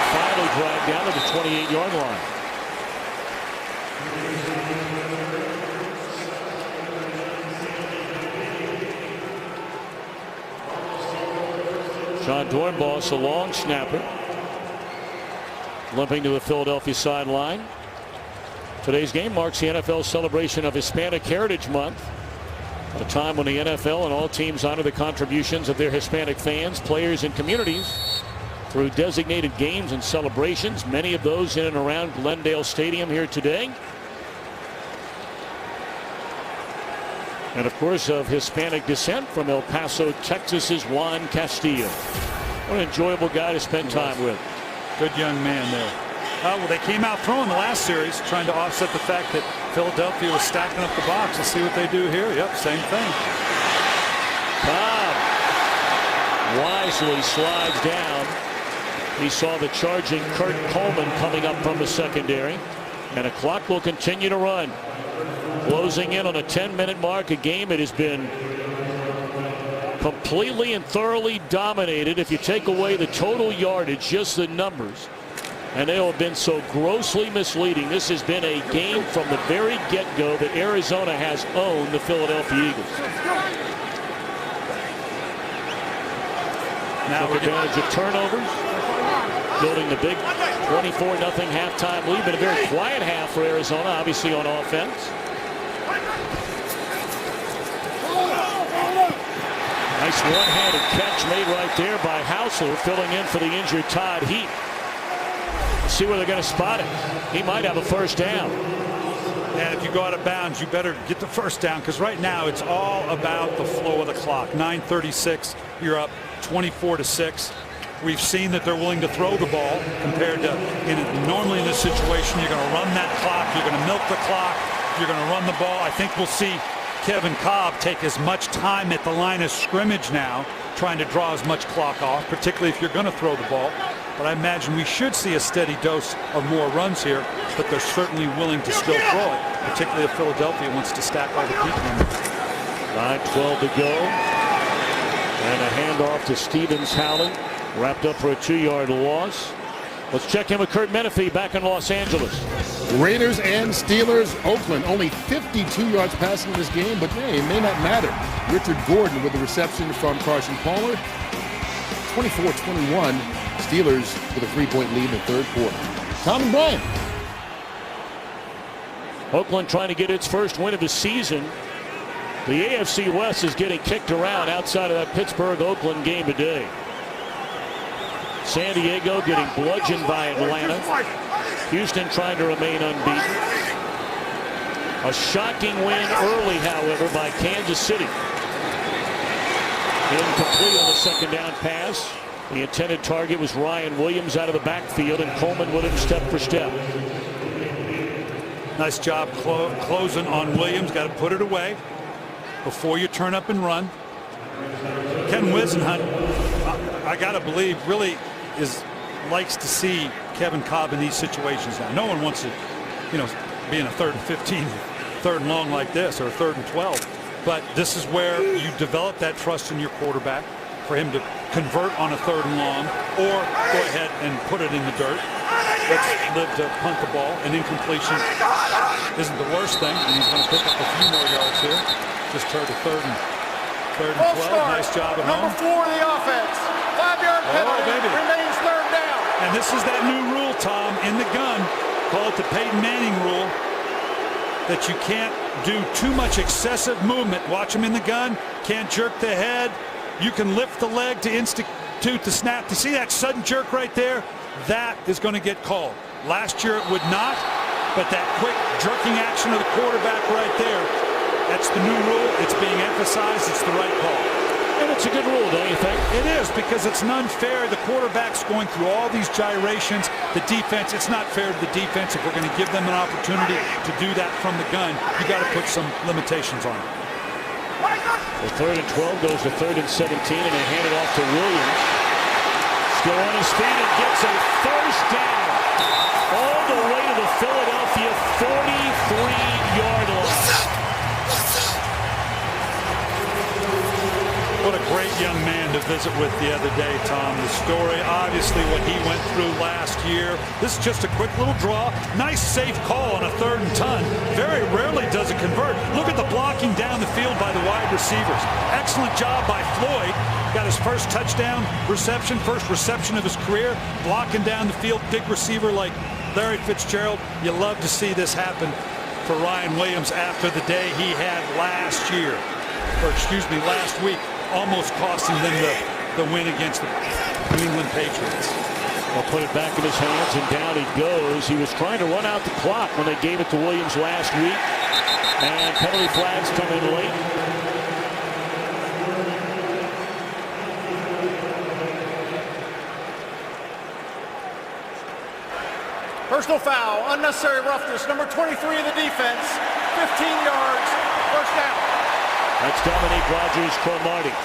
finally dragged down to the 28-yard line. John Dornbos, a long snapper, limping to the Philadelphia sideline. Today's game marks the NFL celebration of Hispanic Heritage Month, a time when the NFL and all teams honor the contributions of their Hispanic fans, players, and communities through designated games and celebrations, many of those in and around Glendale Stadium here today. And of course, of Hispanic descent from El Paso, Texas's Juan Castillo. What an enjoyable guy to spend time with. Good young man there. Well, they came out throwing the last series, trying to offset the fact that Philadelphia was stacking up the box. Let's see what they do here. Yep, same thing. Cobb wisely slides down. He saw the charging Kurt Coleman coming up from the secondary. And the clock will continue to run. Closing in on a 10-minute mark. A game that has been completely and thoroughly dominated. If you take away the total yardage, just the numbers, and they have been so grossly misleading. This has been a game from the very get-go that Arizona has owned the Philadelphia Eagles. Now took advantage of turnovers, building the big 24-0 halftime lead, but a very quiet half for Arizona, obviously on offense. Nice one-handed catch made right there by Hausler, filling in for the injured Todd Heap. Let's see where they're going to spot him. He might have a first down. And if you go out of bounds, you better get the first down, because right now it's all about the flow of the clock. 9:36, you're up 24-6. We've seen that they're willing to throw the ball compared to normally in this situation you're going to run that clock, you're going to milk the clock, you're going to run the ball. I think we'll see Kevin Cobb take as much time at the line of scrimmage now, trying to draw as much clock off, particularly if you're going to throw the ball. But I imagine we should see a steady dose of more runs here, but they're certainly willing to still throw it, particularly if Philadelphia wants to stack all the people in there. 9:12 to go. And a handoff to Stevens Howland. Wrapped up for a 2-yard loss. Let's check in with Kurt Menefee back in Los Angeles. Raiders and Steelers. Oakland only 52 yards passing in this game, but hey, it may not matter. Richard Gordon with the reception from Carson Palmer. 24-21. Steelers with a 3-point lead in the third quarter. Tom and Brian. Oakland trying to get its first win of the season. The AFC West is getting kicked around outside of that Pittsburgh-Oakland game today. San Diego getting bludgeoned by Atlanta. Houston trying to remain unbeaten. A shocking win early, however, by Kansas City. Incomplete on the second down pass. The intended target was Ryan Williams out of the backfield, and Coleman with him step for step. Nice job closing on Williams. Got to put it away before you turn up and run. Ken Wisenhunt, I got to believe, really likes to see Kevin Cobb in these situations now. No one wants to, be in a 3rd and 15, 3rd and long like this, or a 3rd and 12. But this is where you develop that trust in your quarterback for him to convert on a 3rd and long, or go ahead and put it in the dirt. Let's live to punt the ball. An incompletion isn't the worst thing, and he's going to pick up a few more yards here. Just turned to 3rd and 12. Nice job at home. Number 4 in the offense. 5-yard penalty. Remains 3rd down. And this is that new rule, Tom, in the gun. Call it the Peyton Manning rule, that you can't do too much excessive movement. Watch him in the gun. Can't jerk the head. You can lift the leg to institute the snap. To see that sudden jerk right there, that is going to get called. Last year it would not, but that quick jerking action of the quarterback right there, that's the new rule. It's being emphasized. It's the right call. And it's a good rule, don't you think? It is, because it's unfair. The quarterback's going through all these gyrations. The defense, it's not fair to the defense. If we're going to give them an opportunity to do that from the gun, you got to put some limitations on it. The 3rd and 12 goes to 3rd and 17, and they hand it off to Williams. Still on his feet and gets a first down. All the way to the Philadelphia 43-yard line. What a great young man to visit with the other day, Tom. The story, obviously, what he went through last year. This is just a quick little draw. Nice, safe call on a 3rd and ton. Very rarely does it convert. Look at the blocking down the field by the wide receivers. Excellent job by Floyd. Got his first touchdown reception, first reception of his career. Blocking down the field. Big receiver like Larry Fitzgerald. You love to see this happen for Ryan Williams after the day he had last year. Or excuse me, last week. Almost costing them the win against the New England Patriots. They'll put it back in his hands, and down he goes. He was trying to run out the clock when they gave it to Williams last week. And penalty flags come in late. Personal foul, unnecessary roughness, number 23 of the defense, 15 yards, first down. That's Dominique Rodgers-Cromartie.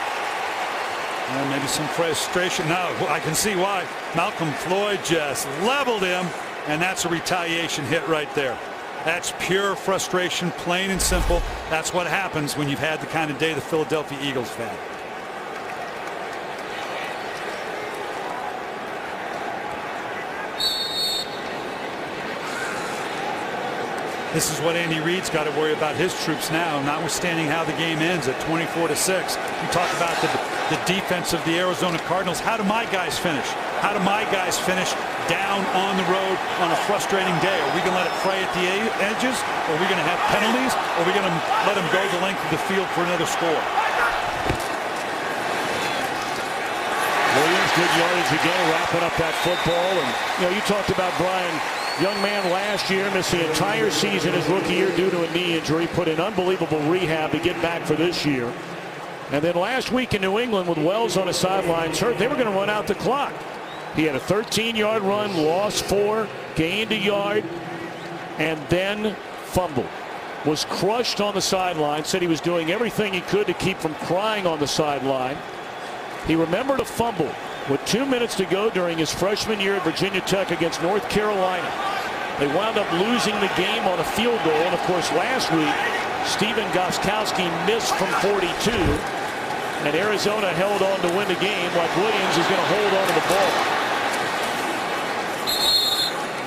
And maybe some frustration. Now I can see why. Malcolm Floyd just leveled him, and that's a retaliation hit right there. That's pure frustration, plain and simple. That's what happens when you've had the kind of day the Philadelphia Eagles have had. This is what Andy Reid's got to worry about his troops now, notwithstanding how the game ends at 24-6. You talk about the defense of the Arizona Cardinals. How do my guys finish? How do my guys finish down on the road on a frustrating day? Are we going to let it fray at the edges? Are we going to have penalties? Or are we going to let them go the length of the field for another score? Williams, good yardage again, wrapping up that football. And you talked about Brian. Young man last year missed the entire season his rookie year due to a knee injury, put in unbelievable rehab to get back for this year. And then last week in New England with Wells on the sidelines hurt, they were going to run out the clock. He had a 13-yard run, lost 4, gained a yard, and then fumbled. Was crushed on the sideline, said he was doing everything he could to keep from crying on the sideline. He remembered a fumble with 2 minutes to go during his freshman year at Virginia Tech against North Carolina. They wound up losing the game on a field goal. And of course, last week, Stephen Gostkowski missed from 42. And Arizona held on to win the game, like Williams is going to hold on to the ball.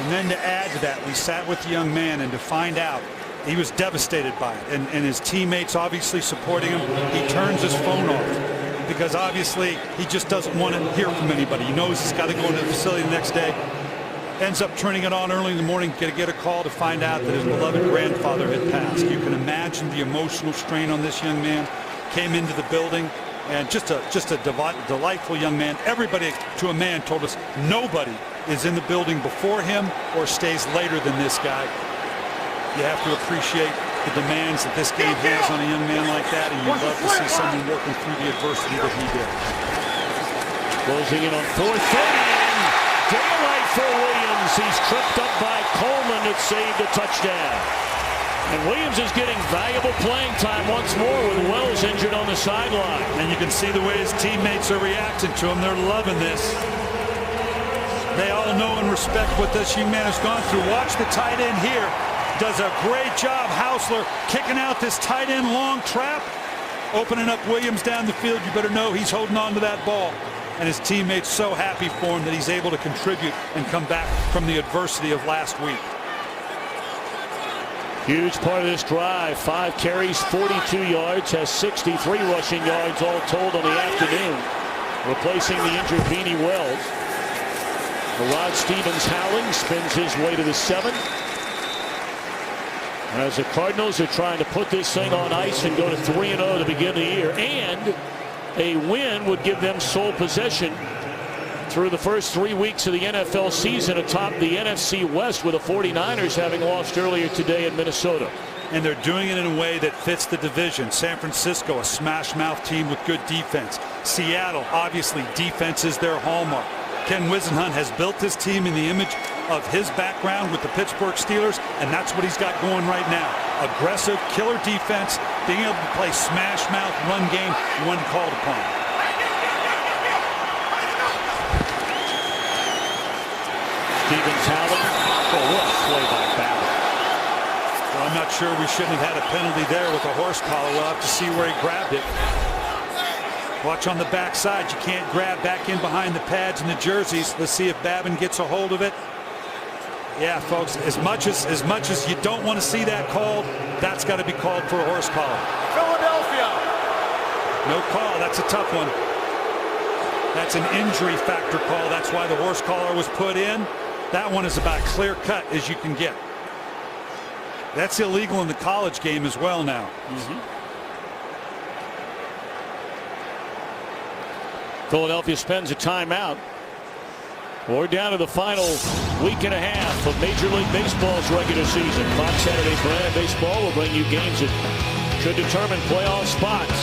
And then to add to that, we sat with the young man, and to find out he was devastated by it. And his teammates obviously supporting him. He turns his phone off, because obviously he just doesn't want to hear from anybody. He knows he's got to go into the facility the next day. Ends up turning it on early in the morning, get a call to find out that his beloved grandfather had passed. You can imagine the emotional strain on this young man. Came into the building, and just a delightful young man. Everybody, to a man, told us nobody is in the building before him or stays later than this guy. You have to appreciate the demands that this game has on a young man like that, and you'd love to see someone working through the adversity that he did. Closing in on 4th down. Daylight for Williams. He's tripped up by Coleman that saved a touchdown. And Williams is getting valuable playing time once more with Wells injured on the sideline. And you can see the way his teammates are reacting to him. They're loving this. They all know and respect what this young man has gone through. Watch the tight end here. Does a great job, Hausler, kicking out this tight end long trap, opening up Williams down the field. You better know he's holding on to that ball. And his teammates so happy for him that he's able to contribute and come back from the adversity of last week. Huge part of this drive. 5 carries, 42 yards, has 63 rushing yards all told on the afternoon. Replacing the injured Beanie Wells. Rod Stevens howling, spins his way to the 7. As the Cardinals are trying to put this thing on ice and go to 3-0 to begin the year. And a win would give them sole possession through the first 3 weeks of the NFL season atop the NFC West, with the 49ers having lost earlier today in Minnesota. And they're doing it in a way that fits the division. San Francisco, a smash-mouth team with good defense. Seattle, obviously, defense is their hallmark. Ken Whisenhunt has built this team in the image of his background with the Pittsburgh Steelers, and that's what he's got going right now. Aggressive, killer defense, being able to play smash-mouth run game when called upon. Stevens howling. Oh, what a play by Ballard. Well, I'm not sure we shouldn't have had a penalty there with a horse collar. We'll have to see where he grabbed it. Watch on the backside. You can't grab back in behind the pads and the jerseys. Let's see if Babin gets a hold of it. Yeah, folks, as much as you don't want to see that called, that's got to be called for a horse collar. Philadelphia. No call. That's a tough one. That's an injury factor call. That's why the horse collar was put in. That one is about clear cut as you can get. That's illegal in the college game as well now. Philadelphia spends a timeout. We're down to the final week and a half of Major League Baseball's regular season. Fox Saturday Brand Baseball will bring you games that could determine playoff spots.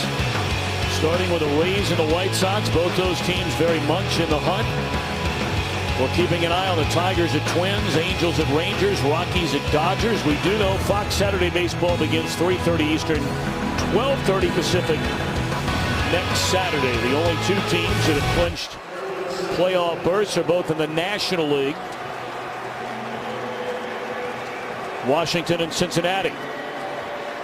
Starting with the Rays and the White Sox, both those teams very much in the hunt. We're keeping an eye on the Tigers at Twins, Angels at Rangers, Rockies at Dodgers. We do know Fox Saturday Baseball begins 3:30 Eastern, 12:30 Pacific next Saturday. The only two teams that have clinched playoff berths are both in the National League, Washington and Cincinnati.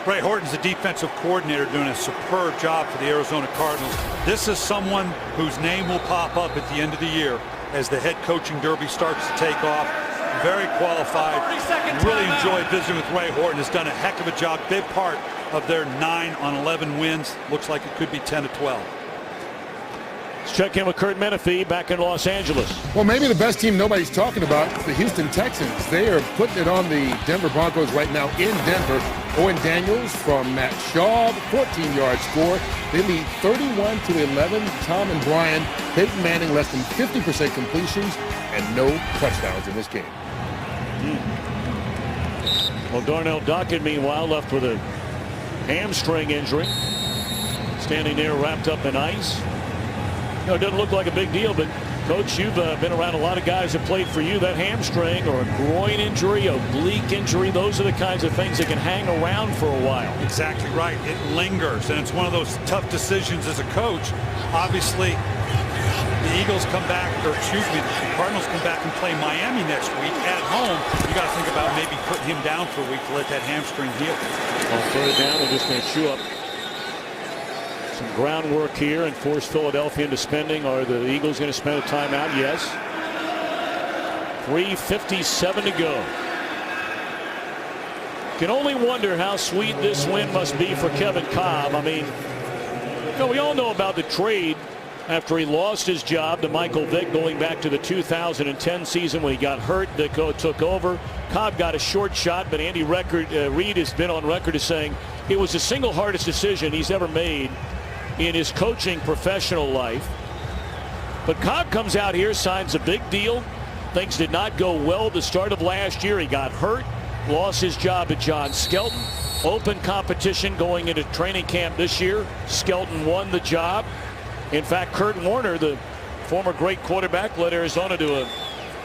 Ray Horton's the defensive coordinator, doing a superb job for the Arizona Cardinals. This is someone whose name will pop up at the end of the year as the head coaching derby starts to take off. Very qualified. Really enjoyed visiting with Ray Horton. Has done a heck of a job. Big part of their 9 on 11 wins. Looks like it could be 10 to 12. Let's check in with Kurt Menefee back in Los Angeles. Well, maybe the best team nobody's talking about is the Houston Texans. They are putting it on the Denver Broncos right now in Denver. Owen Daniels from Matt Schaub, 14-yard score. They lead 31-11. Tom and Brian, Peyton Manning less than 50% completions and no touchdowns in this game. Well, Darnell Dockett, meanwhile, left with a hamstring injury. Standing there wrapped up in ice. You know, it doesn't look like a big deal, but Coach, you've been around a lot of guys that played for you. That hamstring or a groin injury, oblique injury, those are the kinds of things that can hang around for a while. Exactly right. It lingers, and it's one of those tough decisions as a coach. Obviously, the Eagles come back, or excuse me, the Cardinals come back and play Miami next week at home. You got to think about maybe putting him down for a week to let that hamstring heal. On third down, they're just going to chew up some groundwork here and force Philadelphia into spending. Are the Eagles going to spend a timeout? Yes. 3:57 to go. Can only wonder how sweet this win must be for Kevin Kolb. I mean, you know, we all know about the trade after he lost his job to Michael Vick going back to the 2010 season when he got hurt. Vick took over. Kolb got a short shot, but Andy Reid has been on record as saying it was the single hardest decision he's ever made in his coaching professional life. But Kolb comes out here, signs a big deal. Things did not go well at the start of last year. He got hurt, lost his job to John Skelton. Open competition going into training camp this year. Skelton won the job. In fact, Kurt Warner, the former great quarterback, led Arizona to a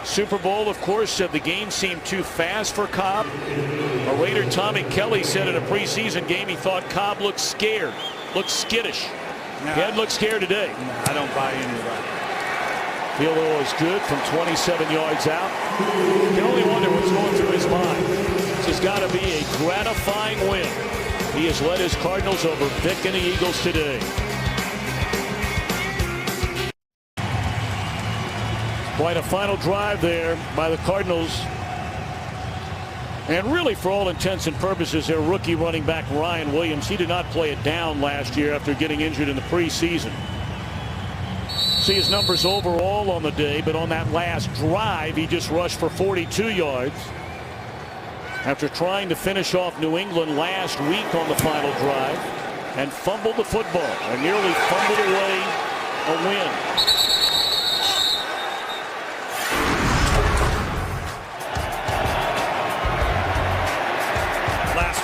Super Bowl. Of course, said the game seemed too fast for Kolb. A Raider, Tommy Kelly, said in a preseason game he thought Kolb looked scared, looked skittish. He hadn't looked scared today. I don't buy any of that. Field goal is good from 27 yards out. You can only wonder what's going through his mind. This has got to be a gratifying win. He has led his Cardinals over Vick and the Eagles today. Quite a final drive there by the Cardinals. And really, for all intents and purposes, their rookie running back Ryan Williams, he did not play it down last year after getting injured in the preseason. See his numbers overall on the day, but on that last drive, he just rushed for 42 yards. After trying to finish off New England last week on the final drive and fumbled the football and nearly fumbled away a win.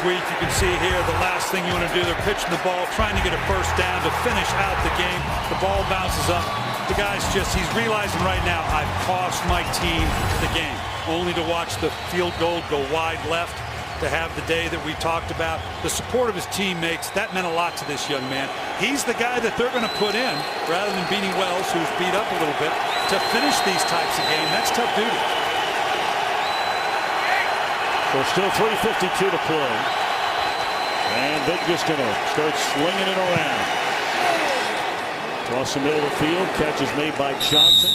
Week, you can see here the last thing you want to do, they're pitching the ball, trying to get a first down to finish out the game. The ball bounces up. The guy's he's realizing right now, I've cost my team the game. Only to watch the field goal go wide left, to have the day that we talked about. The support of his teammates, that meant a lot to this young man. He's the guy that they're going to put in, rather than Beanie Wells, who's beat up a little bit, to finish these types of games. That's tough duty. There's still 3:52 to play. And Vick just going to start slinging it around. Across the middle of the field. Catch is made by Johnson.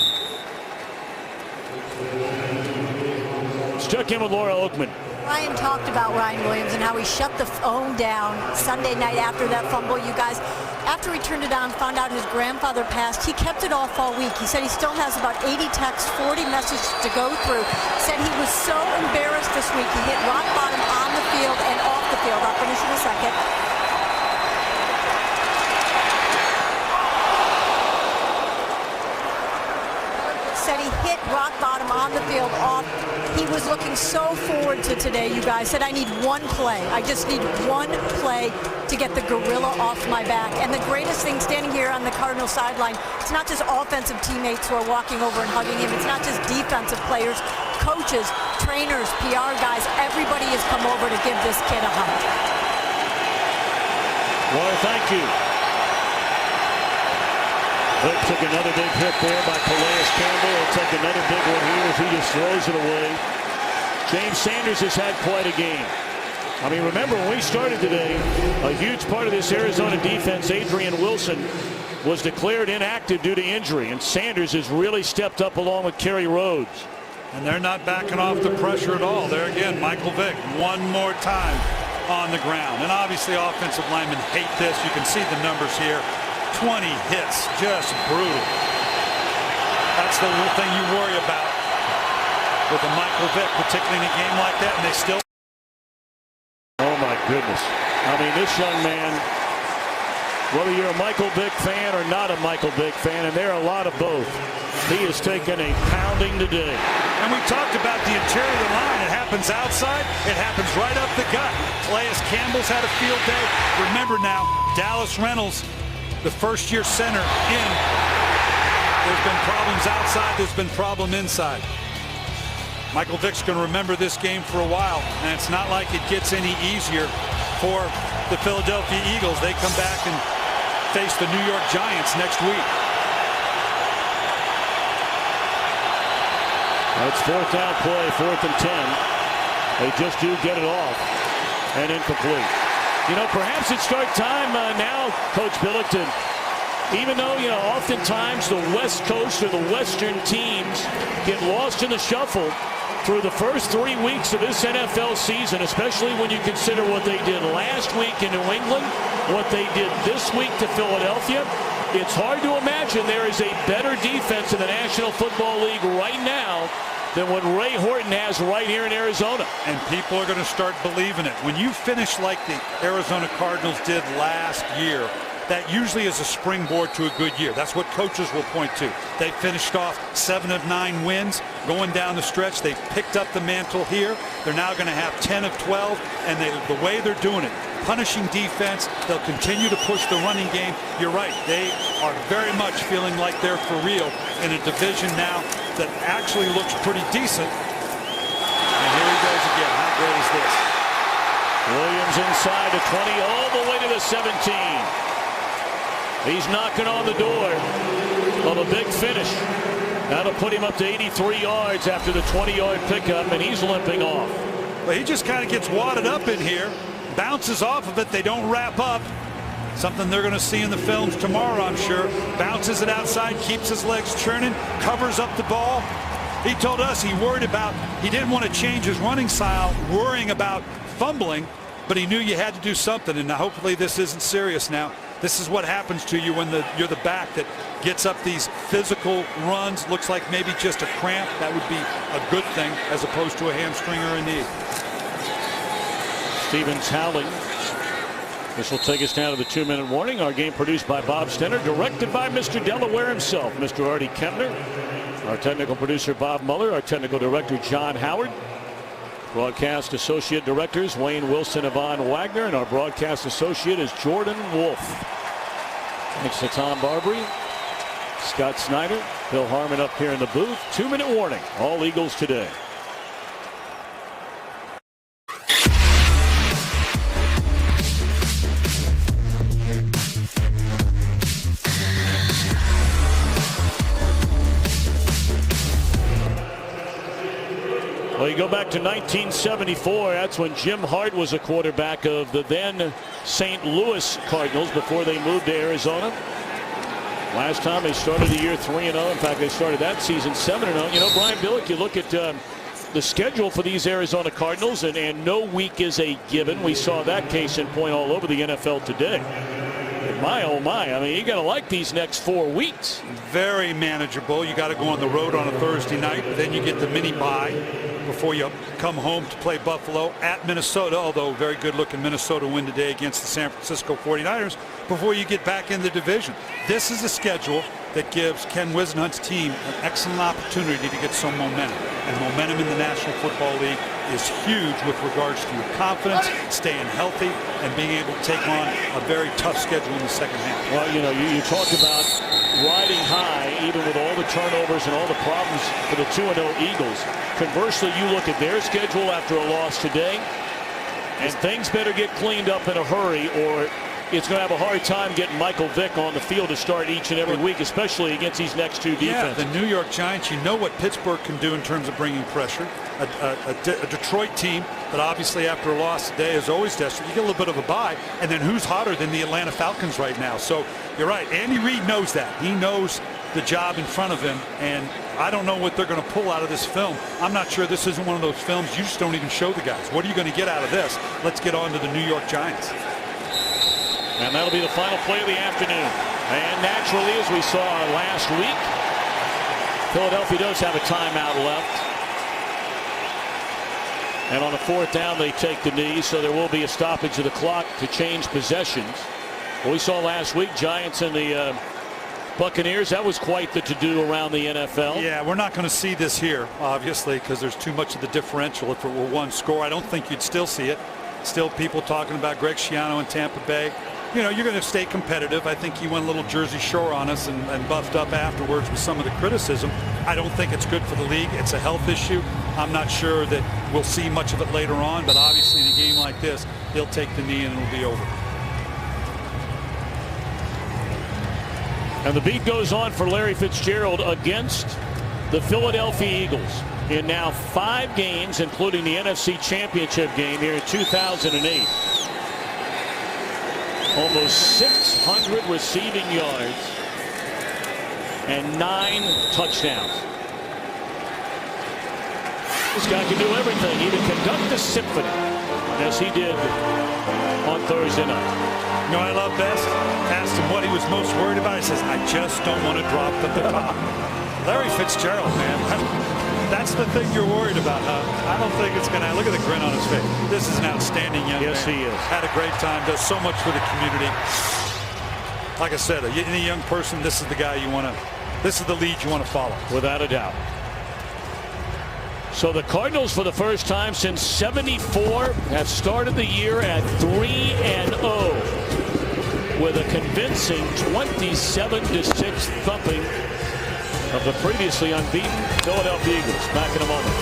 Let's check in with Laura Oakman. Ryan talked about Ryan Williams and how he shut the phone down Sunday night after that fumble. You guys, after he turned it on, found out his grandfather passed. He kept it off all week. He said he still has about 80 texts, 40 messages to go through. Said he was so embarrassed this week. He hit rock bottom on the field and off the field. I'll finish in a second. said he hit rock bottom on the field off. He was looking so forward to today, you guys. Said, I need one play. I just need one play to get the gorilla off my back. And the greatest thing standing here on the Cardinals sideline, it's not just offensive teammates who are walking over and hugging him. It's not just defensive players, coaches, trainers, PR guys. Everybody has come over to give this kid a hug. Well, thank you. Vic took another big hit there by Calais Campbell. He'll take another big one here as he just throws it away. James Sanders has had quite a game. I mean, remember when we started today, a huge part of this Arizona defense, Adrian Wilson, was declared inactive due to injury, and Sanders has really stepped up along with Kerry Rhodes. And they're not backing off the pressure at all. There again, Michael Vick one more time on the ground. And obviously offensive linemen hate this. You can see the numbers here. 20 hits, just brutal. That's the little thing you worry about with a Michael Vick, particularly in a game like that, and they still. Oh my goodness. I mean, this young man, whether you're a Michael Vick fan or not a Michael Vick fan, and there are a lot of both, he has taken a pounding today. And we talked about the interior of the line. It happens outside. It happens right up the gut. Calais Campbell's had a field day. Remember now, Dallas Reynolds, the first-year center in. There's been problems outside. There's been problem inside. Michael Vick's going to remember this game for a while, and it's not like it gets any easier for the Philadelphia Eagles. They come back and face the New York Giants next week. That's fourth down play, 4th and 10. They just do get it off and incomplete. You know, perhaps it's start time now, Coach Billington. Even though, you know, oftentimes the West Coast or the Western teams get lost in the shuffle through the first 3 weeks of this NFL season, especially when you consider what they did last week in New England, what they did this week to Philadelphia. It's hard to imagine there is a better defense in the National Football League right now than what Ray Horton has right here in Arizona. And people are going to start believing it. When you finish like the Arizona Cardinals did last year, that usually is a springboard to a good year. That's what coaches will point to. They finished off 7 of 9 wins going down the stretch. They picked up the mantle here. They're now going to have 10 of 12, and the way they're doing it, punishing defense, they'll continue to push the running game. You're right. They are very much feeling like they're for real in a division now that actually looks pretty decent. And here he goes again. How great is this? Williams inside the 20, all the way to the 17. He's knocking on the door of a big finish. That'll put him up to 83 yards after the 20-yard pickup, and he's limping off. Well, he just kind of gets wadded up in here, bounces off of it. They don't wrap up. Something they're going to see in the films tomorrow, I'm sure. Bounces it outside, keeps his legs churning, covers up the ball. He told us he didn't want to change his running style, worrying about fumbling, but he knew you had to do something, and hopefully this isn't serious now. This is what happens to you when you're the back that gets up these physical runs. Looks like maybe just a cramp. That would be a good thing as opposed to a hamstring or a knee. Stevens howling. This will take us down to the 2-minute warning. Our game produced by Bob Stenner, directed by Mr. Delaware himself, Mr. Artie Kempner. Our technical producer, Bob Muller. Our technical director, John Howard. Broadcast associate directors, Wayne Wilson, Yvonne Wagner, and our broadcast associate is Jordan Wolf. Thanks to Tom Barbary, Scott Snyder, Bill Harmon up here in the booth. 2-minute warning. All Eagles today. Well, you go back to 1974. That's when Jim Hart was a quarterback of the then St. Louis Cardinals before they moved to Arizona. Last time they started the year 3-0. In fact, they started that season 7-0. You know, Brian Billick, you look at the schedule for these Arizona Cardinals, and no week is a given. We saw that case in point all over the NFL today. My, oh my, I mean, you got to like these next 4 weeks. Very manageable. You got to go on the road on a Thursday night, but then you get the mini bye before you come home to play Buffalo at Minnesota, although very good looking Minnesota win today against the San Francisco 49ers before you get back in the division. This is a schedule that gives Ken Whisenhunt's team an excellent opportunity to get some momentum. And momentum in the National Football League is huge with regards to your confidence, staying healthy, and being able to take on a very tough schedule in the second half. Well, you know, you talk about riding high, even with all the turnovers and all the problems for the 2-0 Eagles. Conversely, you look at their schedule after a loss today, and things better get cleaned up in a hurry, or it's going to have a hard time getting Michael Vick on the field to start each and every week, especially against these next two defenses. Yeah, the New York Giants, you know what Pittsburgh can do in terms of bringing pressure. A Detroit team that obviously after a loss today is always desperate. You get a little bit of a bye, and then who's hotter than the Atlanta Falcons right now? So you're right. Andy Reid knows that. He knows the job in front of him, and I don't know what they're going to pull out of this film. I'm not sure this isn't one of those films you just don't even show the guys. What are you going to get out of this? Let's get on to the New York Giants. And that'll be the final play of the afternoon. And naturally, as we saw last week, Philadelphia does have a timeout left. And on a 4th down, they take the knee, so there will be a stoppage of the clock to change possessions. What we saw last week, Giants and the Buccaneers, that was quite the to-do around the NFL. Yeah, we're not going to see this here, obviously, because there's too much of the differential. If it were one score, I don't think you'd still see it. Still people talking about Greg Schiano in Tampa Bay. You know, you're going to stay competitive. I think he went a little Jersey Shore on us and buffed up afterwards with some of the criticism. I don't think it's good for the league. It's a health issue. I'm not sure that we'll see much of it later on, but obviously in a game like this, he'll take the knee and it'll be over. And the beat goes on for Larry Fitzgerald against the Philadelphia Eagles in now 5 games, including the NFC Championship game here in 2008. Almost 600 receiving yards and 9 touchdowns. This guy can do everything. He can conduct a symphony, as he did on Thursday night. You know what I love best? Asked him what he was most worried about. He says, I just don't want to drop the baton. Larry Fitzgerald, man. That's the thing you're worried about, huh? I don't think it's going to. Look at the grin on his face. This is an outstanding young man. Yes, he is. Had a great time. Does so much for the community. Like I said, any young person, this is the guy you want to. This is the lead you want to follow. Without a doubt. So the Cardinals, for the first time since '74, have started the year at 3-0 with a convincing 27-6 thumping of the previously unbeaten Philadelphia Eagles. Back in a moment.